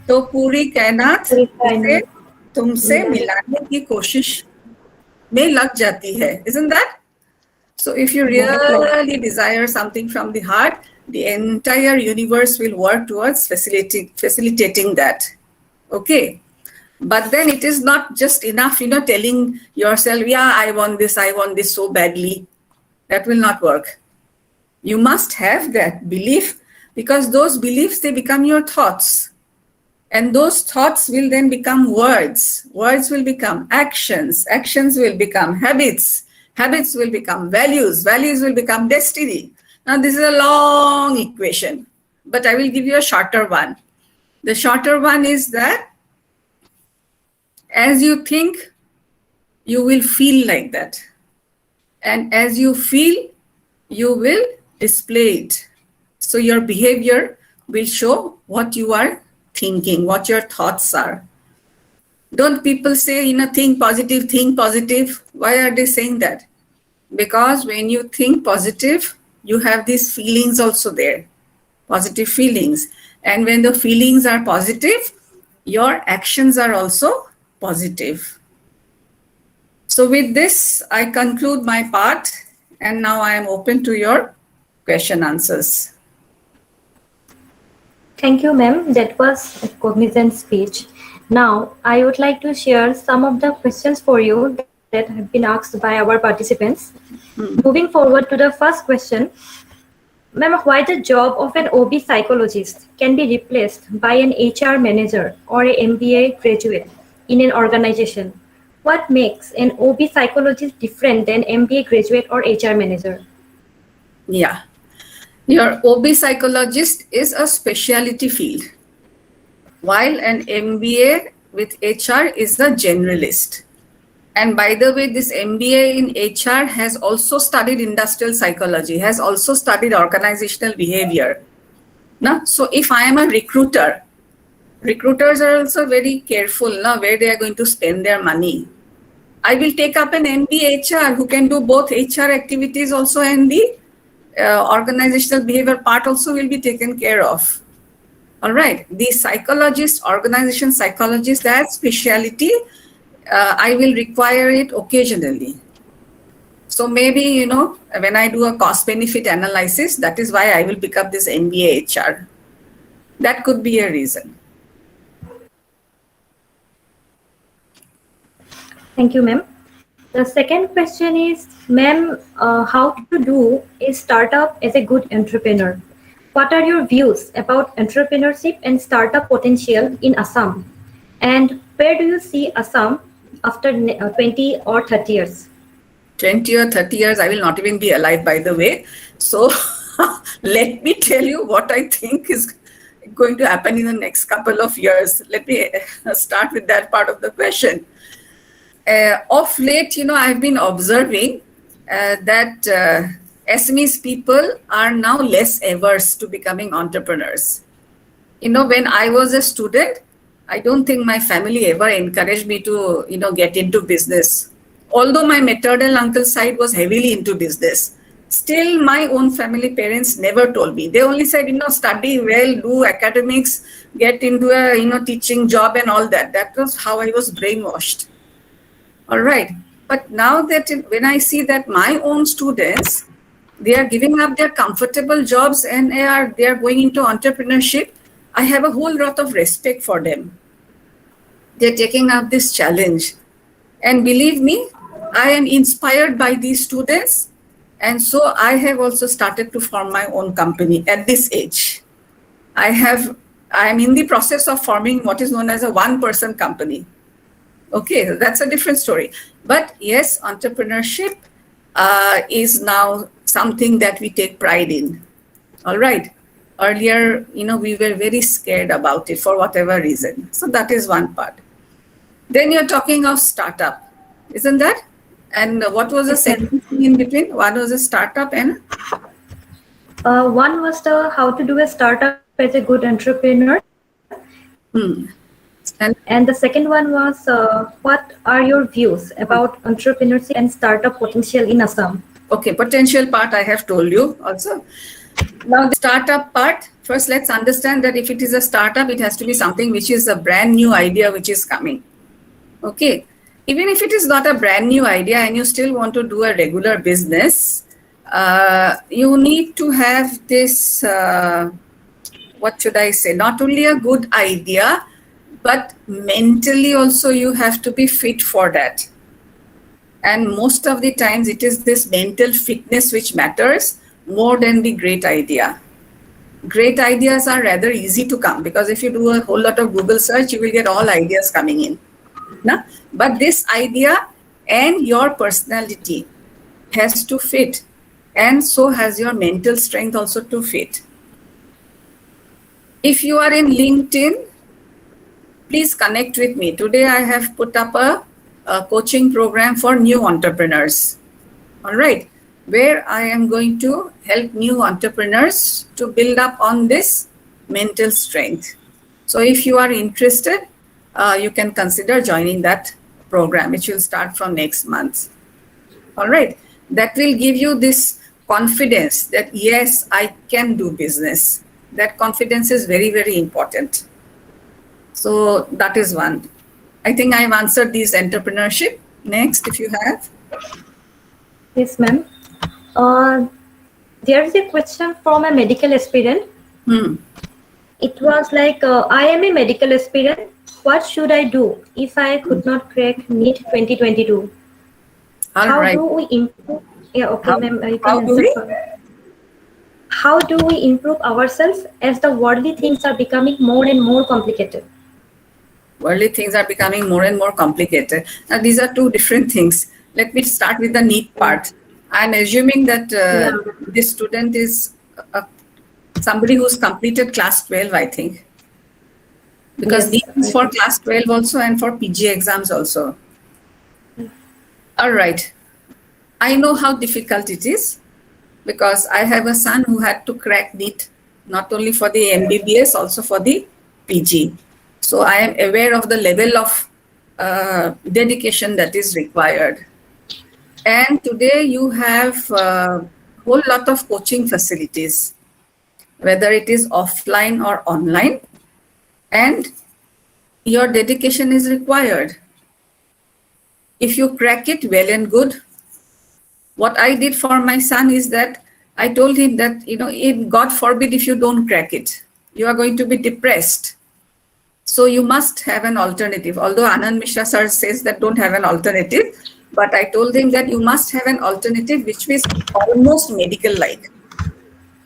तो पूरी कायनात तुमसे मिलाने की कोशिश में लग जाती है. Isn't that? So if you really desire something from the heart, the entire universe will work towards facilitating that. Okay. But then it is not just enough, telling yourself, yeah, I want this so badly. That will not work. You must have that belief, because those beliefs, they become your thoughts. And those thoughts will then become words. Words will become actions. Actions will become habits. Habits will become values. Values will become destiny. Now, this is a long equation, but I will give you a shorter one. The shorter one is that as you think, you will feel like that. And as you feel, you will display it. So your behavior will show what you are thinking, what your thoughts are. Don't people say, think positive, think positive? Why are they saying that? Because when you think positive, you have these feelings also there, positive feelings. And when the feelings are positive, your actions are also positive. So with this, I conclude my part, and now I am open to your question answers. Thank you, ma'am. That was a cognizant speech. Now, I would like to share some of the questions for you that have been asked by our participants. Moving forward to the first question, ma'am, why the job of an OB psychologist can be replaced by an HR manager or an MBA graduate in an organization? What makes an OB psychologist different than MBA graduate or HR manager? Yeah. Your OB psychologist is a specialty field, while an MBA with HR is a generalist. And by the way, this MBA in HR has also studied industrial psychology, has also studied organizational behavior. Now, so if I am a recruiter, recruiters are also very careful where they are going to spend their money. I will take up an MBA HR who can do both HR activities also, and the organizational behavior part also will be taken care of. All right. The psychologist, organization psychologist, that specialty, I will require it occasionally. So maybe, when I do a cost benefit analysis, that is why I will pick up this MBA HR. That could be a reason. Thank you, ma'am. The second question is, ma'am, how to do a startup as a good entrepreneur? What are your views about entrepreneurship and startup potential in Assam? And where do you see Assam after 20 or 30 years? 20 or 30 years, I will not even be alive, by the way. So let me tell you what I think is going to happen in the next couple of years. Let me start with that part of the question. Of late, I've been observing that Assamese people are now less averse to becoming entrepreneurs. When I was a student, I don't think my family ever encouraged me to, get into business. Although my maternal uncle's side was heavily into business, still my own family parents never told me. They only said, study well, do academics, get into a, teaching job and all that. That was how I was brainwashed. All right. But now that when I see that my own students, they are giving up their comfortable jobs and they are going into entrepreneurship, I have a whole lot of respect for them. They're taking up this challenge. And believe me, I am inspired by these students. And so I have also started to form my own company at this age. I am in the process of forming what is known as a one-person company. Okay, that's a different story. But yes, entrepreneurship is now something that we take pride in. All right. Earlier, we were very scared about it for whatever reason. So that is one part. Then you're talking of startup, isn't that? And what was the second thing in between? One was a startup and? One was how to do a startup as a good entrepreneur. And the second one was what are your views about entrepreneurship and startup potential in Assam? Okay, potential part I have told you also. Now the startup part, first let's understand that if it is a startup, it has to be something which is a brand new idea which is coming. Okay. Even if it is not a brand new idea and you still want to do a regular business, you need to have this, what should I say, not only a good idea, but mentally also you have to be fit for that. And most of the times it is this mental fitness which matters more than the great idea. Great ideas are rather easy to come because if you do a whole lot of Google search, you will get all ideas coming in. No? But this idea and your personality has to fit, and so has your mental strength also to fit. If you are in LinkedIn, please connect with me. Today I have put up a coaching program for new entrepreneurs. All right, where I am going to help new entrepreneurs to build up on this mental strength. So if you are interested, you can consider joining that program, which will start from next month. All right. That will give you this confidence that, yes, I can do business. That confidence is very, very important. So that is one. I think I've answered these entrepreneurship. Next, if you have. Yes, ma'am. There is a question from a medical aspirant. It was like, I am a medical aspirant. What should I do if I could not crack NEET 2022? How do we improve? Yeah, okay, ma'am. You can answer. How do we improve ourselves as the worldly things are becoming more and more complicated? Worldly things are becoming more and more complicated. Now, these are two different things. Let me start with the NEET part. I'm assuming that this student is somebody who's completed class 12, I think. Because these is for class 12 also and for PG exams also. All right. I know how difficult it is because I have a son who had to crack NEET, not only for the MBBS, also for the PG. So I am aware of the level of dedication that is required. And today you have a whole lot of coaching facilities, whether it is offline or online, and your dedication is required. If you crack it, well and good. What I did for my son is that I told him that, if God forbid if you don't crack it, you are going to be depressed. So you must have an alternative. Although Anand Mishra sir says that don't have an alternative, but I told him that you must have an alternative which is almost medical-like.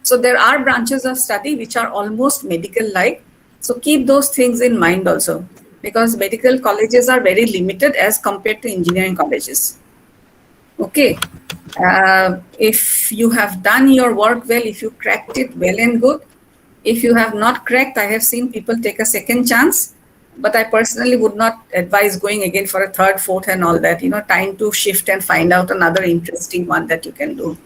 So there are branches of study which are almost medical-like. So keep those things in mind also. because medical colleges are very limited as compared to engineering colleges. Okay. If you have done your work well, if you cracked it well and good. If you have not cracked, I have seen people take a second chance, but I personally would not advise going again for a third, fourth and all that, time to shift and find out another interesting one that you can do.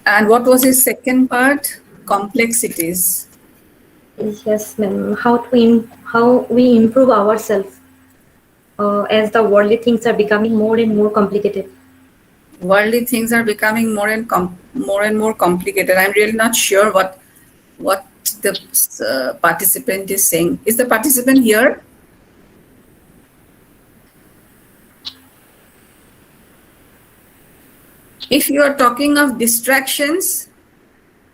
And what was his second part? Complexities. Yes, ma'am. How we improve ourselves as the worldly things are becoming more and more complicated. Worldly things are becoming more and more complicated. I'm really not sure what the participant is saying. Is the participant here? If you are talking of distractions,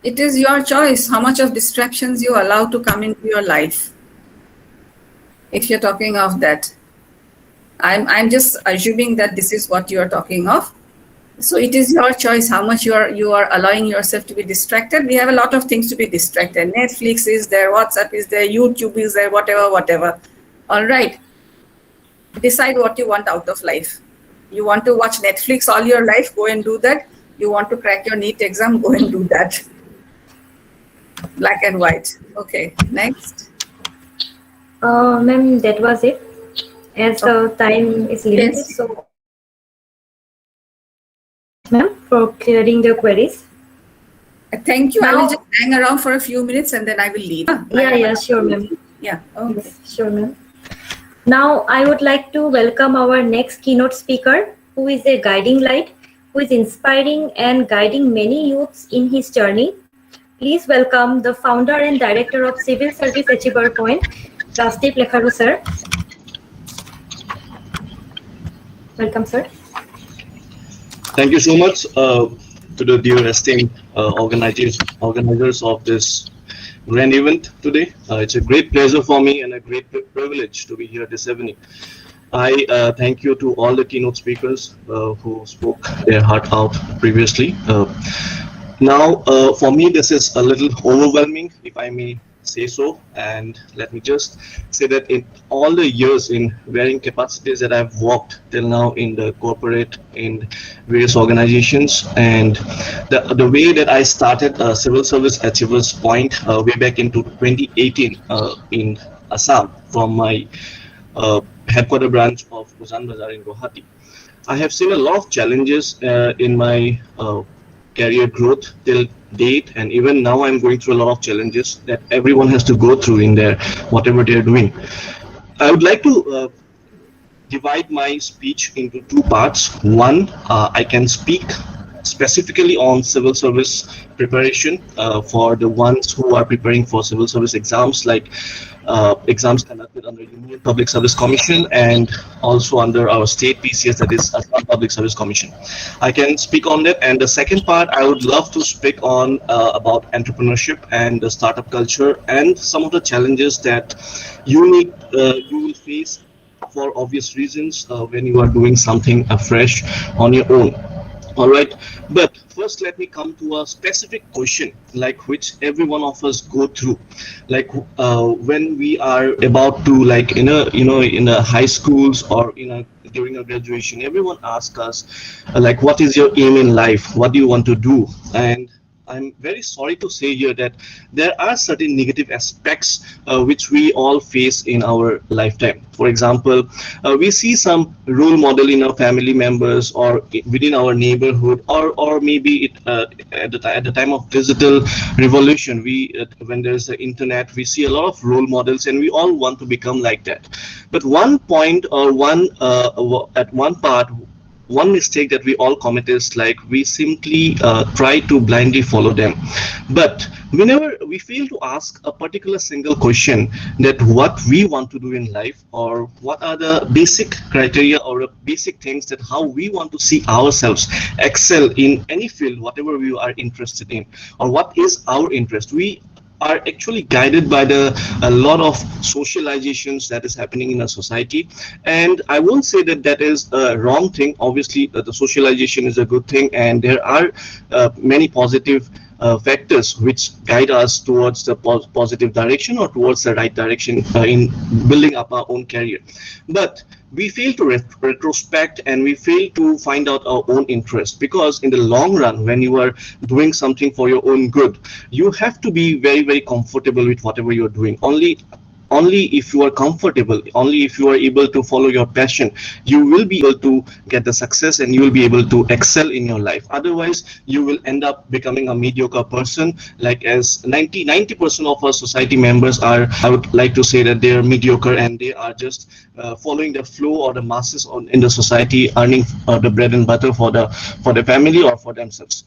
it is your choice how much of distractions you allow to come into your life. If you're talking of that, I'm just assuming that this is what you are talking of. So it is your choice how much you are allowing yourself to be distracted. We have a lot of things to be distracted. Netflix is there, WhatsApp is there, YouTube is there, whatever. All right. Decide what you want out of life. You want to watch Netflix all your life, go and do that. You want to crack your NEET exam, go and do that. Black and white. Okay, next. Ma'am, that was it. As the time is limited, Yes. so ma'am, for clearing the queries. Thank you. I Now- will just hang around for a few minutes and then I will leave. Yeah, sure, ma'am. Yeah, okay. Yes, sure, ma'am. Now, I would like to welcome our next keynote speaker, who is a guiding light, who is inspiring and guiding many youths in his journey. Please welcome the founder and director of Civil Service Achiever Point, Rajdeep Lekharu, sir. Welcome, sir. Thank you so much to the dear esteemed organizers of this grand event today. It's a great pleasure for me and a great privilege to be here this evening. I thank you to all the keynote speakers who spoke their heart out previously. Now, for me, this is a little overwhelming, if I may say so. And let me just say that in all the years in varying capacities that I've worked till now in the corporate, in various organizations, and the way that I started Civil Service Achievers Point way back into 2018 in Assam from my headquarter branch of Busan Bazaar in Guwahati. I have seen a lot of challenges in my career growth till date, and even now I'm going through a lot of challenges that everyone has to go through in their whatever they're doing. I would like to divide my speech into two parts. One, I can speak specifically on civil service preparation for the ones who are preparing for civil service exams, like exams conducted under Union Public Service Commission and also under our state PCS, that is Assam Public Service Commission. I can speak on that. And the second part, I would love to speak on about entrepreneurship and the startup culture and some of the challenges that you will face for obvious reasons when you are doing something fresh on your own. All right, but first let me come to a specific question, like which every one of us go through, like when we are about to, like in a high schools or during a graduation, everyone asks us like, what is your aim in life? What do you want to do? And I'm very sorry to say here that there are certain negative aspects which we all face in our lifetime. For example, we see some role model in our family members or within our neighborhood, or maybe at the time of digital revolution, when there's the internet, we see a lot of role models, and we all want to become like that. But one point or one mistake that we all commit is like we simply try to blindly follow them. But whenever we fail to ask a particular single question, that what we want to do in life, or what are the basic criteria or basic things that how we want to see ourselves excel in any field, whatever we are interested in, or what is our interest, we are actually guided by a lot of socializations that is happening in a society. And I won't say that that is a wrong thing. Obviously, the socialization is a good thing, and there are many positive factors which guide us towards the positive direction or towards the right direction in building up our own career. But we fail to retrospect, and we fail to find out our own interest, because in the long run, when you are doing something for your own good, you have to be very, very comfortable with whatever you're doing. Only if you are comfortable, only if you are able to follow your passion, you will be able to get the success and you will be able to excel in your life. Otherwise, you will end up becoming a mediocre person, like as 90% of our society members are. I would like to say that they are mediocre, and they are just following the flow or the masses in the society, earning the bread and butter for the family or for themselves.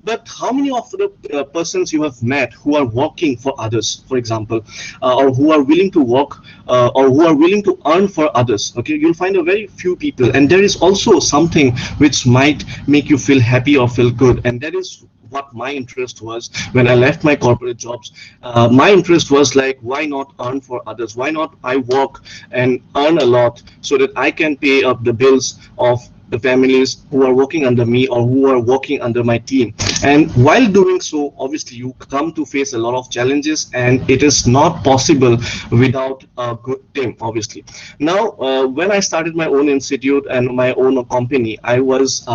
But how many of the persons you have met who are working for others, for example, or who are willing to work or who are willing to earn for others? Okay, you'll find a very few people, and there is also something which might make you feel happy or feel good, and that is what my interest was when I left my corporate jobs. My interest was like, why not earn for others? Why not I work and earn a lot so that I can pay up the bills of the families who are working under me or who are working under my team. And while doing so, obviously you come to face a lot of challenges, and it is not possible without a good team, obviously. Now, when I started my own institute and my own company, I was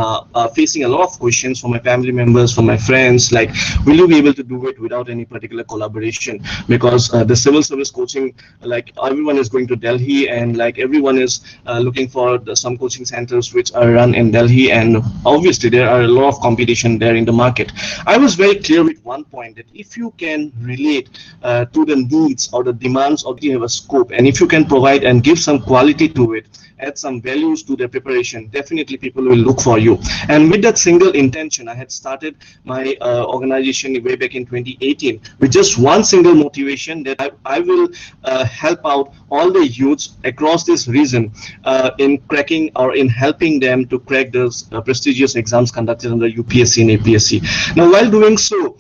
facing a lot of questions from my family members, from my friends, like, will you be able to do it without any particular collaboration? Because the civil service coaching, like, everyone is going to Delhi, and like everyone is looking for some coaching centers which are run in Delhi, and obviously there are a lot of competition there in the market. I was very clear with one point, that if you can relate to the needs or the demands of the scope, and if you can provide and give some quality to it, add some values to their preparation, definitely people will look for you. And with that single intention, I had started my organization way back in 2018 with just one single motivation, that I will help out all the youths across this region in cracking or in helping them to crack those prestigious exams conducted under UPSC and APSC. Now, while doing so,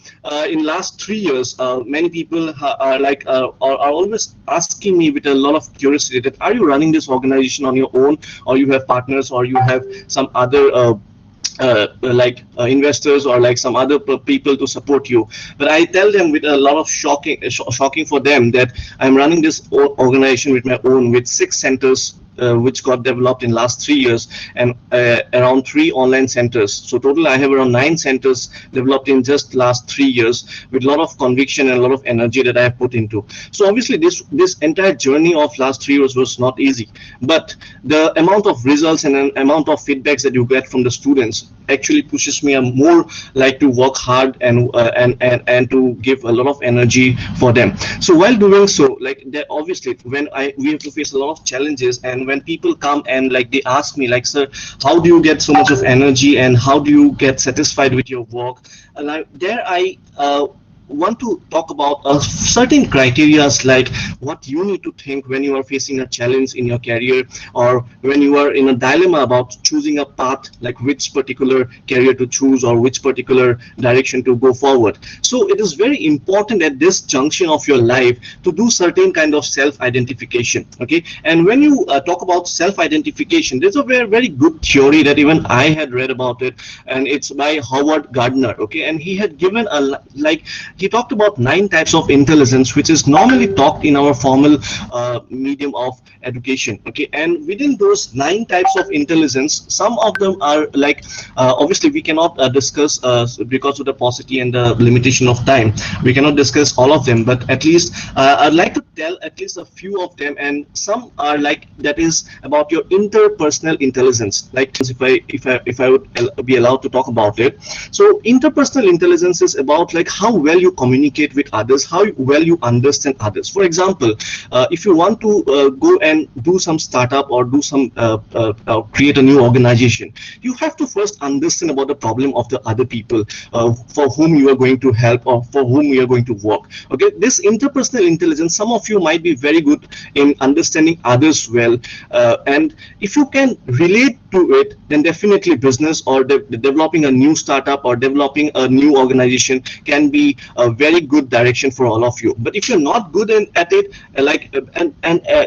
in last 3 years, many people are always asking me with a lot of curiosity that, are you running this organization on your own, or you have partners, or you have some other investors, or like some other people to support you? But I tell them with a lot of shocking for them, that I'm running this organization with my own, with 6 centers which got developed in last 3 years, and around 3 online centers. So total I have around 9 centers developed in just last 3 years, with a lot of conviction and a lot of energy that I have put into. So obviously this entire journey of last 3 years was not easy, but the amount of results and an amount of feedbacks that you get from the students actually pushes me more like to work hard and to give a lot of energy for them. So while doing so, like, obviously when we have to face a lot of challenges, and when people come and like they ask me like, sir, how do you get so much of energy, and how do you get satisfied with your work? And I want to talk about certain criteria, like what you need to think when you are facing a challenge in your career, or when you are in a dilemma about choosing a path, like which particular career to choose or which particular direction to go forward. So it is very important at this junction of your life to do certain kind of self-identification. Okay, and when you talk about self-identification, there's a very, very good theory that even I had read about it, and it's by Howard Gardner. Okay, and he had given he talked about 9 types of intelligence, which is normally taught in our formal medium of education. Okay, and within those 9 types of intelligence, some of them are like, obviously we cannot discuss because of the paucity and the limitation of time. We cannot discuss all of them, but at least I'd like to tell at least a few of them, and some are like, that is about your interpersonal intelligence. Like, if I would be allowed to talk about it. So interpersonal intelligence is about like how well you communicate with others, how well you understand others. For example, if you want to go and do some startup or do some create a new organization, you have to first understand about the problem of the other people for whom you are going to help or for whom you are going to work. Okay, this interpersonal intelligence, some of you might be very good in understanding others well, and if you can relate to it, then definitely business or developing a new startup or developing a new organization can be a very good direction for all of you. But if you're not good at it,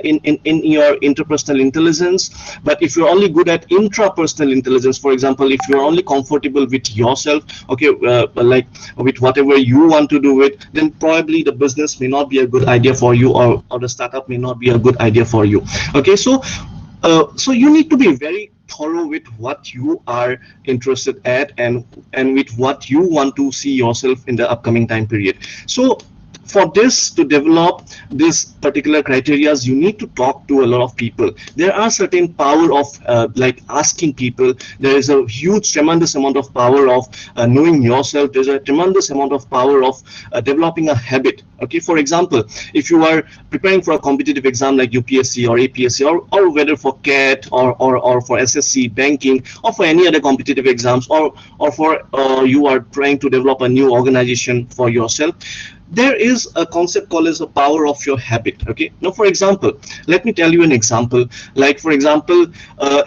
in your interpersonal intelligence, but if you're only good at intrapersonal intelligence, for example, if you're only comfortable with yourself, okay, like with whatever you want to do it, then probably the business may not be a good idea for you, or the startup may not be a good idea for you. Okay, so you need to be very thorough with what you are interested at, and with what you want to see yourself in the upcoming time period. So for this to develop this particular criteria, you need to talk to a lot of people. There are certain power of like asking people. There is a huge, tremendous amount of power of knowing yourself. There's a tremendous amount of power of developing a habit. Okay, for example, if you are preparing for a competitive exam like UPSC or APSC, or whether for CAT or for SSC, banking, or for any other competitive exams, or for you are trying to develop a new organization for yourself, there is a concept called as the power of your habit. Okay, now for example, let me tell you an example. Like for example,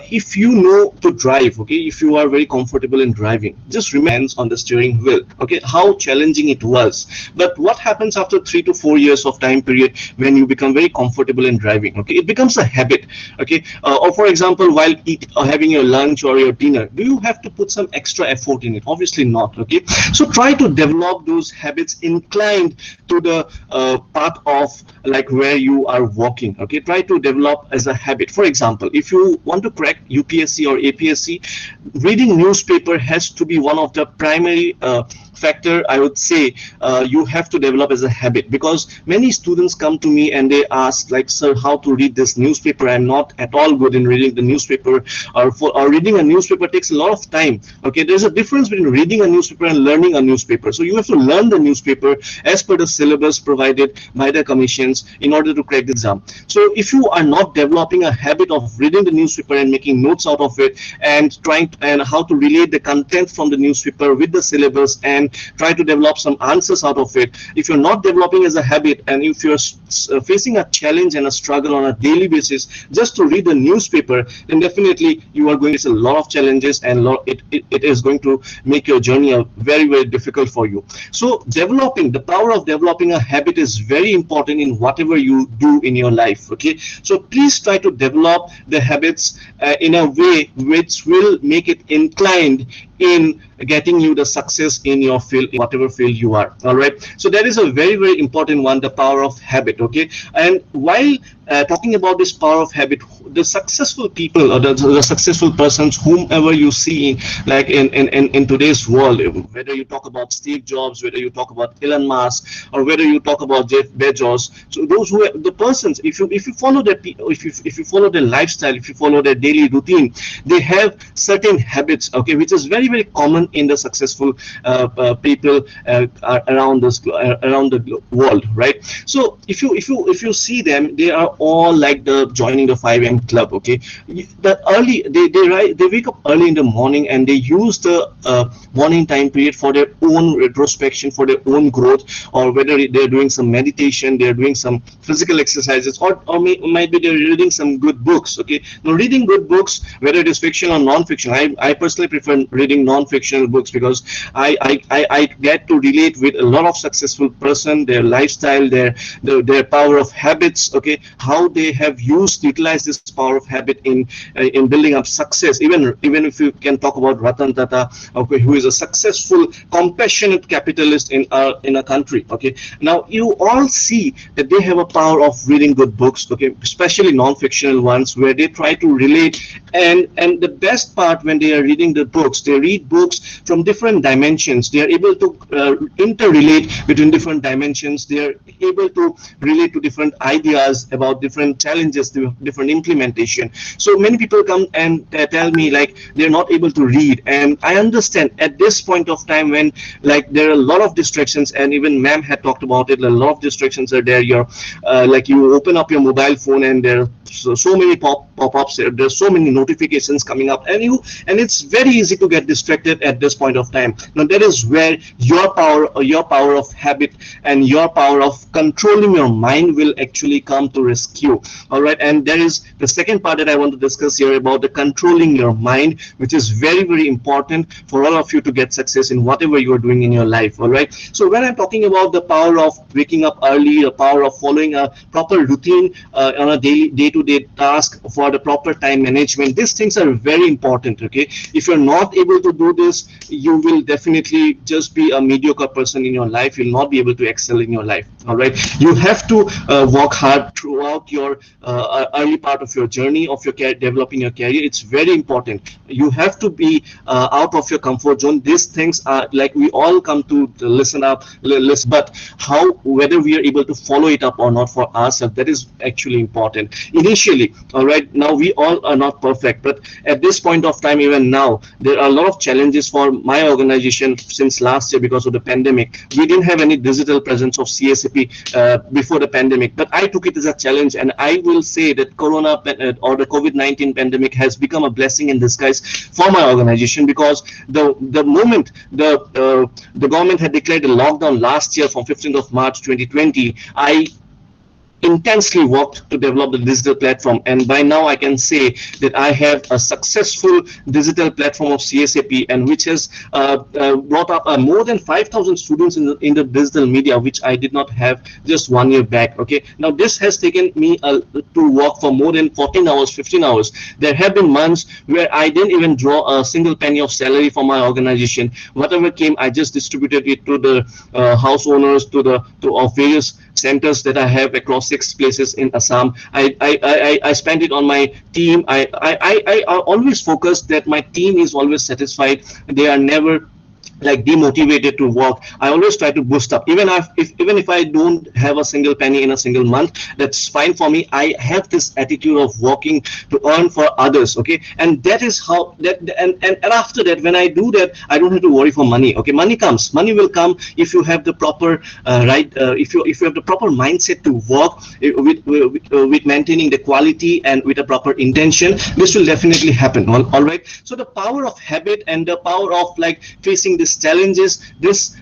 if you know to drive, okay, if you are very comfortable in driving, just remember hands on the steering wheel. Okay, how challenging it was. But what happens after 3 to 4 years of time period when you become very comfortable in driving? Okay, it becomes a habit. Okay, or for example, while having your lunch or your dinner, do you have to put some extra effort in it? Obviously not. Okay, so try to develop those habits inclined to the path of like where you are walking. Okay, try to develop as a habit. For example, if you want to crack UPSC or APSC, reading newspaper has to be one of the primary factor, I would say, you have to develop as a habit, because many students come to me and they ask like, sir, how to read this newspaper? I'm not at all good in reading the newspaper, or reading a newspaper takes a lot of time. Okay, there's a difference between reading a newspaper and learning a newspaper. So you have to learn the newspaper as per the syllabus provided by the commissions in order to crack the exam. So if you are not developing a habit of reading the newspaper and making notes out of it, and trying to, and how to relate the content from the newspaper with the syllabus, and try to develop some answers out of it, if you're not developing as a habit, and if you're facing a challenge and a struggle on a daily basis just to read the newspaper, then definitely you are going to face a lot of challenges, and it is going to make your journey very, very difficult for you. So developing, the power of developing a habit is very important in whatever you do in your life. Okay, so please try to develop the habits in a way which will make it inclined in getting you the success in your field, in whatever field you are. All right, so that is a very, very important one, the power of habit. Okay, and while talking about this power of habit, the successful people, or the successful persons, whomever you see like in today's world, whether you talk about Steve Jobs, whether you talk about Elon Musk, or whether you talk about Jeff Bezos, so those who are the persons, if you follow their if you follow their lifestyle, if you follow their daily routine, they have certain habits, okay, which is very, very common in the successful people around the world, right? So if you see them, they are all like the joining the 5 AM club. Okay, they wake up early in the morning, and they use the morning time period for their own retrospection, for their own growth, or whether they're doing some meditation, they're doing some physical exercises, or might be they're reading some good books. Okay, now reading good books, whether it is fiction or non-fiction, I personally prefer reading non-fictional books, because I get to relate with a lot of successful person, their lifestyle, their power of habits. Okay, how they have utilized this power of habit in building up success. Even if you can talk about Ratan Tata, okay, who is a successful, compassionate capitalist in a country. Okay, now you all see that they have a power of reading good books. Okay, especially non-fictional ones, where they try to relate. And the best part, when they are reading the books, they read books from different dimensions. They are able to interrelate between different dimensions. They are able to relate to different ideas about different challenges, different implementation. So many people come and tell me like they're not able to read, and I understand at this point of time when like there are a lot of distractions, and even ma'am had talked about it, a lot of distractions are there. You're like you open up your mobile phone and there are so many pop-ups, there's so many notifications coming up, and it's very easy to get distracted at this point of time. Now that is where your power of habit and your power of controlling your mind will actually come to reside. skew. All right, and there is the second part that I want to discuss here about the controlling your mind, which is very, very important for all of you to get success in whatever you are doing in your life. All right, so when I'm talking about the power of waking up early, the power of following a proper routine on a daily day-to-day task for the proper time management, these things are very important. Okay, if you're not able to do this, you will definitely just be a mediocre person in your life. You'll not be able to excel in your life. All right, you have to work hard throughout your early part of your journey of your developing your career. It's very important. You have to be out of your comfort zone. These things are like we all come to listen up, listen, but how, whether we are able to follow it up or not for ourselves, that is actually important initially. All right, now we all are not perfect, but at this point of time, even now, there are a lot of challenges for my organization since last year because of the pandemic. We didn't have any digital presence of CSAP before the pandemic, but I took it as a challenge, and I will say that Corona or the COVID-19 pandemic has become a blessing in disguise for my organization, because the moment the government had declared a lockdown last year from 15th of March 2020, I intensely worked to develop the digital platform, and by now I can say that I have a successful digital platform of CSAP, and which has brought up more than 5,000 students in the digital media, which I did not have just 1 year back. Okay, now this has taken me to work for more than 14 hours, 15 hours. There have been months where I didn't even draw a single penny of salary for my organization. Whatever came, I just distributed it to the house owners, to various centers that I have across 6 places in Assam. I spent it on my team. I always focus that my team is always satisfied. They are never like demotivated to work. I always try to boost up, even if I don't have a single penny in a single month, that's fine for me. I have this attitude of working to earn for others. Okay, and that is how that and after that, when I do that, I don't have to worry for money. Okay, money will come if you have the proper if you have the proper mindset to work with maintaining the quality and with a proper intention. This will definitely happen. All right, so the power of habit and the power of like facing these challenges,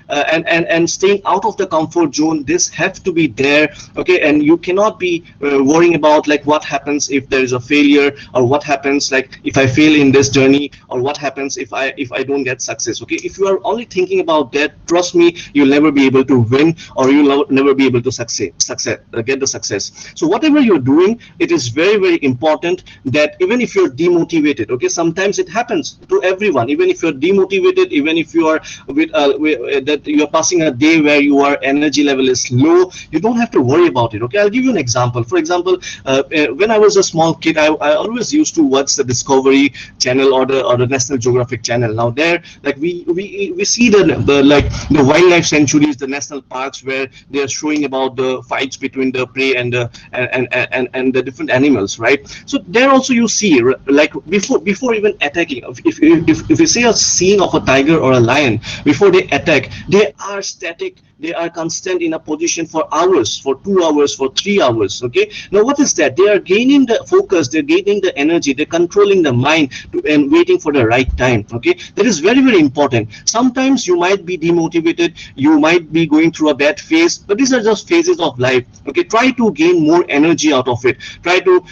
and staying out of the comfort zone, this have to be there. Okay, and you cannot be worrying about like what happens if there is a failure, or what happens like if I fail in this journey, or what happens if I don't get success. Okay, if you are only thinking about that, trust me, you'll never be able to win, or you'll never be able to get the success. So whatever you're doing, it is very, very important that even if you're demotivated, okay, sometimes it happens to everyone. Even if you're demotivated, even if you are that you're passing a day where your energy level is low, you don't have to worry about it. Okay, I'll give you an example. For example, when I was a small kid, I always used to watch the Discovery Channel or the National Geographic Channel. Now there, like we see the wildlife sanctuaries, the national parks, where they are showing about the fights between the prey and the different animals, right? So there also you see, like before even attacking, if you see a scene of a tiger or a lion, before they attack, they are static, they are constant in a position for hours, for 2 hours, for 3 hours. Okay, now what is that? They are gaining the focus, they're gaining the energy, they're controlling the mind and waiting for the right time. Okay, that is very, very important. Sometimes you might be demotivated, you might be going through a bad phase, but these are just phases of life. Okay, try to gain more energy out of it, try to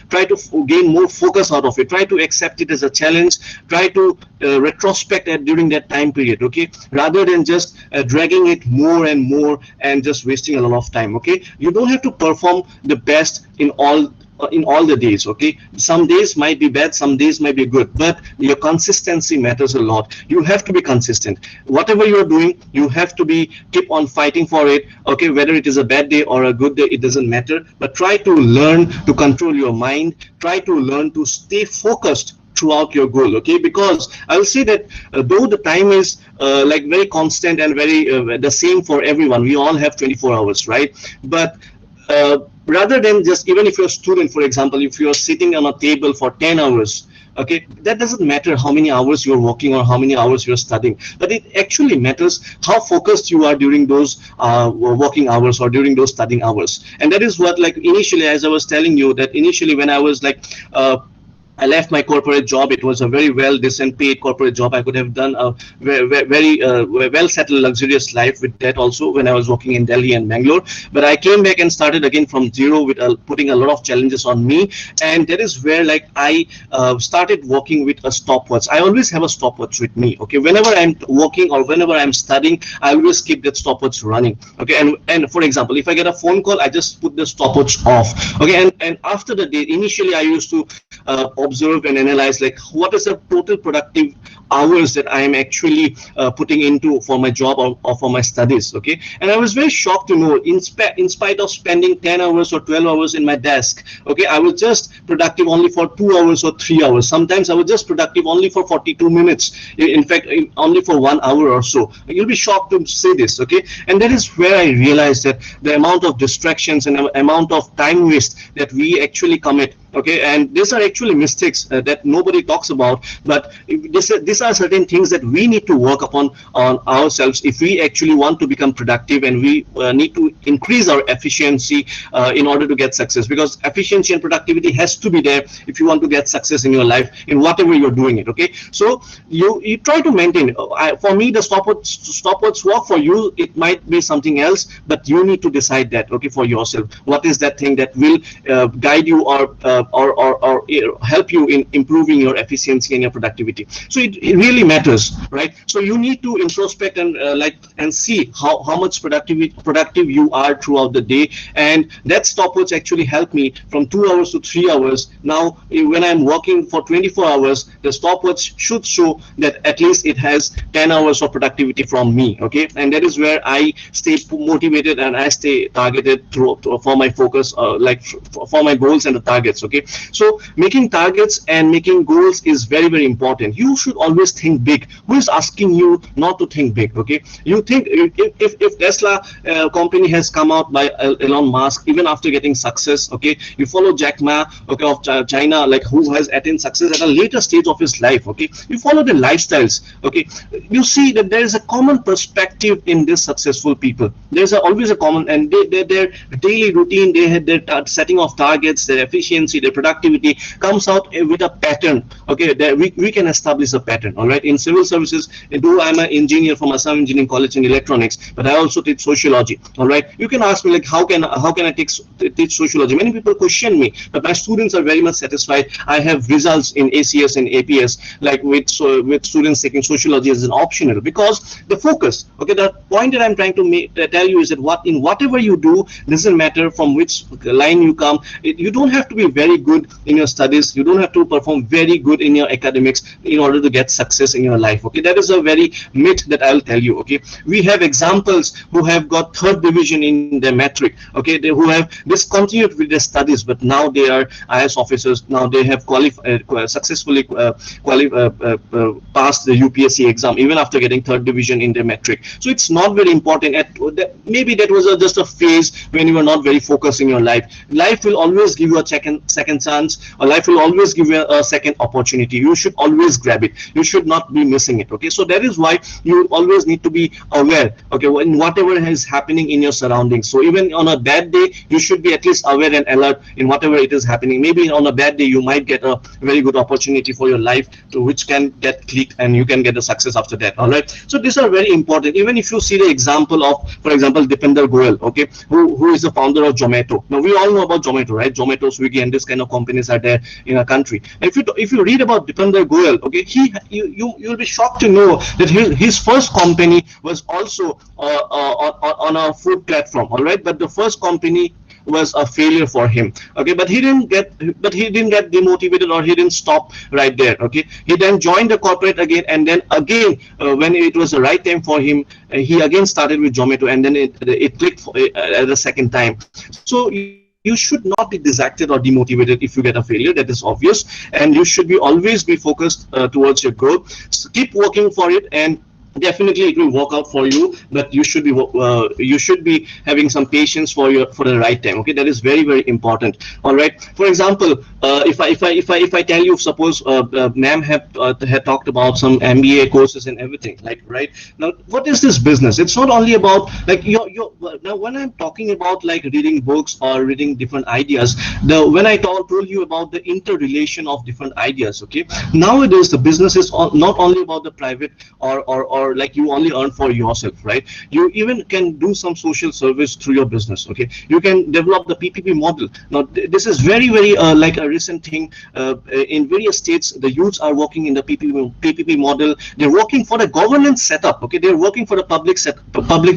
gain more focus out of it, try to accept it as a challenge, try to retrospect during that time period. Okay, rather than just dragging it more and more and just wasting a lot of time. Okay, you don't have to perform the best in all the days. Okay, some days might be bad, some days might be good, but your consistency matters a lot. You have to be consistent. Whatever you're doing, you have to keep on fighting for it. Okay, whether it is a bad day or a good day, it doesn't matter, but try to learn to control your mind, try to learn to stay focused throughout your goal. Okay, because I will say that though the time is like very constant and very the same for everyone, we all have 24 hours, right? But rather than just, even if you're a student, for example, if you're sitting on a table for 10 hours, okay, that doesn't matter how many hours you're working or how many hours you're studying, but it actually matters how focused you are during those working hours or during those studying hours. And that is what, like initially, as I was telling you, that initially when I was like I left my corporate job. It was a very well, decent paid corporate job. I could have done a very well settled, luxurious life with that also when I was working in Delhi and Bangalore. But I came back and started again from zero with putting a lot of challenges on me. And that is where like I started working with a stopwatch. I always have a stopwatch with me. Okay, whenever I'm working or whenever I'm studying, I always keep that stopwatch running. Okay, and for example, if I get a phone call, I just put the stopwatch off. Okay, and after the day, initially I used to observe and analyze like what is the total productive hours that I am actually putting into for my job or for my studies. Okay, and I was very shocked to know in spite of spending 10 hours or 12 hours in my desk, okay, I was just productive only for 2 hours or 3 hours. Sometimes I was just productive only for 42 minutes. In fact, only for 1 hour or so. You'll be shocked to say this. Okay, and that is where I realized that the amount of distractions and the amount of time waste that we actually commit. Okay, and these are actually mistakes that nobody talks about, but these are certain things that we need to work upon on ourselves if we actually want to become productive, and we need to increase our efficiency in order to get success, because efficiency and productivity has to be there if you want to get success in your life in whatever you're doing it. Okay, so you try to maintain. For me, the stopwatch work. For you, it might be something else, but you need to decide that, okay, for yourself. What is that thing that will guide you or help you in improving your efficiency and your productivity? So it really matters, right? So you need to introspect and see how much productive you are throughout the day, and that stopwatch actually helped me from 2 hours to 3 hours. Now when I'm working for 24 hours, the stopwatch should show that at least it has 10 hours of productivity from me. Okay, and that is where I stay motivated and I stay targeted for my focus, for my goals and the targets. Okay, so making targets and making goals is very, very important. You should always think big. Who is asking you not to think big? Okay, you think if Tesla company has come out by Elon Musk, even after getting success, okay, you follow Jack Ma, okay, of China, like who has attained success at a later stage of his life. Okay, you follow the lifestyles. Okay, you see that there is a common perspective in these successful people. There's always a common, and their daily routine, they had their setting of targets, their efficiency, their productivity comes out with a pattern. Okay, we can establish a pattern. All right, in civil services, though I'm an engineer from Assam Engineering College in electronics, but I also teach sociology. All right, you can ask me like how can I teach sociology? Many people question me, but my students are very much satisfied. I have results in ACS and APS, like with students taking sociology as an optional, because the focus. Okay, the point that I'm trying to tell you is that whatever you do, doesn't matter from which line you come. You don't have to be very good in your studies. You don't have to perform very good in your academics in order to get success in your life. Okay, that is a very myth that I'll tell you. Okay, we have examples who have got 3rd division in their metric. Okay, who have discontinued with their studies, but now they are IS officers. Now they have successfully passed the UPSC exam even after getting 3rd division in their metric. So it's not very important. Maybe that was just a phase when you were not very focused in your life. Life will always give you a second chance, or life will always give you a second opportunity. You should always grab it. You should not be missing it. Okay, so that is why you always need to be aware. Okay, in whatever is happening in your surroundings. So even on a bad day, you should be at least aware and alert in whatever it is happening. Maybe on a bad day, you might get a very good opportunity for your life, which can get clicked, and you can get a success after that. All right, so these are very important. Even if you see the example of, for example, Dept Goel, okay, who is the founder of Zomato. Now we all know about Zomato, right? Zomato, Swiggy, and this kind of companies are there in our country. And if you read about Dept Goel, okay, you'll be shocked to know that his first company was also on a food platform. All right, but the first company was a failure for him. Okay, but he didn't get demotivated, or he didn't stop right there. Okay, he then joined the corporate again, and then again when it was the right time for him, he again started with Zomato, and then it clicked at the second time. So you should not be distracted or demotivated if you get a failure. That is obvious, and you should always be focused towards your growth. So keep working for it, and definitely it will work out for you, but you should be having some patience for the right time. Okay, that is very, very important. All right, for example, if I tell you, suppose ma'am had talked about some MBA courses and everything, like, right now, what is this business? It's not only about like your now when I'm talking about like reading books or reading different ideas, when I told you about the interrelation of different ideas. Okay, nowadays the business is not only about the private or like you only earn for yourself, right? You even can do some social service through your business. Okay, you can develop the PPP model. Now this is very, very like a recent thing. In various states, the youths are working in the PPP model. They're working for the governance setup. Okay, they're working for the public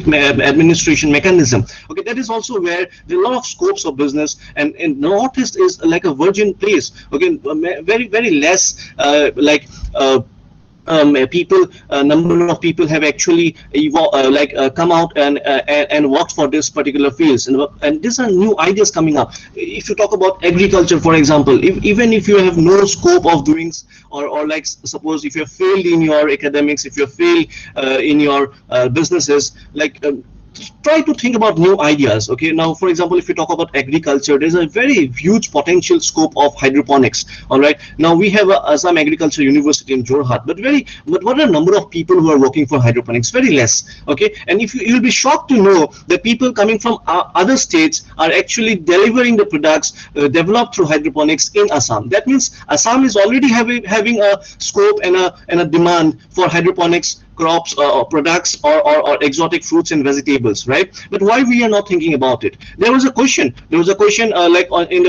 administration mechanism. Okay, that is also where there are a lot of scopes of business, and Northeast is like a virgin place. Okay, very, very less people, number of people have actually come out and worked for this particular fields, and these are new ideas coming up. If you talk about agriculture, for example, even if you have no scope of doing, or like suppose if you have failed in your academics, if you have failed in your businesses, like try to think about new ideas. Okay, now for example, if you talk about agriculture, there's a very huge potential scope of hydroponics. All right, now we have Assam Agriculture University in Jorhat, but what are the number of people who are working for hydroponics? Very less. Okay, and if you'll be shocked to know that people coming from other states are actually delivering the products developed through hydroponics in Assam. That means Assam is already having a scope and a demand for hydroponics crops or products or exotic fruits and vegetables, right? But why we are not thinking about it? There was a question like in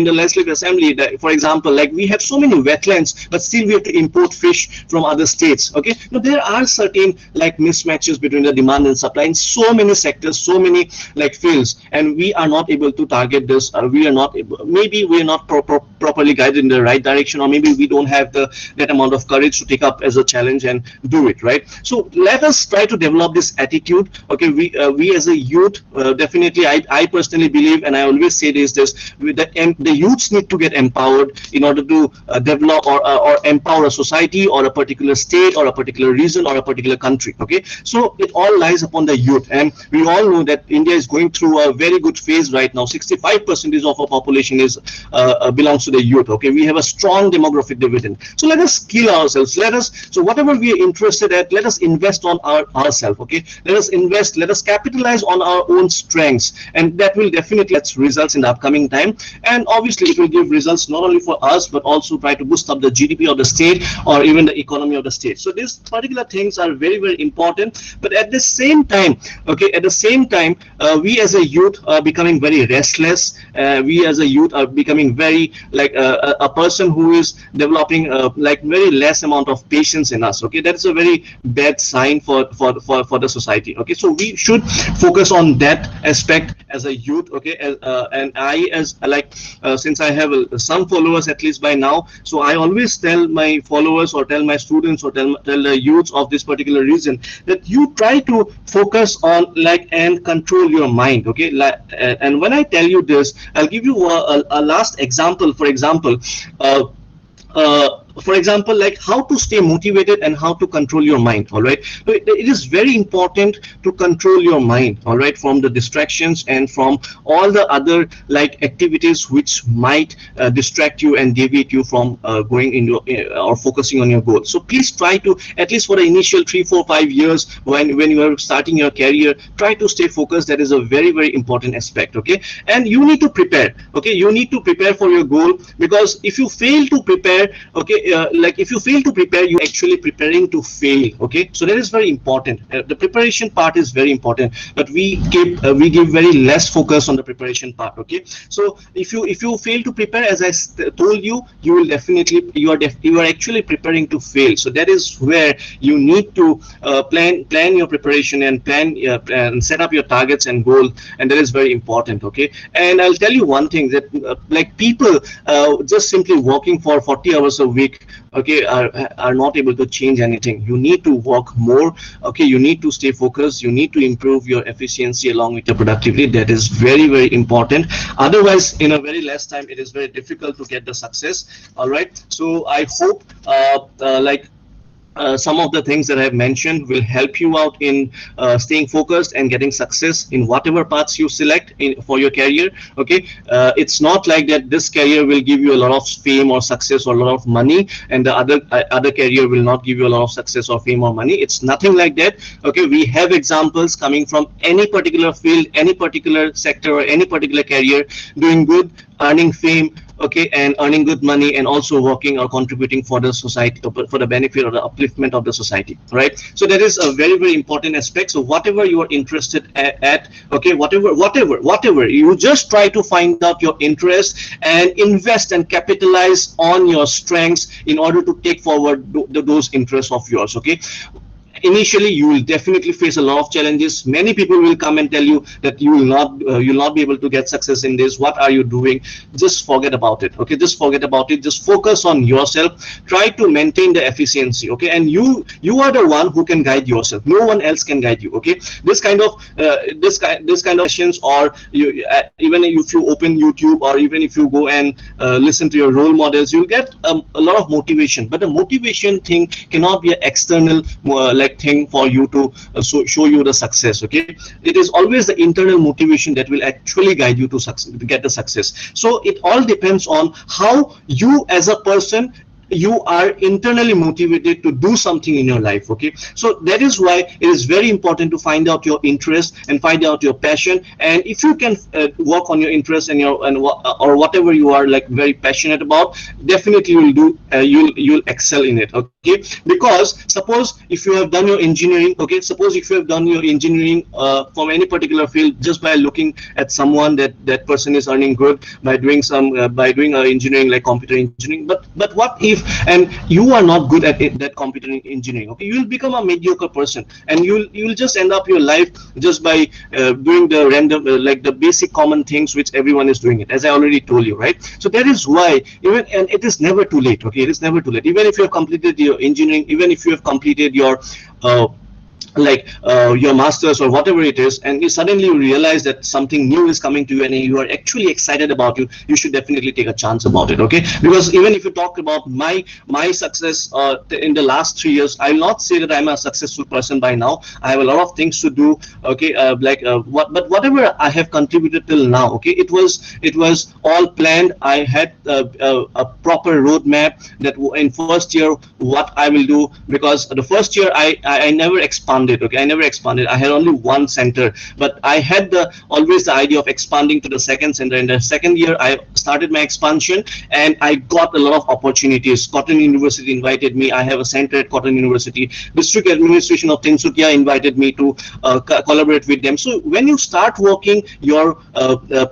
the legislative assembly that, for example, like we have so many wetlands, but still we have to import fish from other states. Okay, now there are certain like mismatches between the demand and supply in so many sectors, so many like fields, and we are not able to target this. We are not able, maybe we are not properly guided in the right direction, or maybe we don't have that amount of courage to take up as a challenge and do it, right? So let us try to develop this attitude. Okay, we as a youth, definitely I personally believe, and I always say this, the youths need to get empowered in order to develop or empower a society or a particular state or a particular region or a particular country. Okay, so it all lies upon the youth, and we all know that India is going through a very good phase right now. 65% of our population is belongs to the youth. Okay, we have a strong demographic dividend. So let us skill ourselves. So whatever we are interested at, let us invest on ourselves. Okay, let us invest, let us capitalize on our own strengths, and that will definitely get results in the upcoming time. And obviously it will give results not only for us, but also try to boost up the GDP of the state or even the economy of the state. So these particular things are very, very important. But at the same time, okay, we as a youth are becoming very restless. We as a youth are becoming very like a person who is developing like very less amount of patience in us. Okay, that's a very bad sign for the society. Okay, so we should focus on that aspect as a youth. Okay, and I as like since I have some followers at least by now, so I always tell my followers or tell my students or tell the youths of this particular region that you try to focus on like and control your mind. Okay, and when I tell you this, I'll give you a last example. For example, like how to stay motivated and how to control your mind. All right, so it is very important to control your mind, all right, from the distractions and from all the other like activities which might distract you and deviate you from going into or focusing on your goal. So please try to, at least for the initial 3, 4, 5 years when you are starting your career, try to stay focused. That is a very, very important aspect. Okay, and you need to prepare. Okay, you need to prepare for your goal, because if you fail to prepare, okay, like if you fail to prepare, you're actually preparing to fail. Okay, so that is very important. The preparation part is very important, but we give very less focus on the preparation part. Okay, so if you fail to prepare, as I told you, you will definitely you are actually preparing to fail. So that is where you need to plan your preparation and plan and set up your targets and goal, and that is very important. Okay, and I'll tell you one thing, that like people just simply working for 40 hours a week, okay, are not able to change anything. You need to work more. Okay, you need to stay focused. You need to improve your efficiency along with your productivity. That is very, very important. Otherwise, in a very less time, it is very difficult to get the success. All right, so I hope some of the things that I've mentioned will help you out in staying focused and getting success in whatever paths you select for your career. Okay, it's not like that this career will give you a lot of fame or success or a lot of money, and the other career will not give you a lot of success or fame or money. It's nothing like that. Okay, we have examples coming from any particular field, any particular sector, or any particular career, doing good, earning fame, okay, and earning good money, and also working or contributing for the society, for the benefit or the upliftment of the society, right? So that is a very, very important aspect. So whatever you are interested at, okay, whatever, you just try to find out your interest and invest and capitalize on your strengths in order to take forward those interests of yours, okay? Initially, you will definitely face a lot of challenges. Many people will come and tell you that you will not be able to get success in this. What are you doing? Just forget about it. Okay, just forget about it. Just focus on yourself. Try to maintain the efficiency. Okay, and you are the one who can guide yourself. No one else can guide you. Okay, this kind of sessions, or even if you open YouTube, or even if you go and listen to your role models, you'll get a lot of motivation. But the motivation thing cannot be an external thing for you to show you the success. Okay, it is always the internal motivation that will actually guide you to success, to get the success. So it all depends on how you as a person, you are internally motivated to do something in your life. Okay, so that is why it is very important to find out your interest and find out your passion. And if you can work on your interest and or whatever you are like very passionate about, definitely you'll excel in it. Okay, because suppose if you have done your engineering, okay, suppose if you have done your engineering from any particular field, just by looking at someone that person is earning good by doing engineering, like computer engineering, but what if and you are not good at that computer engineering? Okay, you will become a mediocre person, and you'll just end up your life just by doing the random like the basic common things which everyone is doing it, as I already told you, right? So that is why and it is never too late. Okay, it is never too late. Even if you have completed your engineering, even if you have completed your your masters or whatever it is, and you suddenly realize that something new is coming to you and you are actually excited about you should definitely take a chance about it. Okay, because even if you talk about my success in the last 3 years, I will not say that I'm a successful person by now. I have a lot of things to do. Okay, but whatever I have contributed till now, okay, it was all planned. I had a proper roadmap that in first year what I will do, because the first year I never expanded. Okay, I never expanded. I had only one center, but I had always the idea of expanding to the second center. In the second year, I started my expansion, and I got a lot of opportunities. Cotton University invited me. I have a center at Cotton University. District Administration of Tinsukia invited me to collaborate with them. So when you start working, your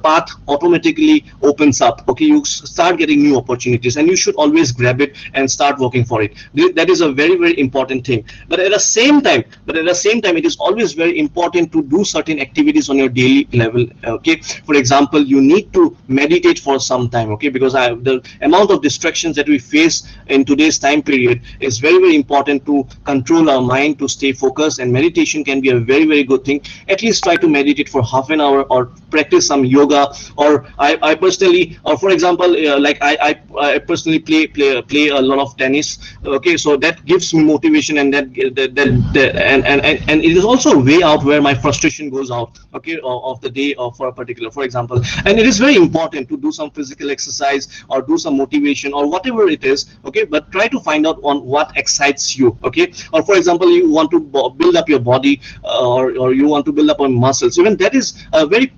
path automatically opens up. Okay, you start getting new opportunities, and you should always grab it and start working for it. That is a very, very important thing. But at the same time, it is always very important to do certain activities on your daily level. Okay, for example, you need to meditate for some time. Okay, because the amount of distractions that we face in today's time period is very, very important to control our mind, to stay focused, and meditation can be a very, very good thing. At least try to meditate for half an hour, or practice some yoga. Or I personally, or for example, I personally play a lot of tennis. Okay, so that gives me motivation, and and it is also a way out where my frustration goes out, okay, of the day, or for a particular, for example. And it is very important to do some physical exercise or do some motivation or whatever it is. Okay, but try to find out on what excites you. Okay, or for example, you want to build up your body, or you want to build up on muscles. Even that is a very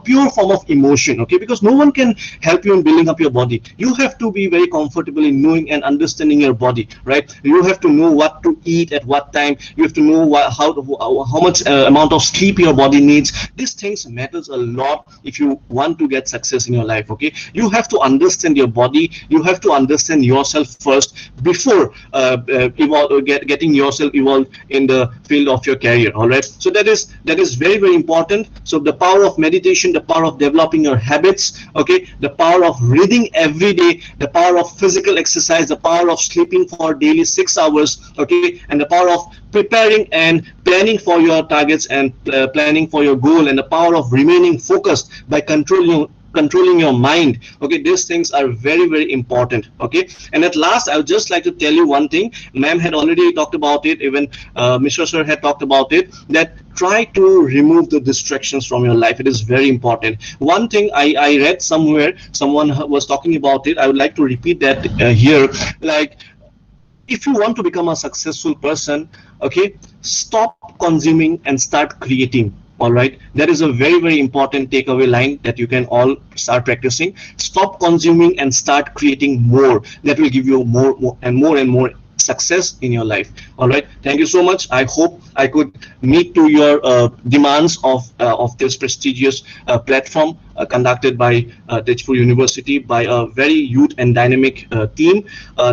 pure form of emotion. Okay, because no one can help you in building up your body. You have to be very comfortable in knowing and understanding your body, right? You have to know what to eat at what time. You have to know how much amount of sleep your body needs. These things matters a lot if you want to get success in your life. Okay, you have to understand your body. You have to understand yourself first before getting yourself evolved in the field of your career. All right, so that is very, very important. So the power of meditation, the power of developing your habits, okay, the power of reading every day, the power of physical exercise, the power of sleeping for daily 6 hours, okay, and the power of preparing and planning for your targets and planning for your goal, and the power of remaining focused by controlling controlling your mind. Okay, these things are very, very important. Okay, and at last, I would just like to tell you one thing. Ma'am had already talked about it, even Mishra sir had talked about it, that try to remove the distractions from your life. It is very important. One thing I read somewhere, someone was talking about it. I would like to repeat that here. Like, if you want to become a successful person, okay, stop consuming and start creating. All right, that is a very, very important takeaway line that you can all start practicing. Stop consuming and start creating more. That will give you more and more success in your life. All right, thank you so much. I hope I could meet to your demands of this prestigious platform conducted by Tezpur University by a very youth and dynamic team.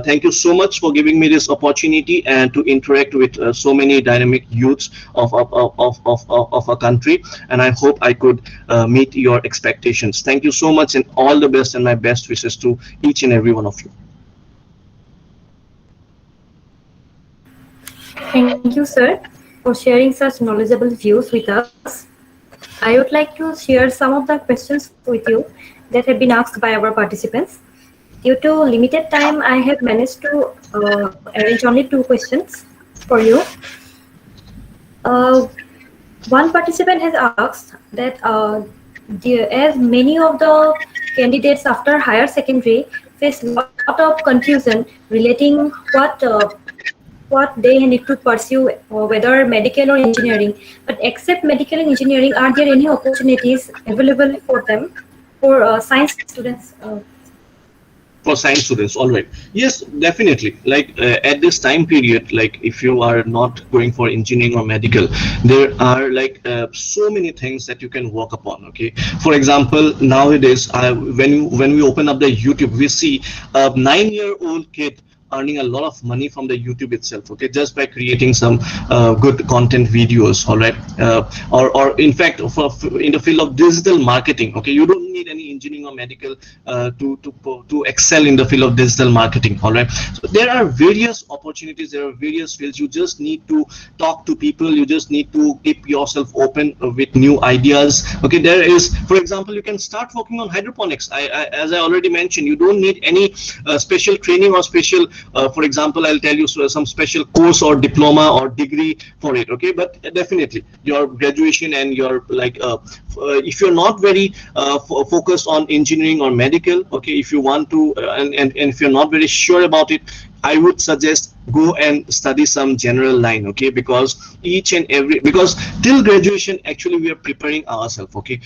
Thank you so much for giving me this opportunity and to interact with so many dynamic youths of our country. And I hope I could meet your expectations. Thank you so much, and all the best, and my best wishes to each and every one of you. Thank you, sir, for sharing such knowledgeable views with us. I would like to share some of the questions with you that have been asked by our participants. Due to limited time, I have managed to arrange only 2 questions for you. One participant has asked that as many of the candidates after higher secondary face a lot of confusion relating what they need to pursue, whether medical or engineering. But except medical and engineering, are there any opportunities available for them, for science students? For science students, all right. Yes, definitely. Like at this time period, like if you are not going for engineering or medical, there are like so many things that you can work upon. Okay, for example, nowadays when we open up the YouTube, we see a 9-year-old kid earning a lot of money from the YouTube itself, okay, just by creating some good content videos, all right, or in fact, in the field of digital marketing, okay, you don't need any engineering or medical to excel in the field of digital marketing, all right. So there are various opportunities, there are various fields. You just need to talk to people, you just need to keep yourself open with new ideas, okay. There is, for example, you can start working on hydroponics. As I already mentioned, you don't need any special training or special for example, I'll tell you some special course or diploma or degree for it, okay. But definitely your graduation and your like if you're not very focused on engineering or medical, okay, if you want to and if you're not very sure about it, I would suggest go and study some general line, okay, because because till graduation actually we are preparing ourselves, okay.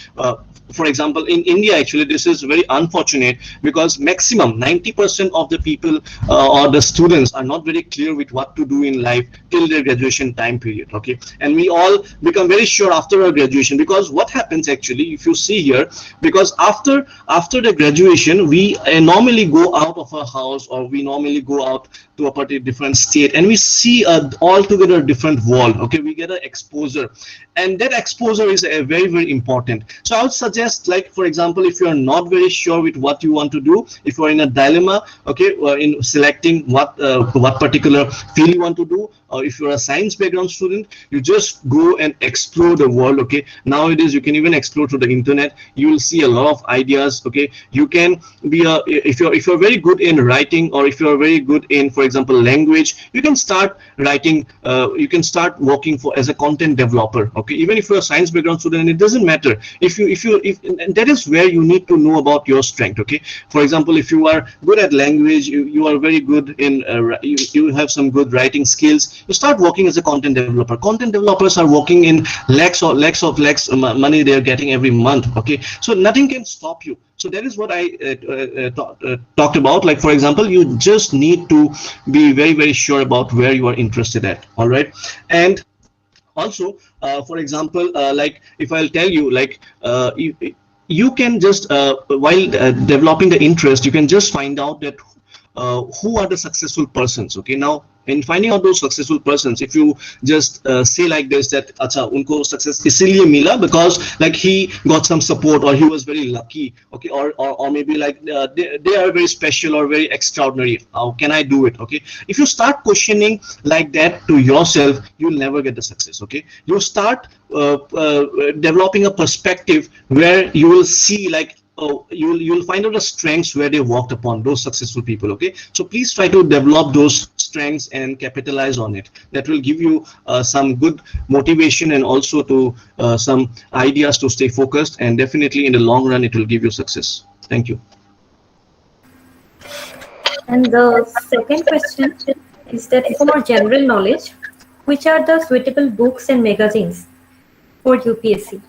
For example, in India, actually, this is very unfortunate because maximum 90% of the people or the students are not very clear with what to do in life till their graduation time period, okay. And we all become very sure after our graduation, because what happens actually, if you see here, because after the graduation, we normally go out of our house, or we normally go out to a particular different state, and we see a altogether different world, okay. We get an exposure, and that exposure is very, very important. So I would suggest, like, for example, if you are not very sure with what you want to do, if you are in a dilemma, okay, in selecting what particular field you want to do, or if you're a science background student, you just go and explore the world, okay. Nowadays you can even explore through the internet. You will see a lot of ideas, okay. You can be if you're very good in writing, or if you're very good in, for example, language, you can start writing, you can start working as a content developer, okay. Even if you're a science background student, it doesn't matter. If and that is where you need to know about your strength, okay. For example, if you are good at language, you are very good in you have some good writing skills, you start working as a content developer. Content developers are working in lakhs of money they are getting every month, okay. So nothing can stop you. So that is what I talked about. Like, for example, you just need to be very, very sure about where you are interested at, all right. And also, for example, like if I'll tell you, like you can just while developing the interest, you can just find out that who are the successful persons, okay. Now, in finding out those successful persons, if you just say like this, that acha unko success isliye mila because like he got some support, or he was very lucky, okay, or maybe like they are very special or very extraordinary, how can I do it, okay. If you start questioning like that to yourself, you'll never get the success, okay. You start developing a perspective where you will see like, you'll find out the strengths where they worked upon, those successful people. Okay, so please try to develop those strengths and capitalize on it. That will give you some good motivation and also to some ideas to stay focused, and definitely in the long run it will give you success. Thank you. And the second question is that for more general knowledge, which are the suitable books and magazines for UPSC?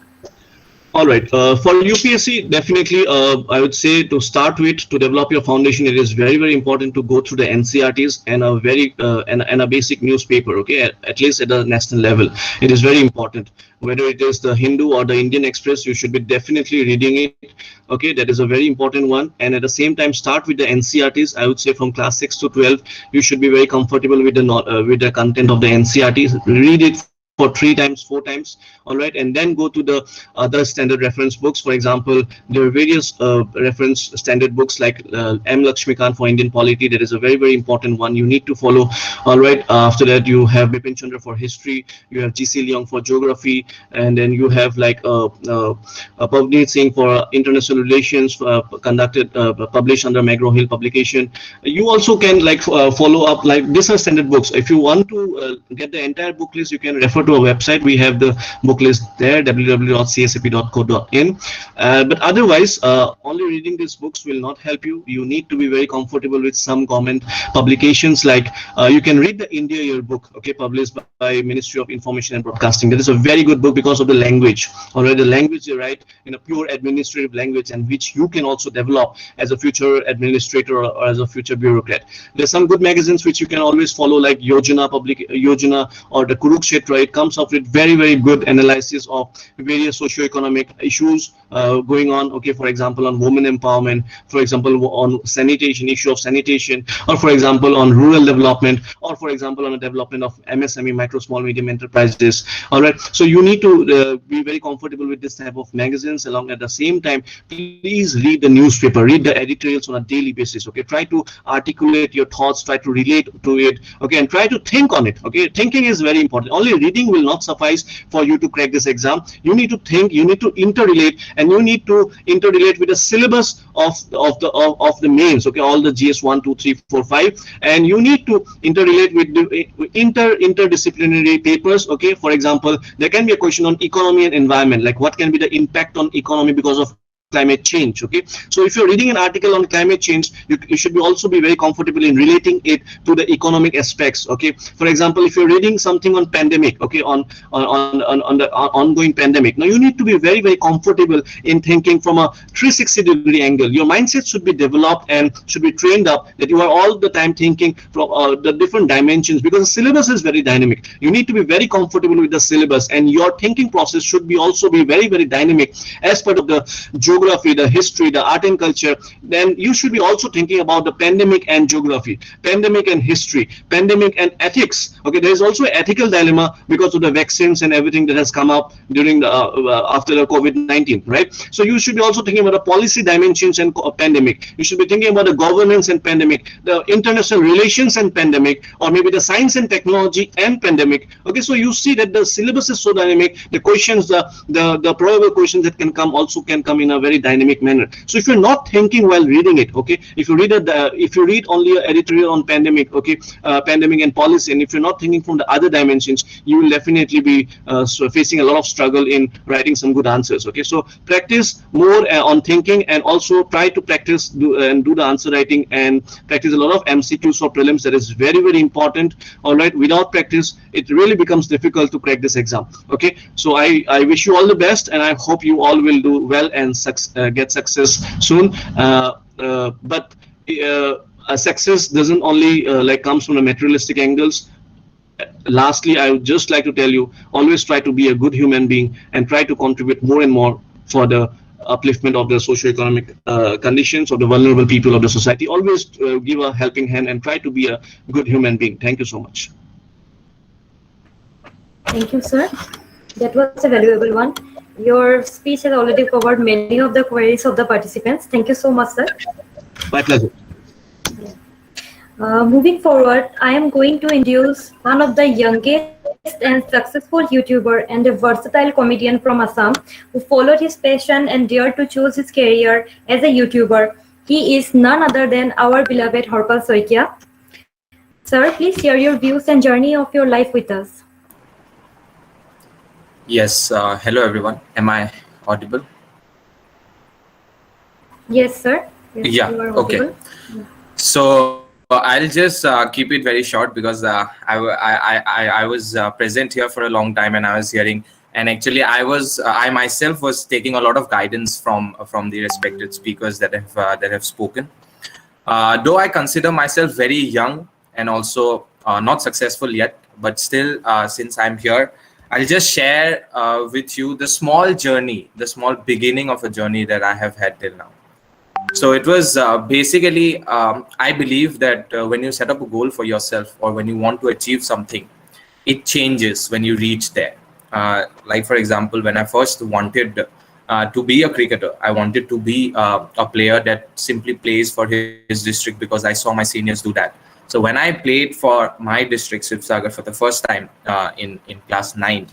All right, for UPSC, definitely, I would say to start with, to develop your foundation, it is very, very important to go through the NCRTs and a very and a basic newspaper. Okay, at least at the national level, it is very important. Whether it is the Hindu or the Indian Express, you should be definitely reading it. Okay, that is a very important one. And at the same time, start with the NCRTs. I would say from class 6 to 12, you should be very comfortable with the content of the NCRTs. Read it for 3 times, 4 times, all right, and then go to the other standard reference books. For example, there are various reference standard books like M. Lakshmikant for Indian polity. That is a very, very important one you need to follow, all right. After that, you have Bipin Chandra for history, you have G.C. Leong for geography, and then you have like Pavneet Singh for international relations, published under McGraw-Hill publication. You also can like follow up, like these are standard books. If you want to get the entire book list, you can refer to our website. We have the book list there, www.csap.co.in. But otherwise, only reading these books will not help you. You need to be very comfortable with some government publications. Like you can read the India Yearbook, okay, published by Ministry of Information and Broadcasting. That is a very good book because of the language. Already, the language you write in a pure administrative language, and which you can also develop as a future administrator or as a future bureaucrat. There's some good magazines which you can always follow, like Yojana or the Kurukshetra. It comes up with very, very good analysis of various socio-economic issues going on. Okay, for example, on women empowerment, for example, on sanitation, issue of sanitation, or for example, on rural development, or for example, on the development of MSME, micro, small, medium enterprises. All right, so you need to be very comfortable with this type of magazines. Along at the same time, please read the newspaper, read the editorials on a daily basis. Okay, try to articulate your thoughts, try to relate to it. Okay, and try to think on it. Okay, thinking is very important. Only reading will not suffice for you to crack this exam. You need to think, you need to interrelate, and you need to interrelate with the syllabus of the mains. Okay, all the GS 1, 2, 3, 4, 5, and you need to interrelate with the interdisciplinary papers. Okay, for example, there can be a question on economy and environment, like what can be the impact on economy because of climate change. Okay, so if you're reading an article on climate change, you should also be very comfortable in relating it to the economic aspects. Okay, for example, if you're reading something on pandemic, okay, on the ongoing pandemic, now you need to be very, very comfortable in thinking from a 360-degree angle. Your mindset should be developed and should be trained up that you are all the time thinking from the different dimensions, because the syllabus is very dynamic. You need to be very comfortable with the syllabus, and your thinking process should be also be very, very dynamic as part of the geography, the history, the art and culture. Then you should be also thinking about the pandemic and geography, pandemic and history, pandemic and ethics. Okay, there is also an ethical dilemma because of the vaccines and everything that has come up during the after the COVID-19, right? So you should be also thinking about the policy dimensions and pandemic. You should be thinking about the governance and pandemic, the international relations and pandemic, or maybe the science and technology and pandemic. Okay, so you see that the syllabus is so dynamic. The questions, the probable questions that can come also can come in a very dynamic manner. So if you're not thinking while reading it, okay, if you read only an editorial on pandemic, okay, pandemic and policy, and if you're not thinking from the other dimensions, you will definitely be facing a lot of struggle in writing some good answers. Okay, so practice more on thinking, and also try to practice do the answer writing, and practice a lot of MCQs for prelims. That is very, very important. All right, without practice, it really becomes difficult to crack this exam. Okay, so I wish you all the best, and I hope you all will do well and get success soon. But a success doesn't only like comes from the materialistic angles. Lastly, I would just like to tell you, always try to be a good human being and try to contribute more and more for the upliftment of the socio-economic conditions of the vulnerable people of the society. Always give a helping hand and try to be a good human being. Thank you so much. Thank you, sir. That was a valuable one. Your speech has already covered many of the queries of the participants. Thank you so much, sir. My pleasure. Moving forward, I am going to introduce one of the youngest and successful YouTuber and a versatile comedian from Assam who followed his passion and dared to choose his career as a YouTuber. He is none other than our beloved Harpal Saikia. Sir, please share your views and journey of your life with us. Yes, hello everyone. Am I audible? Yes, sir. Yes, Yeah, you are okay. audible. So I'll just keep it very short because I was present here for a long time and I was hearing, and actually I myself was taking a lot of guidance from the respected speakers that have spoken. Though I consider myself very young and also not successful yet, but still since I'm here, I'll just share with you the small journey, the small beginning of a journey that I have had till now. So it was basically, I believe that when you set up a goal for yourself or when you want to achieve something, it changes when you reach there. Like, for example, when I first wanted to be a cricketer, I wanted to be a player that simply plays for his district because I saw my seniors do that. So when I played for my district, Sibsagar, for the first time in class 9,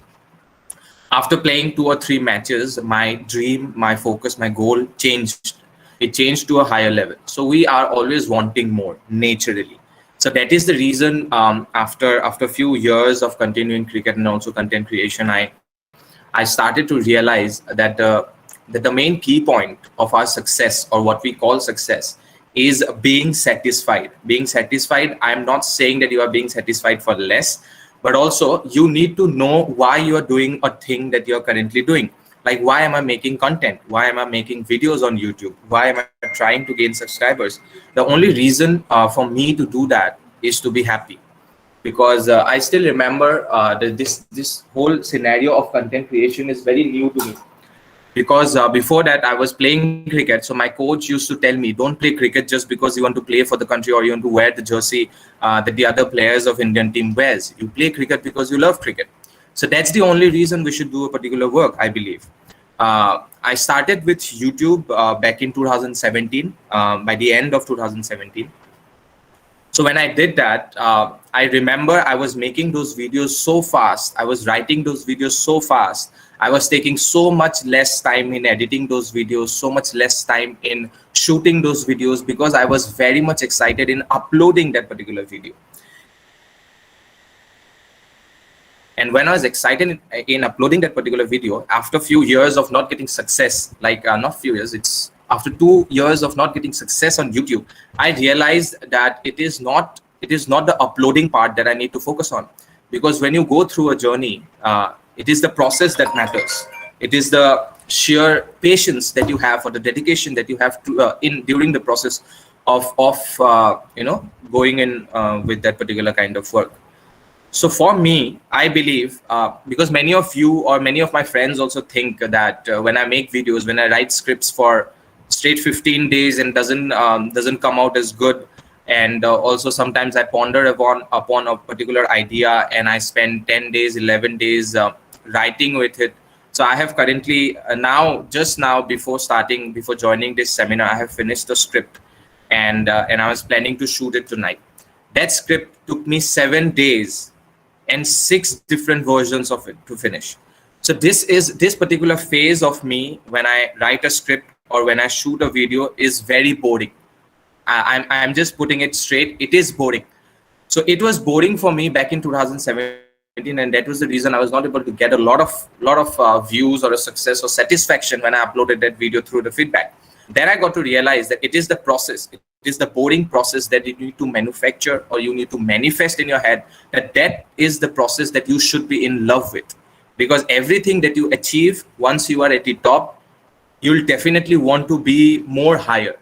after playing 2 or 3 matches, my dream, my focus, my goal changed. It changed to a higher level. So we are always wanting more naturally. So that is the reason after a few years of continuing cricket and also content creation, I started to realize that the main key point of our success, or what we call success, is being satisfied. Being satisfied, I'm not saying that you are being satisfied for less, but also you need to know why you are doing a thing that you're currently doing. Like, why am I making content? Why am I making videos on YouTube? Why am I trying to gain subscribers? The only reason for me to do that is to be happy. Because I still remember that this whole scenario of content creation is very new to me. Because before that, I was playing cricket. So my coach used to tell me, don't play cricket just because you want to play for the country or you want to wear the jersey that the other players of Indian team wears. You play cricket because you love cricket. So that's the only reason we should do a particular work, I believe. I started with YouTube back in 2017, by the end of 2017. So when I did that, I remember I was making those videos so fast. I was writing those videos so fast. I was taking so much less time in editing those videos, so much less time in shooting those videos, because I was very much excited in uploading that particular video. And when I was excited in uploading that particular video, after a few years of not getting success, like not few years, it's after 2 years of not getting success on YouTube, I realized that it is not the uploading part that I need to focus on. Because when you go through a journey, it is the process that matters. It is the sheer patience that you have, or the dedication that you have to during the process of going in with that particular kind of work. So for me, I believe, because many of you or many of my friends also think that when I make videos, when I write scripts for straight 15 days and doesn't come out as good, and also sometimes I ponder upon a particular idea and I spend 10 days, 11 days writing with it. So I have currently just now before joining this seminar, I have finished the script, and I was planning to shoot it tonight. That script took me 7 days and 6 different versions of it to finish. So this particular phase of me, when I write a script or when I shoot a video, is very boring. I'm just putting it straight. It is boring. So it was boring for me back in 2017, and that was the reason I was not able to get a lot of views or a success or satisfaction when I uploaded that video through the feedback. Then I got to realize that it is the process. It is the boring process that you need to manufacture, or you need to manifest in your head, that is the process that you should be in love with. Because everything that you achieve, once you are at the top, you'll definitely want to be more higher.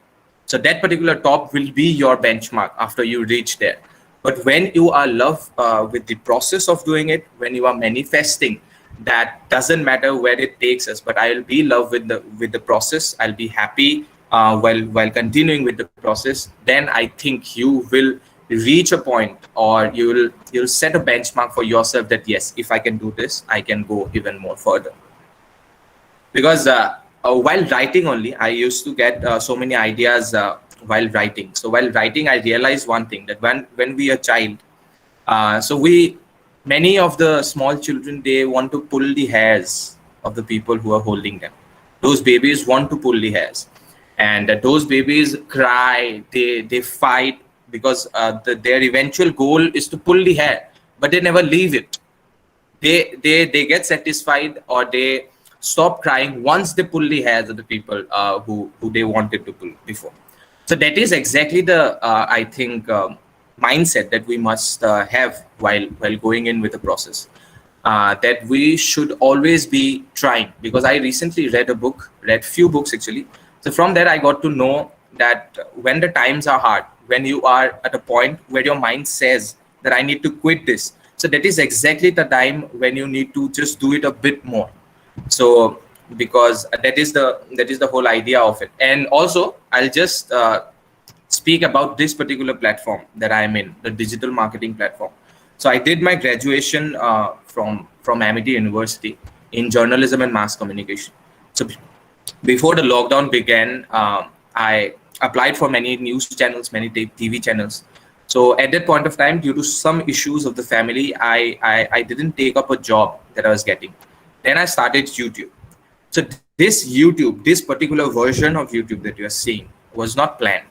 So that particular top will be your benchmark after you reach there. But when you are love with the process of doing it, when you are manifesting, that doesn't matter where it takes us, but I'll be in love with the process. I'll be happy while continuing with the process. Then I think you will reach a point, or you'll set a benchmark for yourself that yes, if I can do this, I can go even more further. Because while writing only, I used to get so many ideas while writing. So while writing, I realized one thing, that when we are a child, so we many of the small children, they want to pull the hairs of the people who are holding them. Those babies want to pull the hairs, and those babies cry, they fight, because their eventual goal is to pull the hair, but they never leave it. They get satisfied, or they stop crying once they pull the hairs of the people who they wanted to pull before. So that is exactly the I think mindset that we must have while going in with the process. That we should always be trying, because I recently read few books actually. So from there I got to know that when the times are hard, when you are at a point where your mind says that I need to quit this, so that is exactly the time when you need to just do it a bit more. So because that is the whole idea of it. And also I'll just speak about this particular platform that I'm in, the digital marketing platform. So I did my graduation from Amity University in journalism and mass communication. So before the lockdown began, I applied for many news channels, many TV channels. So at that point of time, due to some issues of the family, I didn't take up a job that I was getting. Then I started YouTube. So this particular version of YouTube that you are seeing was not planned.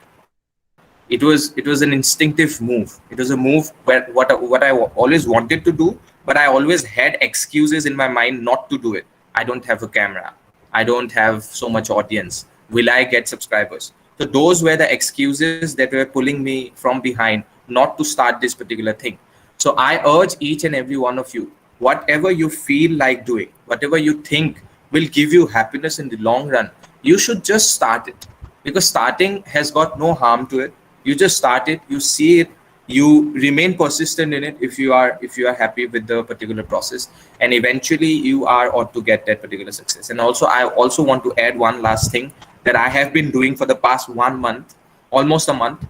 It was an instinctive move. It was a move where what I always wanted to do, but I always had excuses in my mind not to do it. I don't have a camera. I don't have so much audience. Will I get subscribers? So those were the excuses that were pulling me from behind not to start this particular thing. So I urge each and every one of you, whatever you feel like doing, whatever you think will give you happiness in the long run, you should just start it, because starting has got no harm to it. You just start it, you see it, you remain persistent in it if you are happy with the particular process, and eventually you are ought to get that particular success. And also I also want to add one last thing that I have been doing for the past 1 month, almost a month.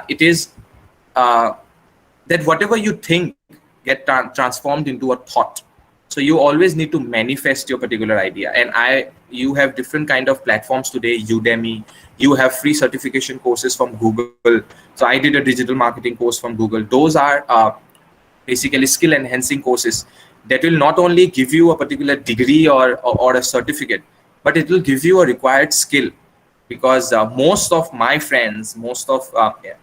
It is that whatever you think get transformed into a thought. So you always need to manifest your particular idea. And you have different kind of platforms today, Udemy, you have free certification courses from Google. So I did a digital marketing course from Google. Those are basically skill enhancing courses that will not only give you a particular degree or a certificate, but it will give you a required skill. Because most of my friends,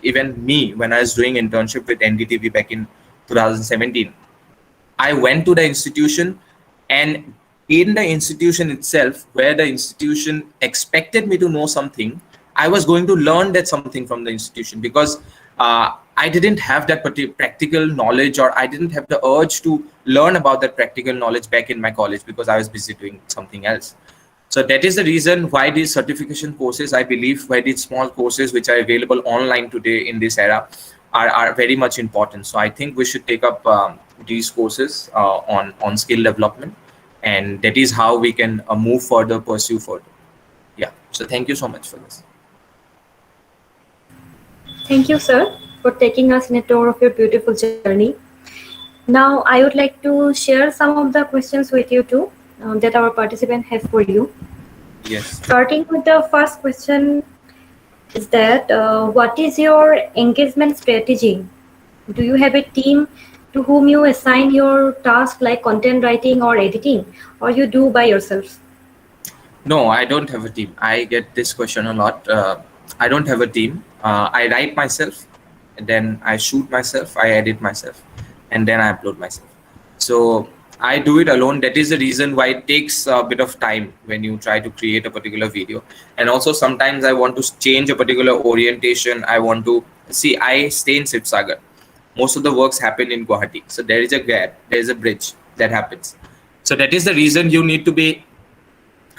even me, when I was doing internship with NDTV back in 2017, I went to the institution, and in the institution itself, where the institution expected me to know something, I was going to learn that something from the institution, because I didn't have that practical knowledge, or I didn't have the urge to learn about that practical knowledge back in my college, because I was busy doing something else. So that is the reason why these certification courses, I believe, why these small courses which are available online today in this era are very much important. So I think we should take up these courses on skill development, and that is how we can move further, pursue further. Yeah. So thank you so much for this. Thank you, sir, for taking us in a tour of your beautiful journey. Now, I would like to share some of the questions with you too that our participant has for you. Yes. Starting with the first question is that what is your engagement strategy? Do you have a team to whom you assign your task like content writing or editing, or you do by yourself? No, I don't have a team. I get this question a lot. I don't have a team. I write myself, and then I shoot myself, I edit myself, and then I upload myself. So I do it alone. That is the reason why it takes a bit of time when you try to create a particular video. And also sometimes I want to change a particular orientation. I want to see, I stay in Sipsagar. Most of the works happen in Guwahati. So there is a gap, there is a bridge that happens. So that is the reason you need to be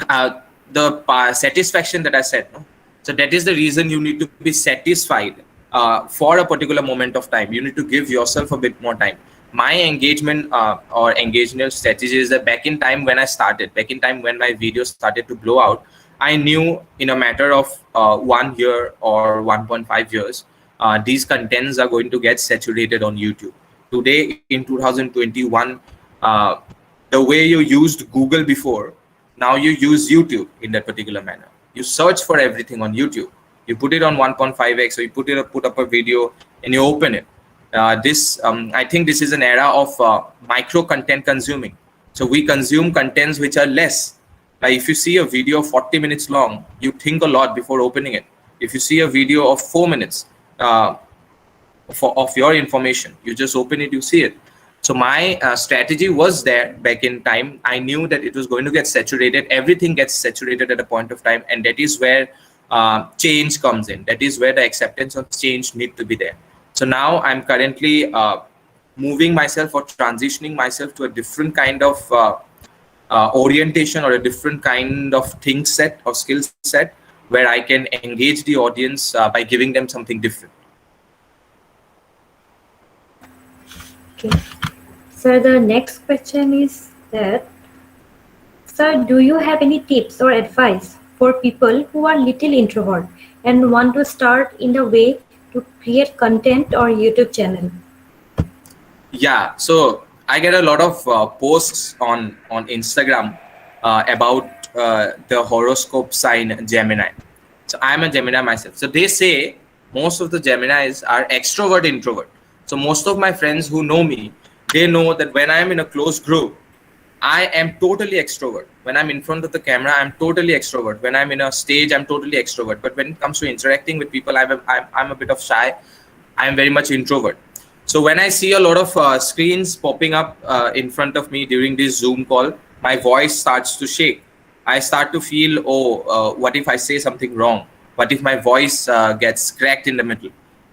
the satisfaction that I said. No? So that is the reason you need to be satisfied for a particular moment of time. You need to give yourself a bit more time. My engagement or engagement strategy is that back in time when I started, back in time when my videos started to blow out, I knew in a matter of 1 year or 1.5 years, these contents are going to get saturated on YouTube. Today in 2021, the way you used Google before, now you use YouTube in that particular manner. You search for everything on YouTube. You put it on 1.5x, or you put up a video and you open it. I think this is an era of micro content consuming. So we consume contents which are less. Like if you see a video 40 minutes long, you think a lot before opening it. If you see a video of 4 minutes of your information, you just open it, you see it. So my strategy was there back in time. I knew that it was going to get saturated. Everything gets saturated at a point of time, and that is where change comes in. That is where the acceptance of change need to be there. So now I'm currently moving myself or transitioning myself to a different kind of orientation or a different kind of thing set or skill set where I can engage the audience by giving them something different. Okay. Sir, the next question is that, sir, do you have any tips or advice for people who are little introvert and want to start in the way to create content or YouTube channel? Yeah, so I get a lot of posts on Instagram about the horoscope sign Gemini. So I'm a Gemini myself. So they say most of the Geminis are extrovert introvert. So most of my friends who know me, they know that when I'm in a close group, I am totally extrovert. When I'm in front of the camera, I'm totally extrovert. When I'm in a stage, I'm totally extrovert. But when it comes to interacting with people, I'm a bit of shy. I'm very much introvert. So when I see a lot of screens popping up in front of me during this Zoom call, my voice starts to shake. I start to feel, what if I say something wrong? What if my voice gets cracked in the middle?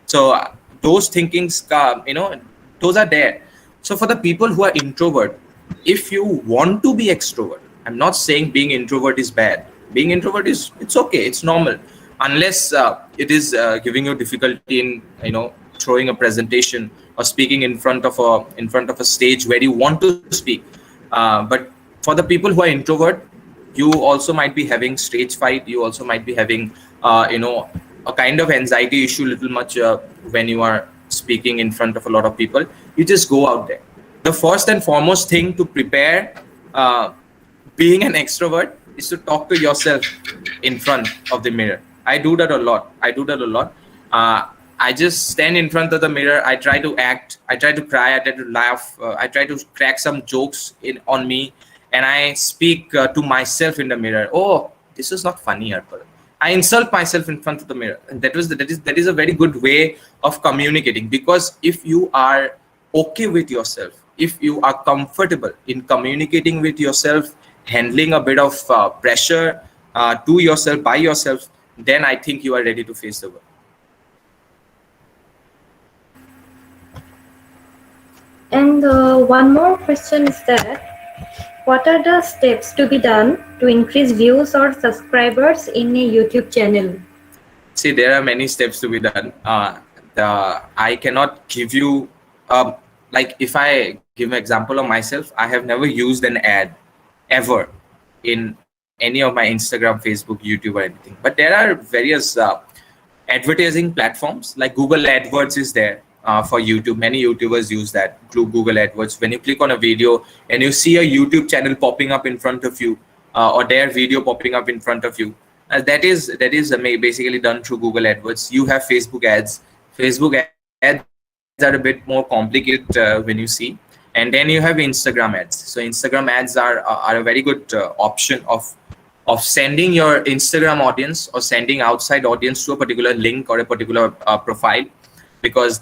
So those thinkings, those are there. So for the people who are introvert, if you want to be extrovert, I'm not saying being introvert is bad. Being introvert it's okay, it's normal, unless it is giving you difficulty in throwing a presentation or speaking in front of a stage where you want to speak. But for the people who are introvert, you also might be having stage fright. You also might be having a kind of anxiety issue little much when you are speaking in front of a lot of people. You just go out there. The first and foremost thing to prepare being an extrovert is to talk to yourself in front of the mirror. I do that a lot. I just stand in front of the mirror. I try to act. I try to cry. I try to laugh. I try to crack some jokes on me, and I speak to myself in the mirror. Oh, this is not funny, Harpal. I insult myself in front of the mirror, and that is a very good way of communicating. Because if you are okay with yourself, if you are comfortable in communicating with yourself, handling a bit of pressure to yourself by yourself, then I think you are ready to face the world. And one more question is that, what are the steps to be done to increase views or subscribers in a YouTube channel? See, there are many steps to be done. I cannot give you, like if I give an example of myself, I have never used an ad ever in any of my Instagram, Facebook, YouTube or anything. But there are various advertising platforms, like Google AdWords is there. For YouTube, many YouTubers use that Google AdWords. When you click on a video and you see a YouTube channel popping up in front of you, or their video popping up in front of you, that is basically done through Google AdWords. You have Facebook ads. Facebook ads are a bit more complicated when you see, and then you have Instagram ads. So Instagram ads are a very good option of sending your Instagram audience or sending outside audience to a particular link or a particular profile. Because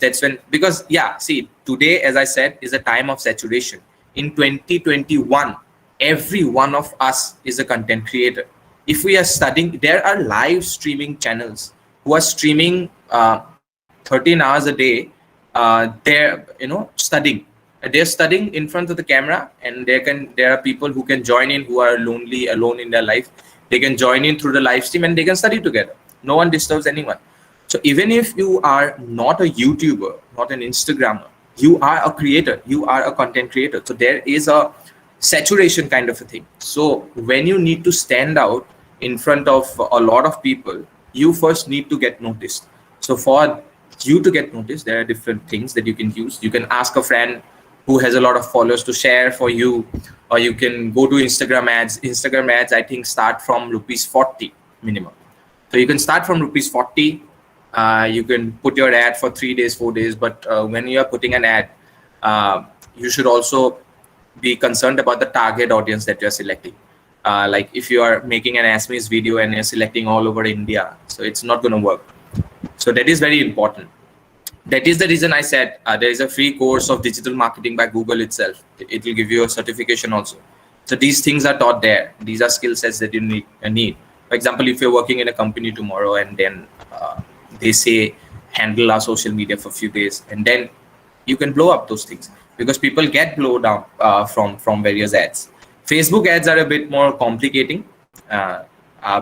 see, today, as I said, is a time of saturation. In 2021, every one of us is a content creator. If we are studying, there are live streaming channels who are streaming 13 hours a day. They're studying. They're studying in front of the camera, and there are people who can join in who are lonely, alone in their life. They can join in through the live stream and they can study together. No one disturbs anyone. So even if you are not a YouTuber, not an Instagrammer, you are a creator, you are a content creator. So there is a saturation kind of a thing. So when you need to stand out in front of a lot of people, you first need to get noticed. So for you to get noticed, there are different things that you can use. You can ask a friend who has a lot of followers to share for you, or you can go to Instagram ads. Instagram ads, I think, start from ₹40 minimum. So you can start from ₹40. You can put your ad for 3 days, 4 days, but when you are putting an ad, you should also be concerned about the target audience that you're selecting. Like if you are making an Assamese video and you're selecting all over India, so it's not going to work. So that is very important. That is the reason I said there is a free course of digital marketing by Google itself. It will give you a certification also. So these things are taught there. These are skill sets that you need. For example, if you're working in a company tomorrow and then they say handle our social media for a few days, and then you can blow up those things, because people get blown down from various ads. Facebook ads are a bit more complicating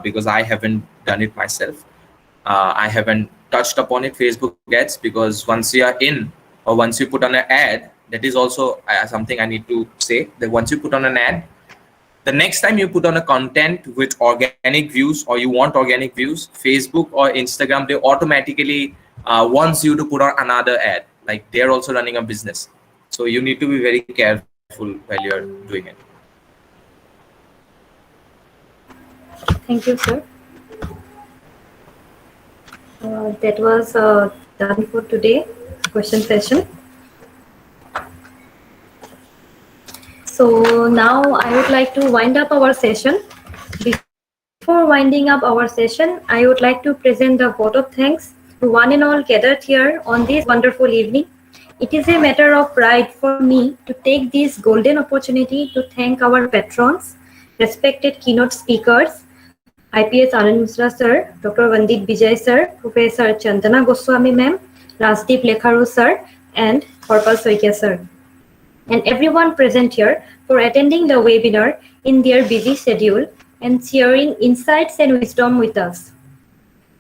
because I haven't done it myself. I haven't touched upon it, Facebook ads, because once you are in, or once you put on an ad, that is also something I need to say, that once you put on an ad, the next time you put on a content with organic views, or you want organic views, Facebook or Instagram, they automatically wants you to put on another ad. Like they're also running a business. So you need to be very careful while you're doing it. Thank you, sir. That was done for today question session. So now I would like to wind up our session. Before winding up our session, I would like to present the vote of thanks to one and all gathered here on this wonderful evening. It is a matter of pride for me to take this golden opportunity to thank our patrons, respected keynote speakers, IPS Anand Mishra sir, Dr. Vandit Vijay sir, Professor Chandana Goswami ma'am, Rajdeep Lekharu sir, and Harpal Saikia sir, and everyone present here for attending the webinar in their busy schedule and sharing insights and wisdom with us.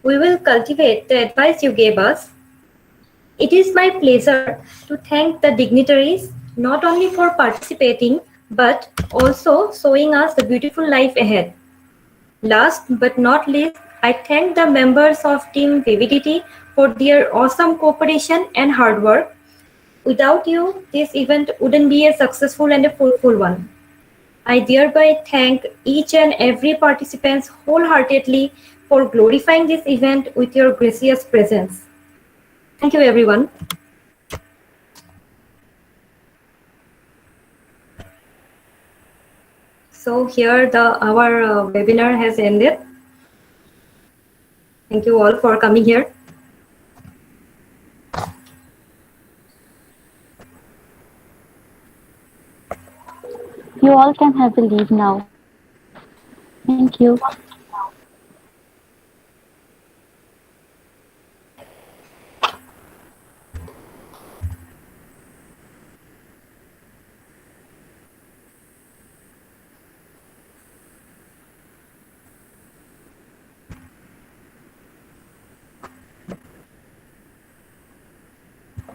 We will cultivate the advice you gave us. It is my pleasure to thank the dignitaries not only for participating but also showing us the beautiful life ahead. Last but not least, I thank the members of Team Vividity for their awesome cooperation and hard work. Without you, this event wouldn't be a successful and a fruitful one. I thereby thank each and every participant wholeheartedly for glorifying this event with your gracious presence. Thank you, everyone. So here our webinar has ended. Thank you all for coming here. You all can have a leave now. Thank you.